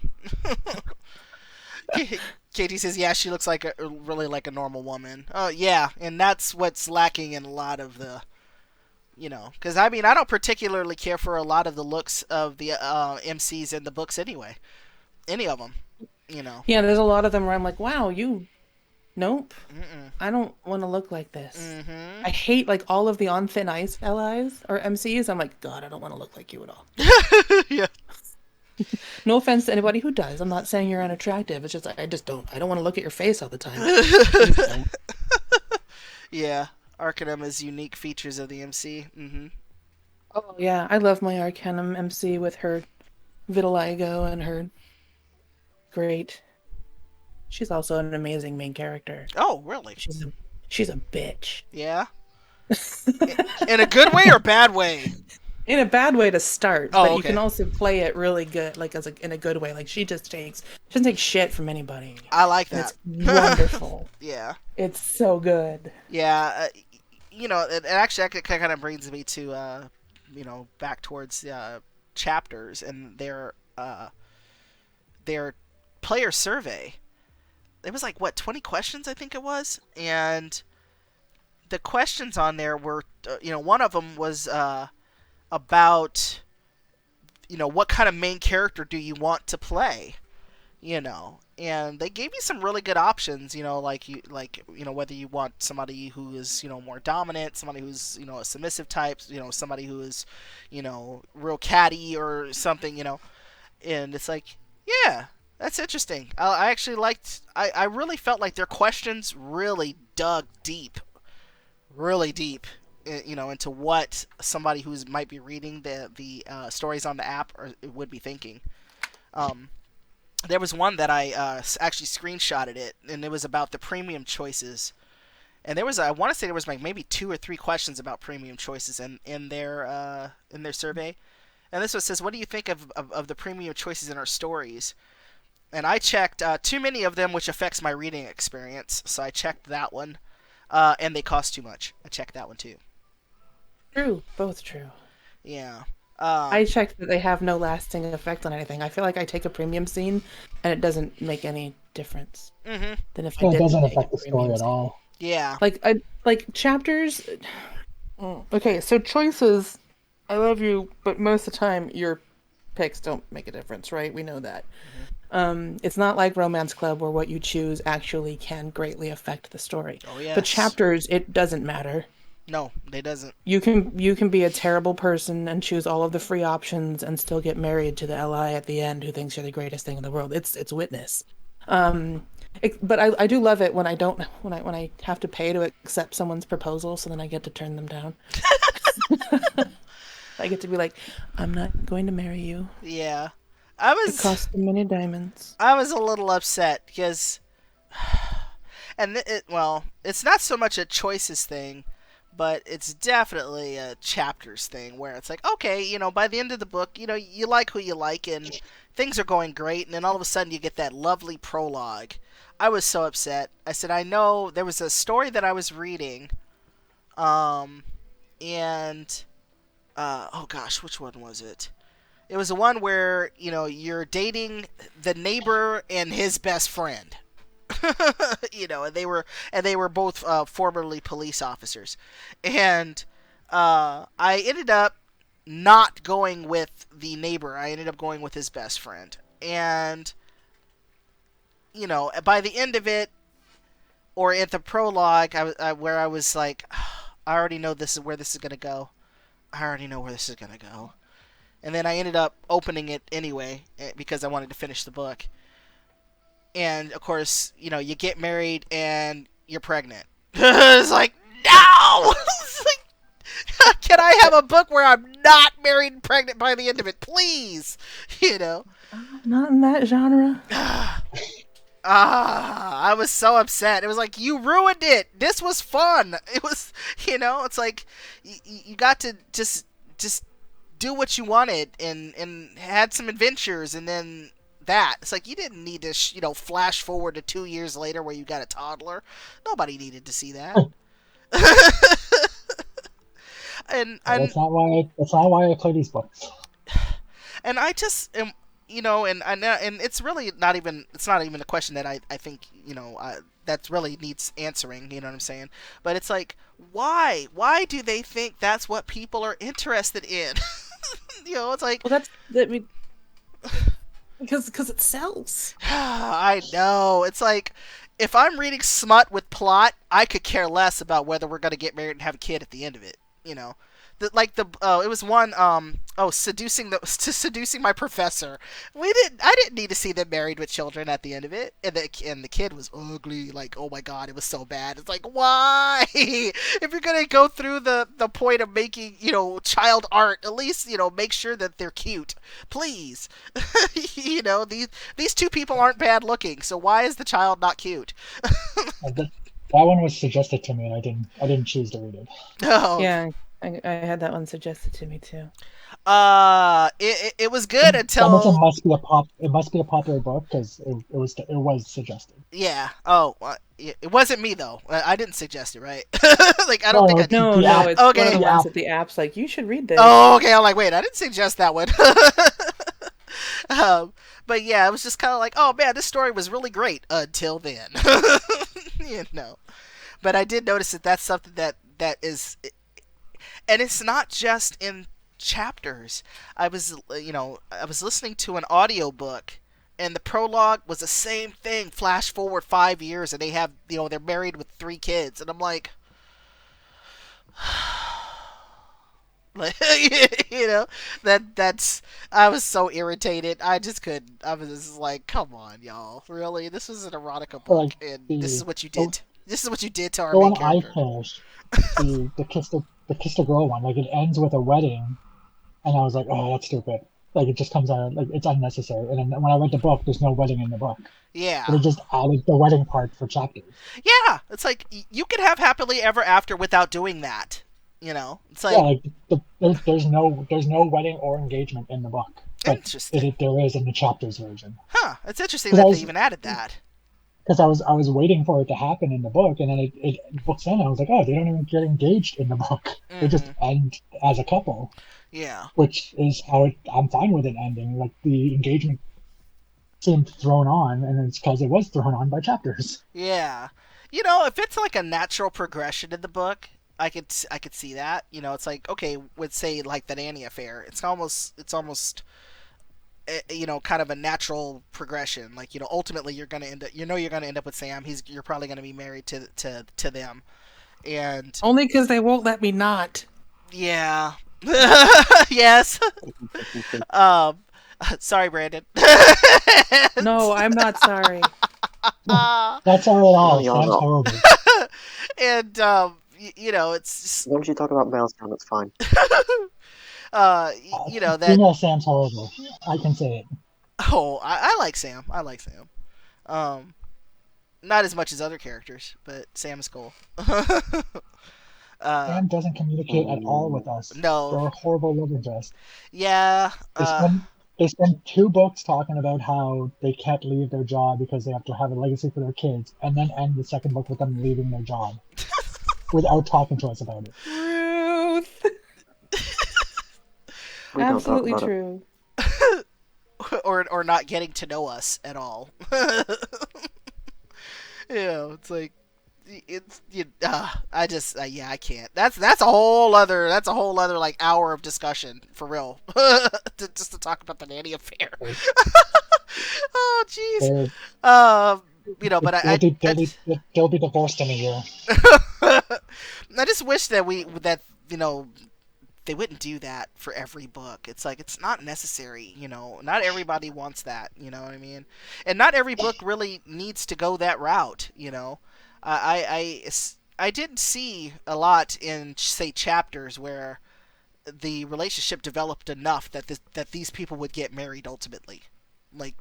Katie says, "Yeah, she looks like really like a normal woman." Oh, yeah, and that's what's lacking in a lot of the, because I mean, I don't particularly care for a lot of the looks of the MCs in the books anyway. Any of them, Yeah, there's a lot of them where I'm like, wow, nope. Mm-mm. I don't want to look like this. Mm-hmm. I hate like all of the on thin ice allies or MCs. I'm like, God, I don't want to look like you at all. Yeah. No offense to anybody who does. I'm not saying you're unattractive. It's just I don't want to look at your face all the time. Please don't. Yeah, Arcanum is unique features of the MC. Oh yeah, I love my Arcanum MC with her vitiligo and her great. She's also an amazing main character. Oh, really? She's a bitch. Yeah. In a good way or bad way? In a bad way to start, Oh, but you okay. can also play it really good, like in a good way. Like she doesn't take shit from anybody, I like and that. it's wonderful. Yeah. It's so good. Yeah. It actually kind of brings me to, back towards chapters and their player survey. It was like, what, 20 questions, I think it was? And the questions on there were, one of them was about, what kind of main character do you want to play? And they gave you some really good options, whether you want somebody who is, more dominant, somebody who's, a submissive type, somebody who is, real catty or something, and it's like, yeah, that's interesting. I actually liked, I really felt like their questions really dug really deep, into what somebody who might be reading the stories on the app would be thinking. There was one that I actually screenshotted it, and it was about the premium choices. And I want to say there was like maybe 2 or 3 questions about premium choices in their survey. And this one says, "What do you think of the premium choices in our stories?" And I checked too many of them, which affects my reading experience. So I checked that one, and they cost too much. I checked that one too. True, both true. Yeah. I checked that they have no lasting effect on anything. I feel like I take a premium scene, and it doesn't make any difference than if I Yeah, it didn't doesn't take affect a the story premium at scene. all. Yeah. Like chapters. Okay, so choices. I love you, but most of the time your picks don't make a difference, right? We know that. It's not like Romance Club where what you choose actually can greatly affect the story. Oh yes. But chapters, it doesn't matter. No, it doesn't. You can be a terrible person and choose all of the free options and still get married to the LI at the end who thinks you're the greatest thing in the world. It's Witness. But I do love it when I have to pay to accept someone's proposal, so then I get to turn them down. I get to be like, I'm not going to marry you. Yeah. It costs too many diamonds. I was a little upset because, it's not so much a choices thing, but it's definitely a chapters thing where it's like, okay, by the end of the book, you like who you like and things are going great, and then all of a sudden you get that lovely prologue. I was so upset. I said, I know there was a story that I was reading, and oh gosh, which one was it? It was the one where, you're dating the neighbor and his best friend. And they were both formerly police officers. And I ended up not going with the neighbor. I ended up going with his best friend. And by the end of it, or at the prologue, where I was like, I already know this is where this is gonna go. I already know where this is gonna go. And then I ended up opening it anyway because I wanted to finish the book. And of course, you get married and you're pregnant. It's like, no! It's like, can I have a book where I'm not married and pregnant by the end of it, please? Not in that genre. I was so upset. It was like, you ruined it. This was fun. It was, it's like you got to just do what you wanted and had some adventures, and then that. It's like, you didn't need to, flash forward to 2 years later where you got a toddler. Nobody needed to see that. and That's not why I play these books. And I just am, and it's really not even a question that I think, that really needs answering, you know what I'm saying? But it's like, why do they think that's what people are interested in? It's like, well, because it sells. I know. It's like, if I'm reading smut with plot, I could care less about whether we're going to get married and have a kid at the end of it. It was one seducing my professor. I didn't need to see them married with children at the end of it, and the kid was ugly. Like, oh my god, it was so bad. It's like, why? If you're gonna go through the point of making child art, at least make sure that they're cute, please. These two people aren't bad looking, so why is the child not cute? That one was suggested to me, and I didn't choose to read it. Oh. Yeah, I had that one suggested to me too. It was good Some of them until must be a popular book because it was suggested. yeah. Oh, it wasn't me though. I didn't suggest it, right? Like I No, don't think I did. No, Yeah. it's one of Okay. the Yeah. ones that the app's like, you should read this. Oh, okay. I'm like, wait, I didn't suggest that one. But yeah, it was just kind of like, oh man, this story was really great until then. But I did notice that that's something that is, and it's not just in chapters. I was listening to an audiobook, and the prologue was the same thing. Flash forward 5 years, and they have they're married with 3 kids, and I'm like. Like, that's I was so irritated. I just couldn't. I was just like, come on, y'all, really? This was an erotica book, and this is what you did. This is what you did to our The main one I character. finished, the kiss the girl one, like it ends with a wedding, and I was like, oh, that's stupid. Like it just comes out like it's unnecessary. And then when I read the book, there's no wedding in the book, Yeah, but it just added the wedding part for chapters. yeah. It's like you could have happily ever after without doing that. It's Yeah, like there's no wedding or engagement in the book, but interesting. there is in the chapters version. Huh? It's interesting 'Cause that I they was- even added that. Because I was waiting for it to happen in the book, and then it books in. And I was like, oh, they don't even get engaged in the book. They just end as a couple, Yeah. which is how I'm fine with it ending. Like the engagement seemed thrown on, and it's because it was thrown on by chapters. Yeah. If it's like a natural progression in the book, I could see that. It's like, okay, with say like the Nanny affair, it's almost kind of a natural progression. Like, ultimately you're going to end up you're going to end up with Sam. You're probably going to be married to them. And Only because they won't let me not. yeah. Yes. um sorry, Brandon. No, I'm not sorry. That's all in all. No, you're Sam's not. horrible. And it's just, As long as you talk about male sound, it's fine. that Female Sam's horrible. I can say it. oh, I like Sam. I like Sam. Um, not as much as other characters, but Sam is cool. Sam doesn't communicate at all with us. No. They're a horrible love interest. Yeah. They spend 2 books talking about how they can't leave their job because they have to have a legacy for their kids, and then end the second book with them leaving their job without talking to us about it. Ruth. We don't talk Absolutely about it. true. or not getting to know us at all. It's like I just I can't. That's a whole other like hour of discussion for real. Just to talk about the Nanny affair. Oh jeez. They're- But they'll be divorced in a year. I just wish that they wouldn't do that for every book. It's like, it's not necessary, not everybody wants that, you know what I mean? And not every book really needs to go that route, I didn't see a lot in, say, chapters where the relationship developed enough that these people would get married ultimately. Like,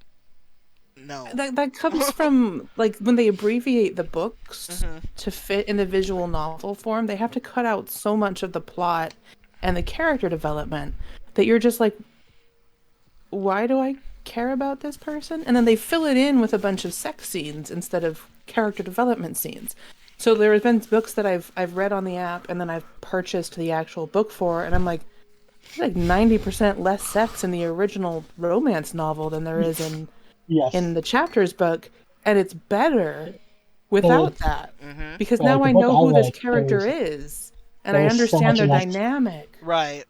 no. That comes from like when they abbreviate the books to fit in the visual novel form, they have to cut out so much of the plot and the character development that you're just like, why do I care about this person? And then they fill it in with a bunch of sex scenes instead of character development scenes. So there have been books that I've read on the app and then I've purchased the actual book for, and I'm like 90% less sex in the original romance novel than there is Yes. in the chapters book, and it's better without that because Well, now the I book know I who this read, character is, and I there's so understand much their less- dynamic. Right.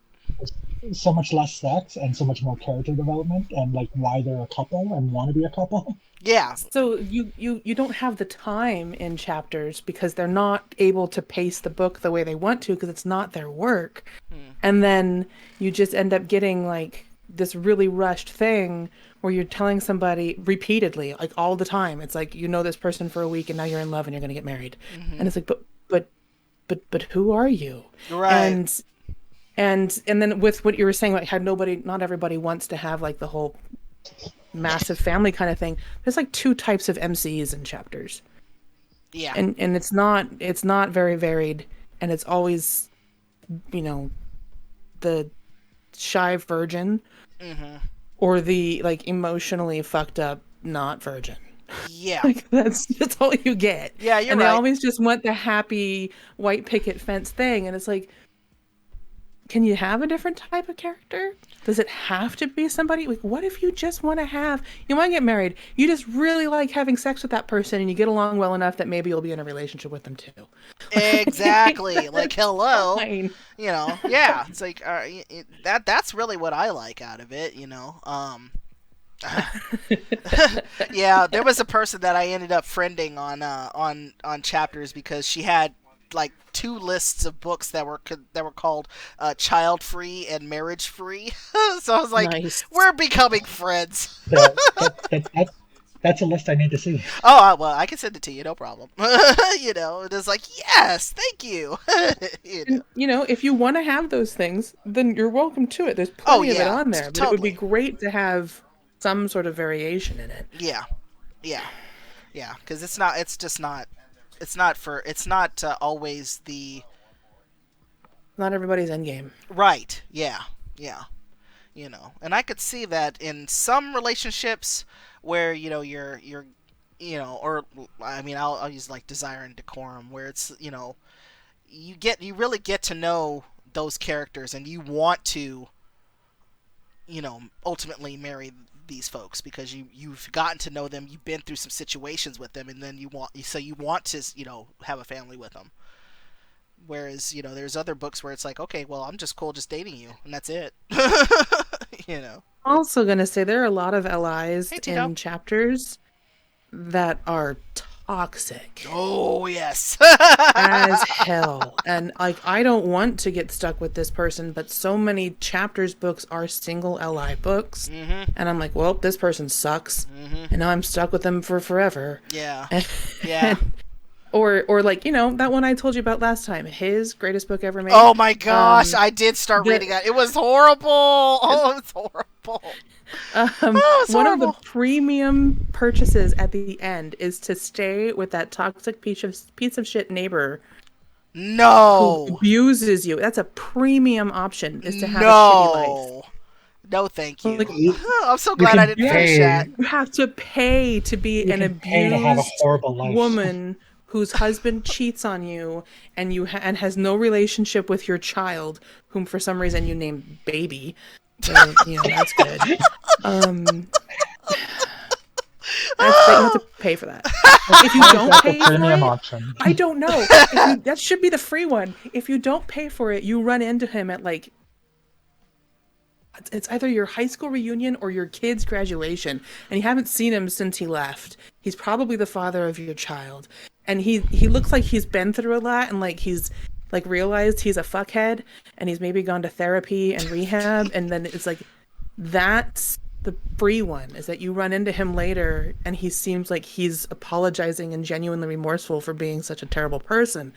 So much less sex and so much more character development, and like why they're a couple and want to be a couple. Yeah. So you don't have the time in chapters because they're not able to pace the book the way they want to because it's not their work. And then you just end up getting like this really rushed thing where you're telling somebody repeatedly, like all the time. It's like, you know, this person for a week and now you're in love and you're going to get married. Mm-hmm. And it's like, but who are you? Right. And then with what you were saying, like how not everybody wants to have like the whole massive family kind of thing. There's like 2 types of MCs in chapters. Yeah. And it's not very varied, and it's always, you know, the shy virgin Mm-hmm. or the like emotionally fucked up not virgin. Yeah. Like that's all you get. Yeah, you're and they right. always just want the happy white picket fence thing, and it's like, can you have a different type of character? Does it have to be somebody? Like, what if you just want to get married, you just really like having sex with that person and you get along well enough that maybe you'll be in a relationship with them too? Exactly. Like, hello. Fine. You know, yeah. It's like that's really what I like out of it, you know. Yeah, there was a person that I ended up friending on chapters because she had like 2 lists of books that were called child free and marriage free. So I was like, Nice. we're becoming friends. That's a list I need to see. Oh, well, I can send it to you, no problem. You know, it is like, yes, thank you. You know. And, you know, if you want to have those things, then you're welcome to it. There's Oh, plenty of it yeah, on there, but it would be great to have some sort of variation in it. Yeah, yeah, yeah. Because it's not. It's just not. It's not for. It's not always the Not everybody's endgame. right. Yeah, yeah. You know, and I could see that in some relationships where you know you're you know, or I mean, I'll use like desire and decorum, where it's, you know, you really get to know those characters and you want to, you know, ultimately marry these folks because you've gotten to know them, you've been through some situations with them, and then you want to, you know, have a family with them. Whereas, you know, there's other books where it's like, okay, well, I'm just cool just dating you and that's it. You know. Also gonna say there are a lot of LIs Hey, Tito. in chapters that are toxic Oh, yes. as hell. And like, I don't want to get stuck with this person, but so many chapters books are single LI books. Mm-hmm. And I'm like, well, this person sucks. Mm-hmm. And now I'm stuck with them for forever. Yeah. And, Yeah. or like, you know, that one I told you about last time, his greatest book ever made. Oh my gosh, I did start reading that. It was horrible. Oh, it was horrible. One of the premium purchases at the end is to stay with that toxic piece of shit neighbor who No. abuses you. That's a premium option, is to have a shitty life. No, thank you. Like, I'm so glad I didn't finish that. you have to pay to be an Pay to have a abused horrible life. woman whose husband cheats on you and and has no relationship with your child, whom for some reason you named Baby. So, you know, that's good. You have to pay for that. If you don't pay for it, option. I don't know. That should be the free one. If you don't pay for it, you run into him at like, it's either your high school reunion or your kid's graduation, and you haven't seen him since he left. He's probably the father of your child, and he looks like he's been through a lot, and like he's like realized he's a fuckhead, and he's maybe gone to therapy and rehab, and then it's like, that's the free one, is that you run into him later and he seems like he's apologizing and genuinely remorseful for being such a terrible person.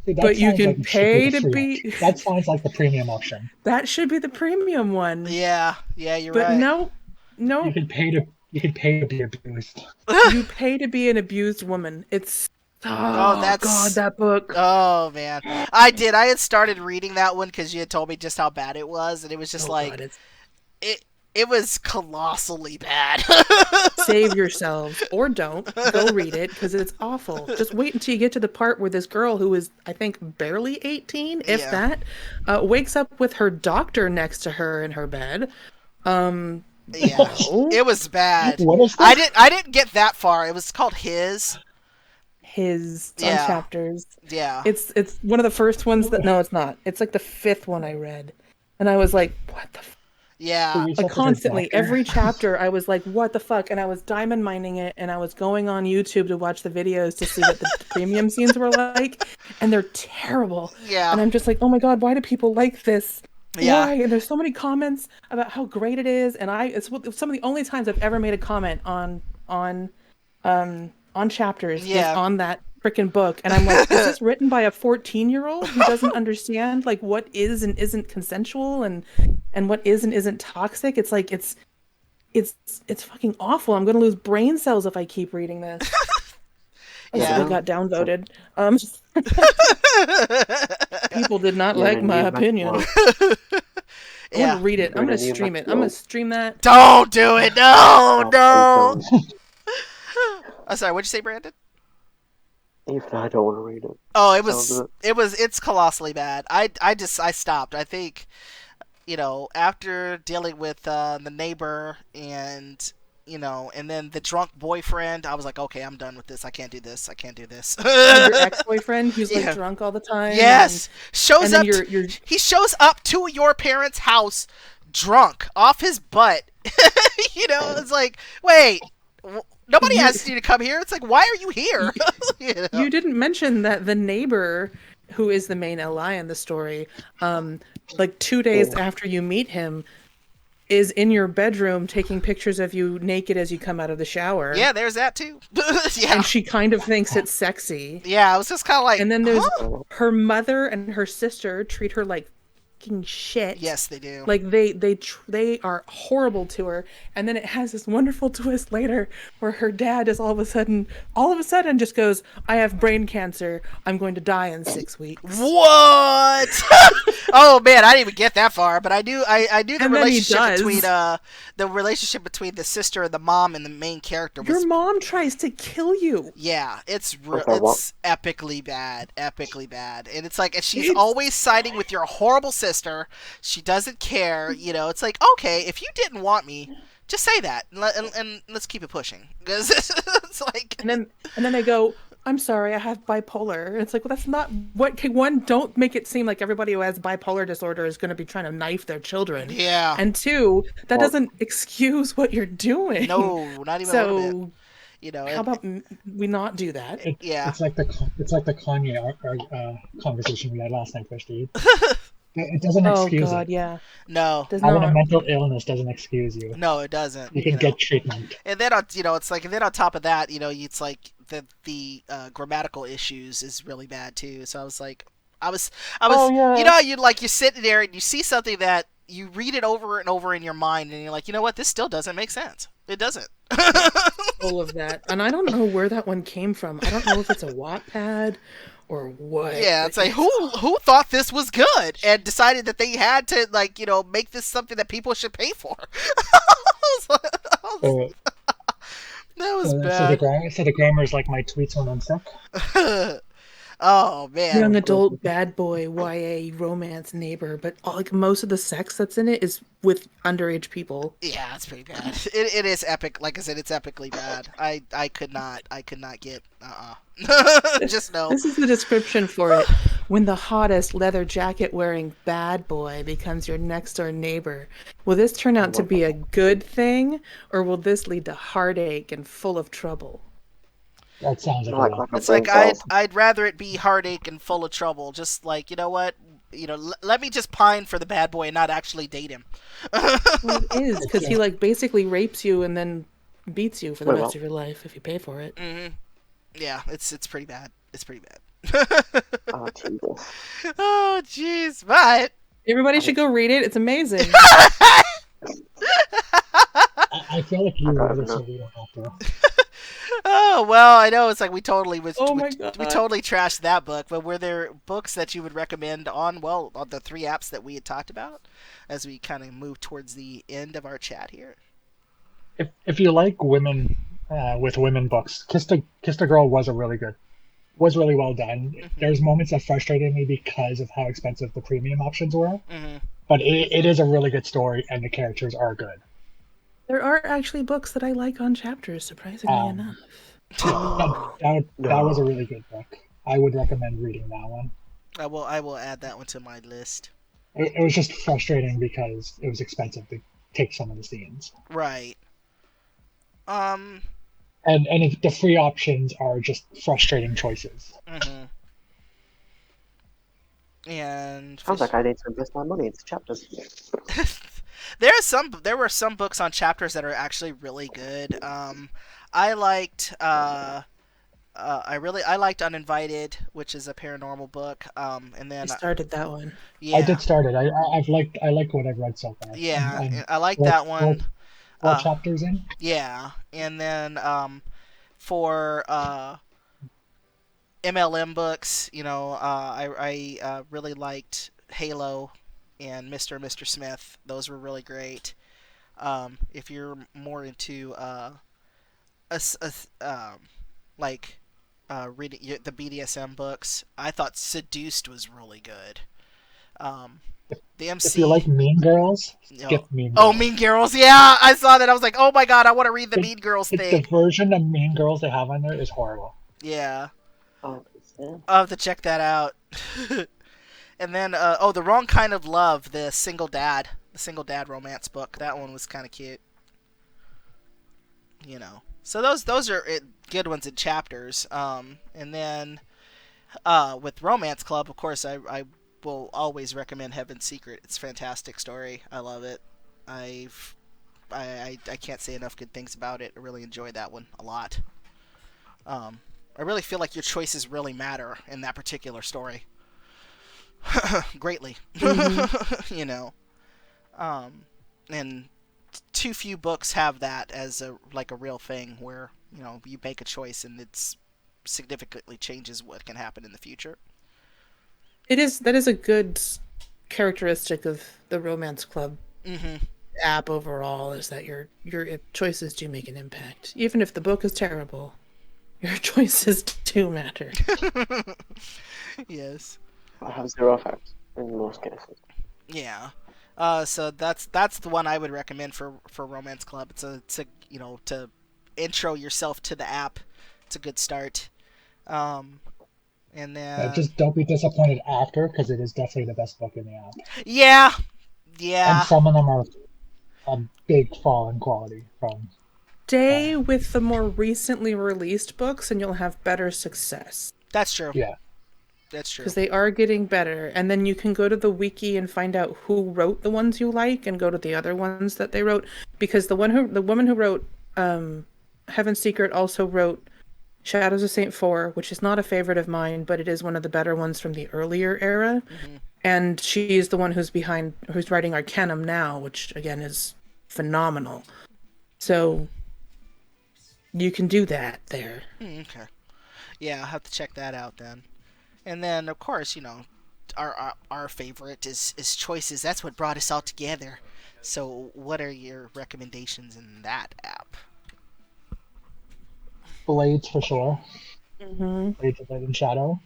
See, but you can like pay to be option. That sounds like the premium option. That should be the premium one. Yeah, you're but right. No. You can pay to be abused. You pay to be an abused woman. It's that's God, that book. Oh man, I had started reading that one because you had told me just how bad it was, and it was just God, it was colossally bad. Save yourselves, or don't go read it because it's awful. Just wait until you get to the part where this girl, who is I think barely 18, if that, wakes up with her doctor next to her in her bed. Yeah, it was bad. What is that? I didn't get that far. It was called His on chapters. Yeah, it's one of the first ones that, no, it's not. It's like the 5th one I read, and I was like, what the. Yeah. research Like as a constantly, doctor. every chapter, I was like, "What the fuck?" And I was diamond mining it, and I was going on YouTube to watch the videos to see what the premium scenes were like, and they're terrible. Yeah. And I'm just like, "Oh my god, why do people like this? Yeah. Why?" And there's so many comments about how great it is, and it's some of the only times I've ever made a comment on chapters is Yeah. on that freaking book, and I'm like, is this written by a 14-year-old who doesn't understand like what is and isn't consensual and what is and isn't toxic? It's like it's fucking awful. I'm gonna lose brain cells if I keep reading this. Oh, so Yeah. we got downvoted. People did not Yeah, like the my new opinion. Macworld. I'm Yeah. gonna read it. I'm The gonna new stream it. I'm gonna Macworld. stream that. Don't do it. No, Oh, no. please don't. I'm sorry. What'd you say, Brandon? Even I don't want to read it. Oh, Sounds it's colossally bad. I stopped. I think, after dealing with the neighbor and and then the drunk boyfriend, I was like, okay, I'm done with this. I can't do this. I can't do this. And your ex-boyfriend who's like Yeah. drunk all the time. Yes, shows and then up. you're He shows up to your parents' house drunk off his butt. It's like, wait, nobody You- asked you to come here. It's like, why are you here? You didn't mention that the neighbor, who is the main ally in the story, like 2 days after you meet him, is in your bedroom taking pictures of you naked as you come out of the shower. Yeah, there's that too. Yeah, And she kind of thinks it's sexy. yeah. I was just kind of like, And then there's huh? her mother and her sister treat her like fucking shit. Yes, they do. Like they are horrible to her, and then it has this wonderful twist later where her dad is all of a sudden just goes, "I have brain cancer. I'm going to die in 6 weeks." What? Oh man, I didn't even get that far, but I knew the And then he relationship does. between the sister and the mom and the main character was. Your mom tries to kill you. Yeah, it's Okay, what? it's epically bad, and it's like, and she's It's- always siding with your horrible sister. She doesn't care, It's like, okay, if you didn't want me, just say that, and let's keep it pushing, because it's like, And then they go, "I'm sorry, I have bipolar." And it's like, well, that's not what. Okay, one, don't make it seem like everybody who has bipolar disorder is going to be trying to knife their children. yeah, And two, that Well- doesn't excuse what you're doing. no, not even a little bit. So how And- about we not do that? Yeah. It's like the Kanye conversation we had last night, Christy. It doesn't Oh excuse God, it. yeah. No, Does Having a not. mental illness doesn't excuse you. no, it doesn't. You can get treatment. And then it's like, and then on top of that, it's like the grammatical issues is really bad too. So I was like, I was, Oh, yeah. you're sitting there and you see something that you read it over and over in your mind, and you're like, you know what, this still doesn't make sense. It doesn't. All of that. And I don't know where that one came from. I don't know if it's a Wattpad or what. Yeah, it's like, who thought this was good and decided that they had to make this something that people should pay for. So, That was so bad. the grammar is like my tweets when I'm sick. Oh man. Young adult bad boy YA romance neighbor, but like most of the sex that's in it is with underage people. Yeah, it's pretty bad. It is epic. Like I said, it's epically bad. I could not get. Just no. This is the description for it. When the hottest leather jacket wearing bad boy becomes your next door neighbor, will this turn out to be a good thing, or will this lead to heartache and full of trouble? That sounds like Like, a lot. like a It's like brain cell. I'd rather it be heartache and full of trouble. Just like, you know what, let me just pine for the bad boy and not actually date him. Well, it is because he like basically rapes you and then beats you for the Wait, rest what? of your life if you pay for it. Yeah, it's pretty bad. It's pretty bad. Oh, Jesus. Oh jeez, but Everybody should go read it. It's amazing. I feel like you I wrote don't it, so know. we don't have to. oh well, I know it's like we totally Oh my we God. totally trashed that book. But were there books that you would recommend on the 3 apps that we had talked about as we kind of move towards the end of our chat here? If you like women with women books, Kiss the Girl was really well done. There's moments that frustrated me because of how expensive the premium options were, but it is a really good story and the characters are good. There are actually books that I like on chapters, surprisingly enough. That was a really good book. I would recommend reading that one. I will add that one to my list. it was just frustrating because it was expensive to take some of the scenes, Right. Um. and the free options are just frustrating choices. Mhm. And Sounds like I need to invest my money into chapters. there were some books on chapters that are actually really good. I liked I liked Uninvited, which is a paranormal book. And I then started that one. I yeah, did start it. I like what I've read so far. yeah, I'm I like four, that four, one. four Uh, chapters in. yeah, and then for MLM books, I really liked Halo and Mr. Smith. Those were really great. If you're more into a, s- a s- like reading the BDSM books, I thought Seduced was really good. Um, the If you MC, like Mean Girls, you know, skip Mean oh, Girls. Mean Girls, yeah, I saw that. I was like, oh my god, I want to read the The, Mean Girls the thing. version of Mean Girls they have on there is horrible. Yeah, Oh, yeah. I'll have to check that out. And then, the Wrong Kind of Love, the single dad romance book. That one was kind of cute. So those are good ones in chapters. And then with Romance Club, of course, I will always recommend Heaven's Secret. It's a fantastic story. I love it. I've I can't say enough good things about it. I really enjoyed that one a lot. Um, I really feel like your choices really matter in that particular story. Greatly. Hmm. you know. Um, and too few books have that as a real thing where you make a choice and it's significantly changes what can happen in the future. That is a good characteristic of the Romance Club Mm-hmm. app overall, is that your choices do make an impact. Even if the book is terrible, your choices do matter. Yes. I have zero effect in most cases. Yeah. So that's the one I would recommend for Romance Club. It's a to intro yourself to the app. It's a good start. Um, and then Just don't be disappointed after, because it is definitely the best book in the app. yeah, And yeah, some of them are a big fall in quality from. Stay with the more recently released books and you'll have better success. that's true. Yeah, That's true. Because they are getting better. And then you can go to the wiki and find out who wrote the ones you like and go to the other ones that they wrote. Because the woman who wrote Heaven's Secret also wrote Shadows of Saint Four, which is not a favorite of mine, but it is one of the better ones from the earlier era. Hmm. And she's the one who's writing Arcanum now, which again is phenomenal. So you can do that there. Okay. Yeah, I'll have to check that out then. And then, of course, our favorite is choices. That's what brought us all together. So, what are your recommendations in that app? Blades for sure. Mm-hmm. Blades of Light and Shadow.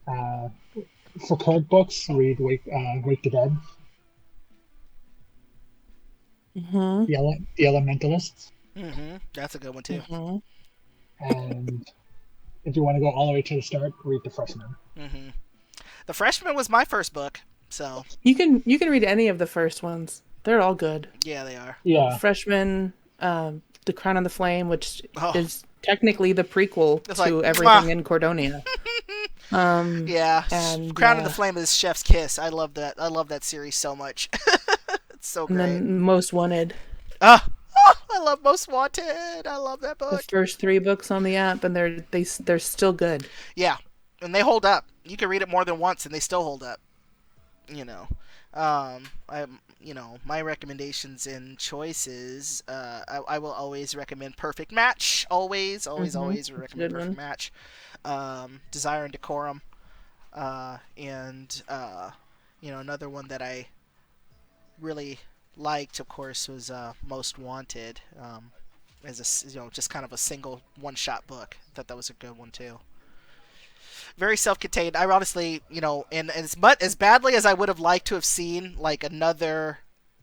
Uh, for card books, read Wake the Dead, Mm-hmm. the Elementalists, Mm-hmm. That's a good one too. Mm-hmm. and if you want to go all the way to the start, read The Freshman. Mm-hmm. The Freshman was my first book, so You can read any of the first ones. They're all good. yeah, they are. Yeah, Freshman, The Crown and the Flame, which Oh, is technically the prequel it's like to mwah. everything in Cordonia. Um, Yeah, and Crown of the Flame is Chef's Kiss. I love that. I love that series so much. It's so and great. then Most Wanted. Ah, I love Most Wanted. I love that The book. first three books on the app, and they're still good. Yeah, and they hold up. You can read it more than once, and they still hold up. You know, I my recommendations and choices. I will always recommend Perfect Match. Always, always, Mm-hmm. always That's a recommend good Perfect one. Match. Desire and Decorum. And another one that I really liked, of course, was Most Wanted. As just kind of a single one-shot book. I thought that was a good one too. Very self-contained. I honestly, and as badly as I would have liked to have seen like another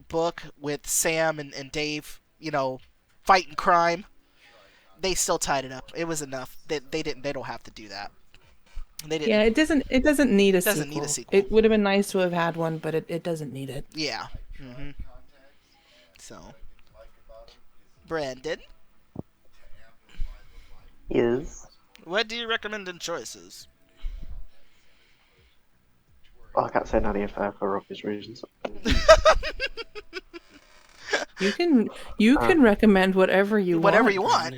book with Sam and Dave, fighting crime, they still tied it up. It was enough. They don't have to do that. They Yeah, didn't. it doesn't need a Doesn't need a sequel. sequel. It would have been nice to have had one, but it doesn't need it. Yeah. Hmm. So, Brandon, Is what do you recommend in choices? well, I can't say Nanny Affair for obvious reasons. You can Uh, recommend whatever you Whatever want, you want.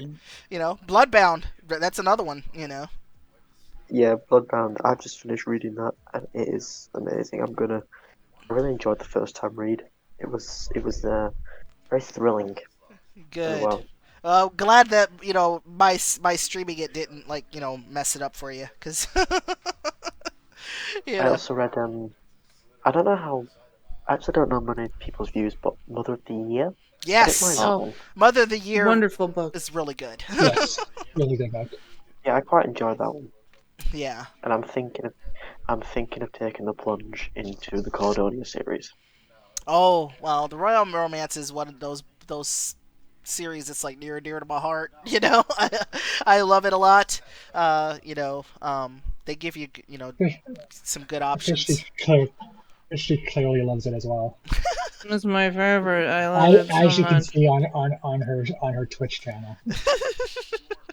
Brandon. Bloodbound. That's another one. yeah, Bloodbound. I've just finished reading that, and it is amazing. I really enjoyed the first time read. It was very thrilling as Good. well. Glad that my streaming it didn't mess it up for you, because you I know. also read I don't know how I actually don't know many people's views, but Mother of the Year. I didn't mind Yes, that Oh, one. Mother of the Year wonderful book. is really good. Yes, really good book. Yeah, I quite enjoyed that one, Yeah. and I'm thinking of taking the plunge into the Cordonia series. Oh well, the Royal Romance is one of those series that's like near and dear to my heart. I love it a lot. They give you some good Fishy, options. Fishy clearly loves it as well. It's my favorite. I love it so As you can much. see on her Twitch channel.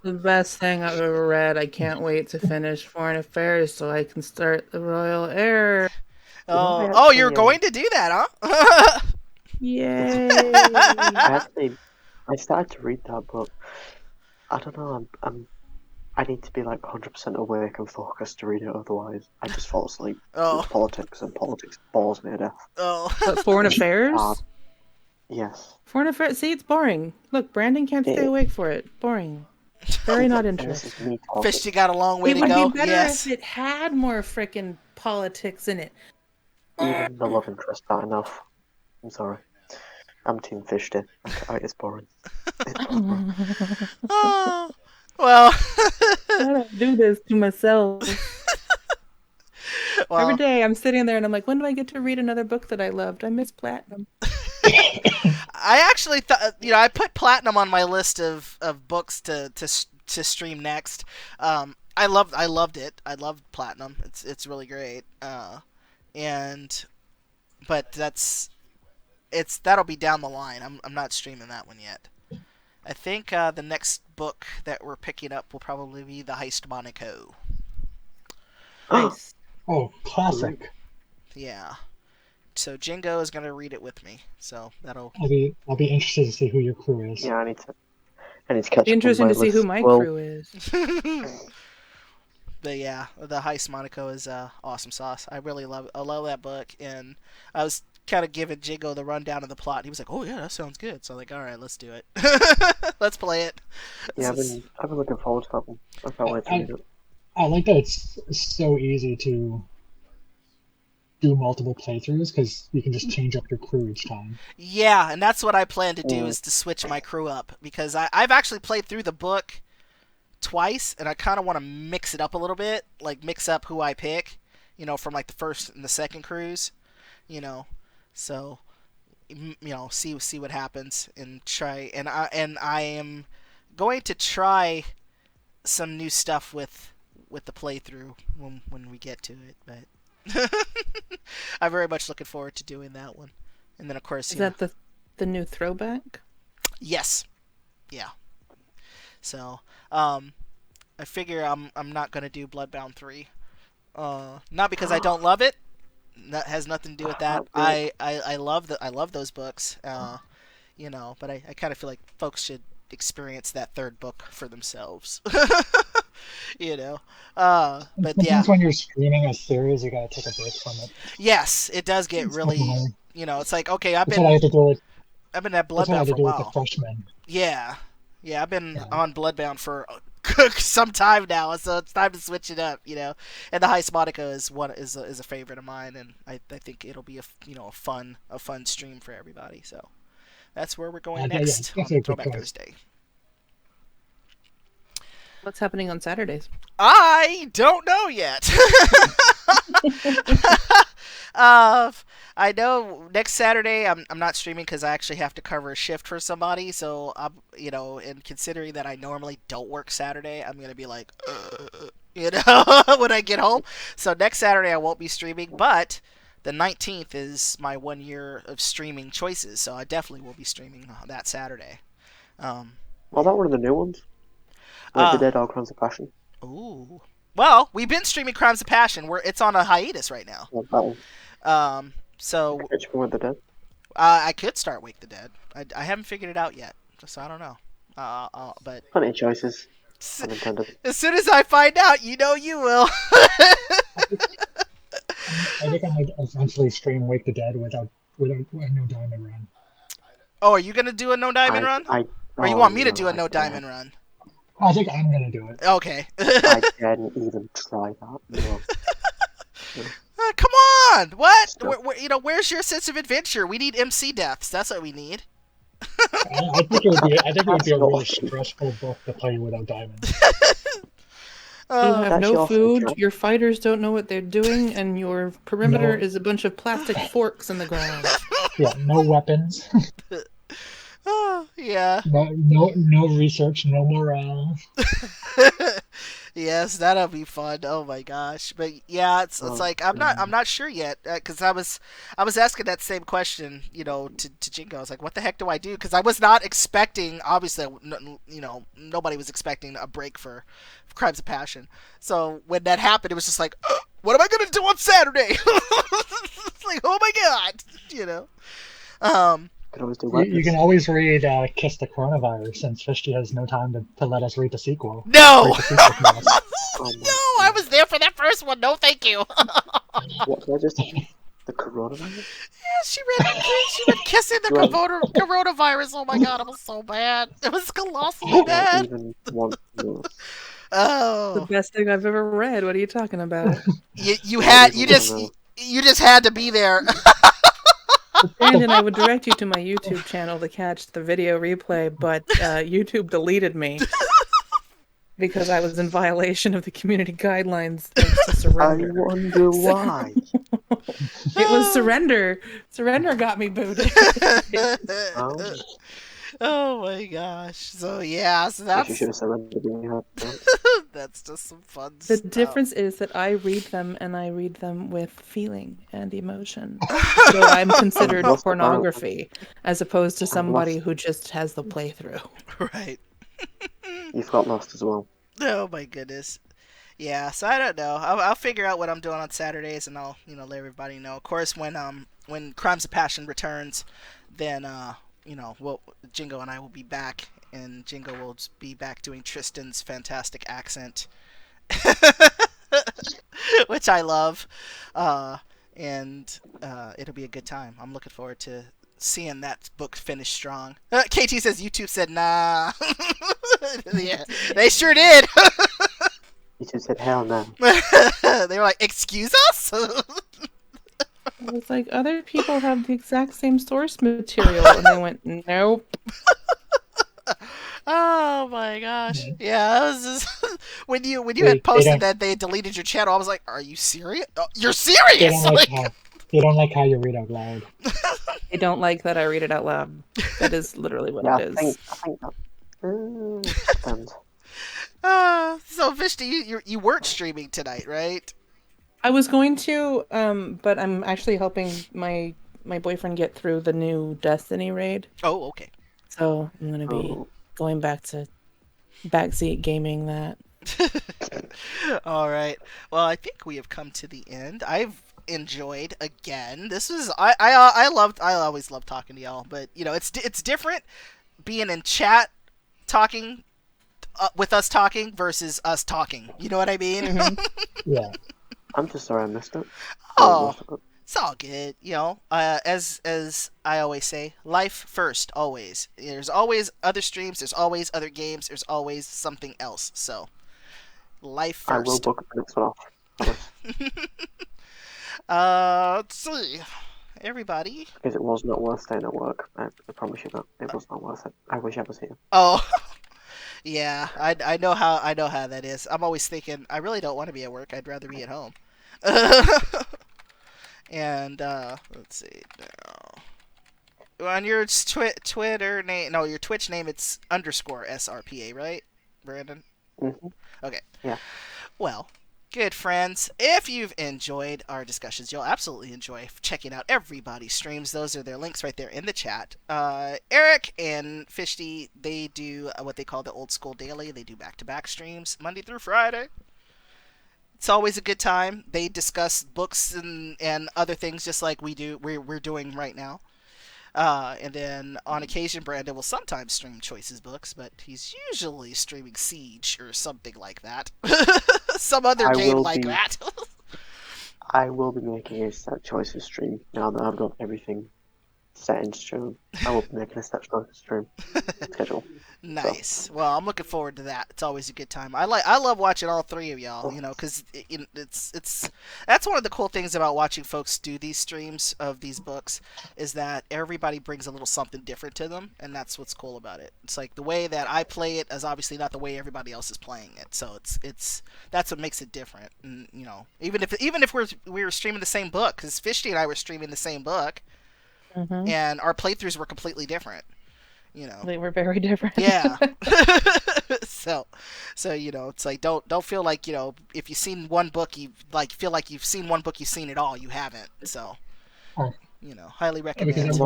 The best thing I've ever read. I can't wait to finish Foreign Affairs so I can start the Royal Heir. Oh, I you're actually going to do that, huh? Yay! I actually I started to read that, but I don't know. I need to be like 100% awake and focused to read it. Otherwise, I just fall asleep. It's Oh, politics, and politics bores me to death. oh. But Foreign It's hard. Affairs? Yes. Foreign Affairs. See, it's boring. Look, Brandon can't stay It, awake for it. Boring. Very not and this is interesting. me talking. Fish, you got a long way It to would be go. better if Yes. it had more frickin' politics in it. Even the love interest not enough. I'm sorry. I'm Team Fish Day. It's boring. It's just boring. Oh, well. I don't do this to myself. Every Well, day I'm sitting there and I'm like, when do I get to read another book that I loved? I miss Platinum. I actually thought, I put Platinum on my list of books to stream next. I loved it. I loved Platinum. It's really great. And but that'll be down the line. I'm not streaming that one yet. I think the next book that we're picking up will probably be The Heist Monaco. Nice. Oh, classic. Yeah. So Jingo is gonna read it with me. So that'll. I'll be interested to see who your crew is. Yeah, I need to catch Be up on interesting my to see who list. my Well, crew is. But yeah, the Heist Monaco is awesome sauce. I love that book, and I was kind of giving Jingo the rundown of the plot. And he was like, "Oh yeah, that sounds good." So I'm like, "All right, let's do it. Let's play it." yeah, This is- I've been looking forward to that one. I can't wait to read it. I like that it's so easy to do multiple playthroughs because you can just change up your crew each time. Yeah, and that's what I plan to do Mm. is to switch my crew up because I've actually played through the book twice, and I kind of want to mix it up a little bit, like mix up who I pick, from like the first and the second cruise, you know. So, see what happens and try. And I am going to try some new stuff with the playthrough when we get to it, but I'm very much looking forward to doing that one. And then of course, Is that the new throwback? yes, yeah. So, I figure I'm not gonna do Bloodbound 3. Not because I don't love it. That has nothing to do with that. I love those books. But I kind of feel like folks should experience that third book for themselves. you know. But yeah, Sometimes when you're streaming a series, you gotta take a break from it. yes, it does get It's really. definitely- It's like okay, That's what I had to do with. I've been at That's what I Bloodbound had for to a do with the while. freshmen. Yeah, I've been Yeah. on Bloodbound for some time now, so it's time to switch it up. And the Heist Monaco is a favorite of mine, and I think it'll be a fun stream for everybody. So that's where we're going Yeah, next that's a on good Throwback choice. Thursday. What's happening on Saturdays? I don't know yet. I know next Saturday I'm not streaming because I actually have to cover a shift for somebody. So I'm and considering that I normally don't work Saturday, I'm gonna be like, you know, when I get home. So next Saturday I won't be streaming, but the 19th is my 1 year of streaming choices, so I definitely will be streaming that Saturday. Um, Well, that one of the new ones. Wake the uh, Dead or Crimes of Passion. ooh. Well, we've been streaming Crimes of Passion. It's on a hiatus right now. Yeah, that one. So Which one with the Dead? I could start Wake the Dead. I haven't figured it out yet, so I don't know. But Plenty of choices. Unintended. as soon as I find out, you know you will. I think I might eventually stream Wake the Dead without a no diamond run. Oh, are you gonna do a no diamond run? Or you want me to do a no diamond run? I think I'm gonna do it. Okay. I didn't even try that. No. Come on! What? Stop. Where's your sense of adventure? We need MC deaths. That's what we need. I think it would be a really stressful book to play without diamonds. You have That's no your food, future. your fighters don't know what they're doing, and your perimeter is a bunch of plastic forks in the ground. Yeah, no weapons, Yeah. no research, no morale. Yes, that'll be fun. Oh my gosh! But yeah, it's like I'm not sure yet because I was asking that same question, to Jingo. I was like, what the heck do I do? Because I was not expecting. Obviously, nobody was expecting a break for Crimes of Passion. So when that happened, it was just like, what am I gonna do on Saturday? It's like, oh my god, Could always do You can always read Kiss the Coronavirus, since Fishty has no time to let us read the sequel. No! Read the sequel to us. No, I was there for that first one. No, thank you. What did I just the coronavirus? Yeah, she read kissing the coronavirus. Oh my god, it was so bad. It was colossally I don't bad. even want to know. The Oh, best thing I've ever read. What are you talking about? you don't even just know. you just had to be there. Brandon, I would direct you to my YouTube channel to catch the video replay, but YouTube deleted me because I was in violation of the community guidelines thanks to I surrender. wonder why. It was surrender. Surrender got me booted. Oh, Oh my gosh. So yeah, so guess you should have surrendered when you had that. that's just some fun The stuff. difference is that I read them and I read them with feeling and emotion. So I'm considered lost the pornography as opposed to somebody lost. who just has the playthrough. Right. You've got lost as well. Oh my goodness. Yeah, so I don't know. I'll figure out what I'm doing on Saturdays, and I'll let everybody know. Of course, when Crimes of Passion returns, then Jingo and I will be back, and Jingo will be back doing Tristan's fantastic accent, which I love, and it'll be a good time. I'm looking forward to seeing that book finish strong. KT says YouTube said nah. Yeah, they sure did. You just said hell no. They were like, excuse us? I was like, other people have the exact same source material, and they went, nope. Oh my gosh. Yeah, that was just when you They had posted don't- that they deleted your channel, I was like, are you serious? Oh, you're They serious? don't like how you read out loud. They don't like that I read it out loud. That is literally what Yeah, it I is. think that. Depends. So Vishti, you weren't streaming tonight, right? I was going to, but I'm actually helping my boyfriend get through the new Destiny raid. Oh, okay. So I'm gonna be Oh. going back to backseat gaming that. All right. Well, I think we have come to the end. I've enjoyed again. This is I always love talking to y'all, but it's different being in chat talking with us talking versus us talking. You know what I mean? Mhm. Yeah. I'm just sorry I missed it. Oh, it's all good. As I always say, life first, always. There's always other streams. There's always other games. There's always something else. So, life I will first. book the next one off. Let's see. Everybody. Because it was not worth staying at work. I promise you that. It was not worth it. I wish I was here. Oh, yeah. I know how that is. I'm always thinking I really don't want to be at work. I'd rather be at home. And let's see now. On your Twitter name, no, your Twitch name, it's _SRPA, right, Brandon? Mm-hmm. Okay. Yeah. Well, good friends, if you've enjoyed our discussions, you'll absolutely enjoy checking out everybody's streams. Those are their links right there in the chat. Eric and Fishty, they do what they call the old school daily. They do back-to-back streams, Monday through Friday. It's always a good time. They discuss books and other things just like we're doing right now. And then on occasion, Brandon will sometimes stream Choices books, but he's usually streaming Siege or something like that. Some other I game will like be that. I will be making a set choices stream now that I've got everything set in stone. I will be making a set choices stream schedule. Nice. So. Well, I'm looking forward to that. It's always a good time. I love watching all three of y'all. You know, because it's that's one of the cool things about watching folks do these streams of these books is that everybody brings a little something different to them, and that's what's cool about it. It's like the way that I play it is obviously not the way everybody else is playing it, so it's that's what makes it different. And you know, even if we were streaming the same book, because Fishty and I were streaming the same book, and our playthroughs were completely different. You know, they were very different. Yeah. so you know, it's like don't feel like, you know, if you've seen one book, you like feel like you've seen one book, you've seen it all. You haven't. So you know, highly recommend. Because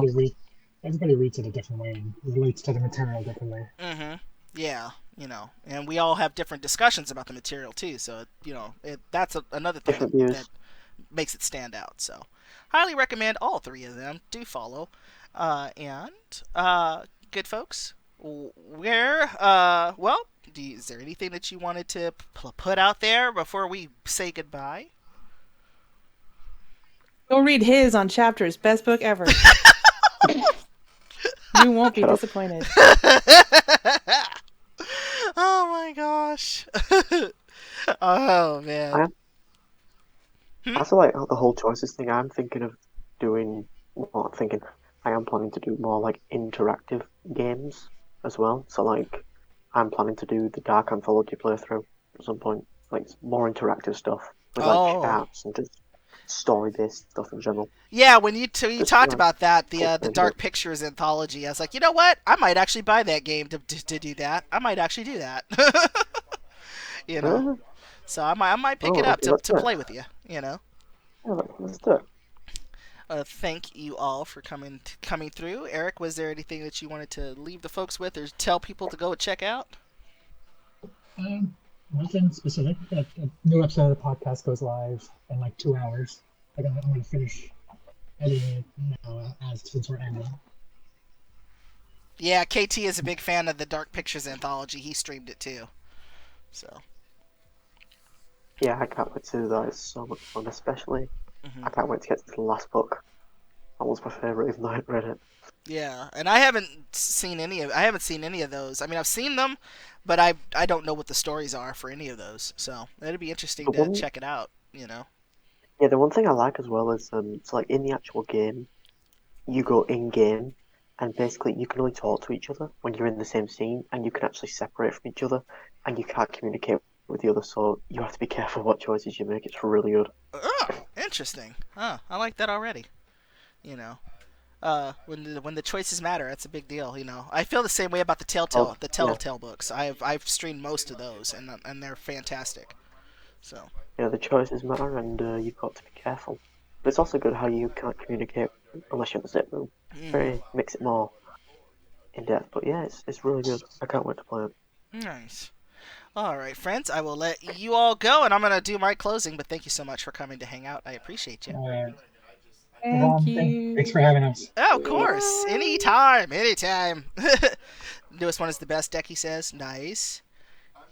everybody reads it a different way and relates to the material differently. Yeah, you know, and we all have different discussions about the material too. So you know, that's another thing that makes it stand out. So highly recommend all three of them. Do follow, and good folks, where well, is there anything that you wanted to put out there before we say goodbye? Go read his on Chapters, best book ever. You won't be disappointed. Oh my gosh. Oh man. I feel like the whole choices thing. I'm thinking of doing. Well, I am planning to do more like interactive games as well. So like, I'm planning to do the Dark Anthology playthrough at some point. Like more interactive stuff with like chats and just story-based stuff in general. Yeah, when you talked about that, the Dark Pictures anthology, I was like, you know what? I might actually buy that game to do that. I might actually do that. You know, so I might pick it up to play with you. You know. Yeah, let's do it. Thank you all for coming through. Eric, was there anything that you wanted to leave the folks with, or tell people to go check out? Nothing specific. A new episode of the podcast goes live in like 2 hours. I'm going to finish editing it now since we're ending. Yeah, KT is a big fan of the Dark Pictures anthology. He streamed it too. So. Yeah, I can't wait to do that. It's so much fun, especially. I can't wait to get to the last book. That was my favorite, even though I hadn't read it. Yeah, and I haven't seen any of those. I mean, I've seen them, but I don't know what the stories are for any of those. So it'd be interesting to check it out. You know. Yeah, the one thing I like as well is it's like in the actual game, you go in game, and basically you can only talk to each other when you're in the same scene, and you can actually separate from each other, and you can't communicate with the other. So you have to be careful what choices you make. It's really good. Oh, interesting. I like that already. You know. When the choices matter, that's a big deal. You know, I feel the same way about the Telltale books. I've streamed most of those, and they're fantastic. So yeah, the choices matter, and you've got to be careful. But it's also good how you can't communicate unless you're in the same room. Very makes it more in depth. But yeah, it's really good. I can't wait to play it. Nice. All right, friends, I will let you all go, and I'm gonna do my closing. But thank you so much for coming to hang out. I appreciate you. All right. Thank you. Thanks for having us. Oh, of course. Anytime. Newest one is the best deck, he says. Nice.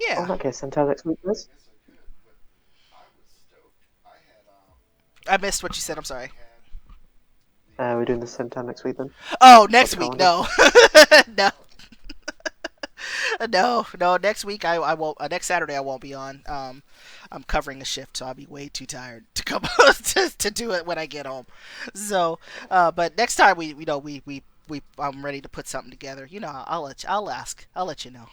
Yeah. Okay, sometime next week, guys. I missed what you said. I'm sorry. We're doing the same time next week then? Oh, next week. No. No. Next week I won't. Next Saturday I won't be on. I'm covering a shift, so I'll be way too tired to come to do it when I get home. So, but next time I'm ready to put something together. You know, I'll let you know.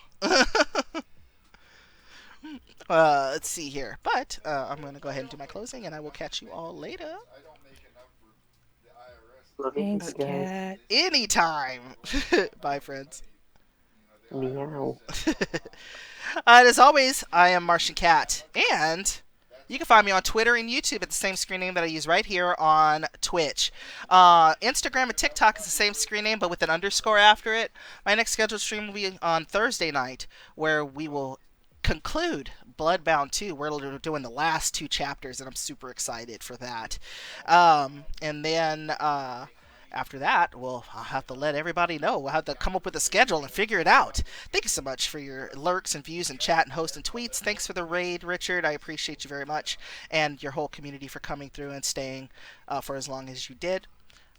Let's see here, but I'm gonna go ahead and do my closing, and I will catch you all later. Thanks, Kat. Anytime. Bye, friends. Meow. And as always, I am MartianKat, and you can find me on Twitter and YouTube at the same screen name that I use right here on Twitch. Instagram and TikTok is the same screen name, but with an underscore after it. My next scheduled stream will be on Thursday night, where we will conclude Bloodbound 2. We're doing the last 2 chapters, and I'm super excited for that. And then after that, I'll have to let everybody know. We'll have to come up with a schedule and figure it out. Thank you so much for your lurks and views and chat and host and tweets. Thanks for the raid, Richard. I appreciate you very much. And your whole community for coming through and staying for as long as you did.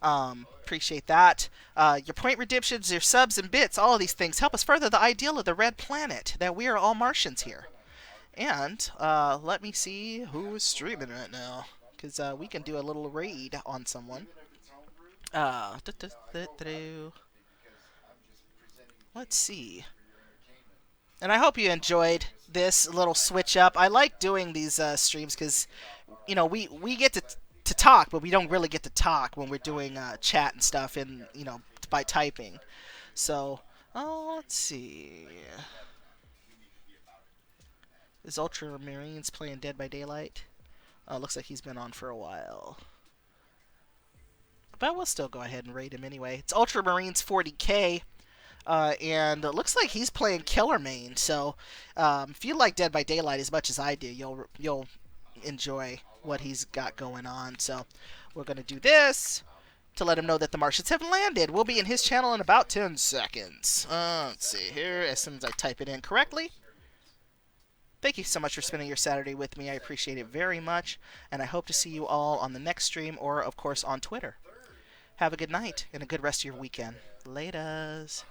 Appreciate that. Your point redemptions, your subs and bits, all of these things help us further the ideal of the Red Planet, that we are all Martians here. And let me see who is streaming right now, because we can do a little raid on someone. Let's see. And I hope you enjoyed this little switch up. I like doing these streams because, we get to talk, but we don't really get to talk when we're doing chat and stuff, and by typing. So, let's see. Is Ultramarines playing Dead by Daylight? Looks like he's been on for a while. But we'll still go ahead and raid him anyway. It's Ultramarines 40k, and it looks like he's playing Killer Main. So if you like Dead by Daylight as much as I do, you'll enjoy what he's got going on. So we're gonna do this to let him know that the Martians have landed. We'll be in his channel in about 10 seconds. Let's see here, as soon as I type it in correctly. Thank you so much for spending your Saturday with me. I appreciate it very much, and I hope to see you all on the next stream or, of course, on Twitter. Have a good night and a good rest of your weekend. Laters.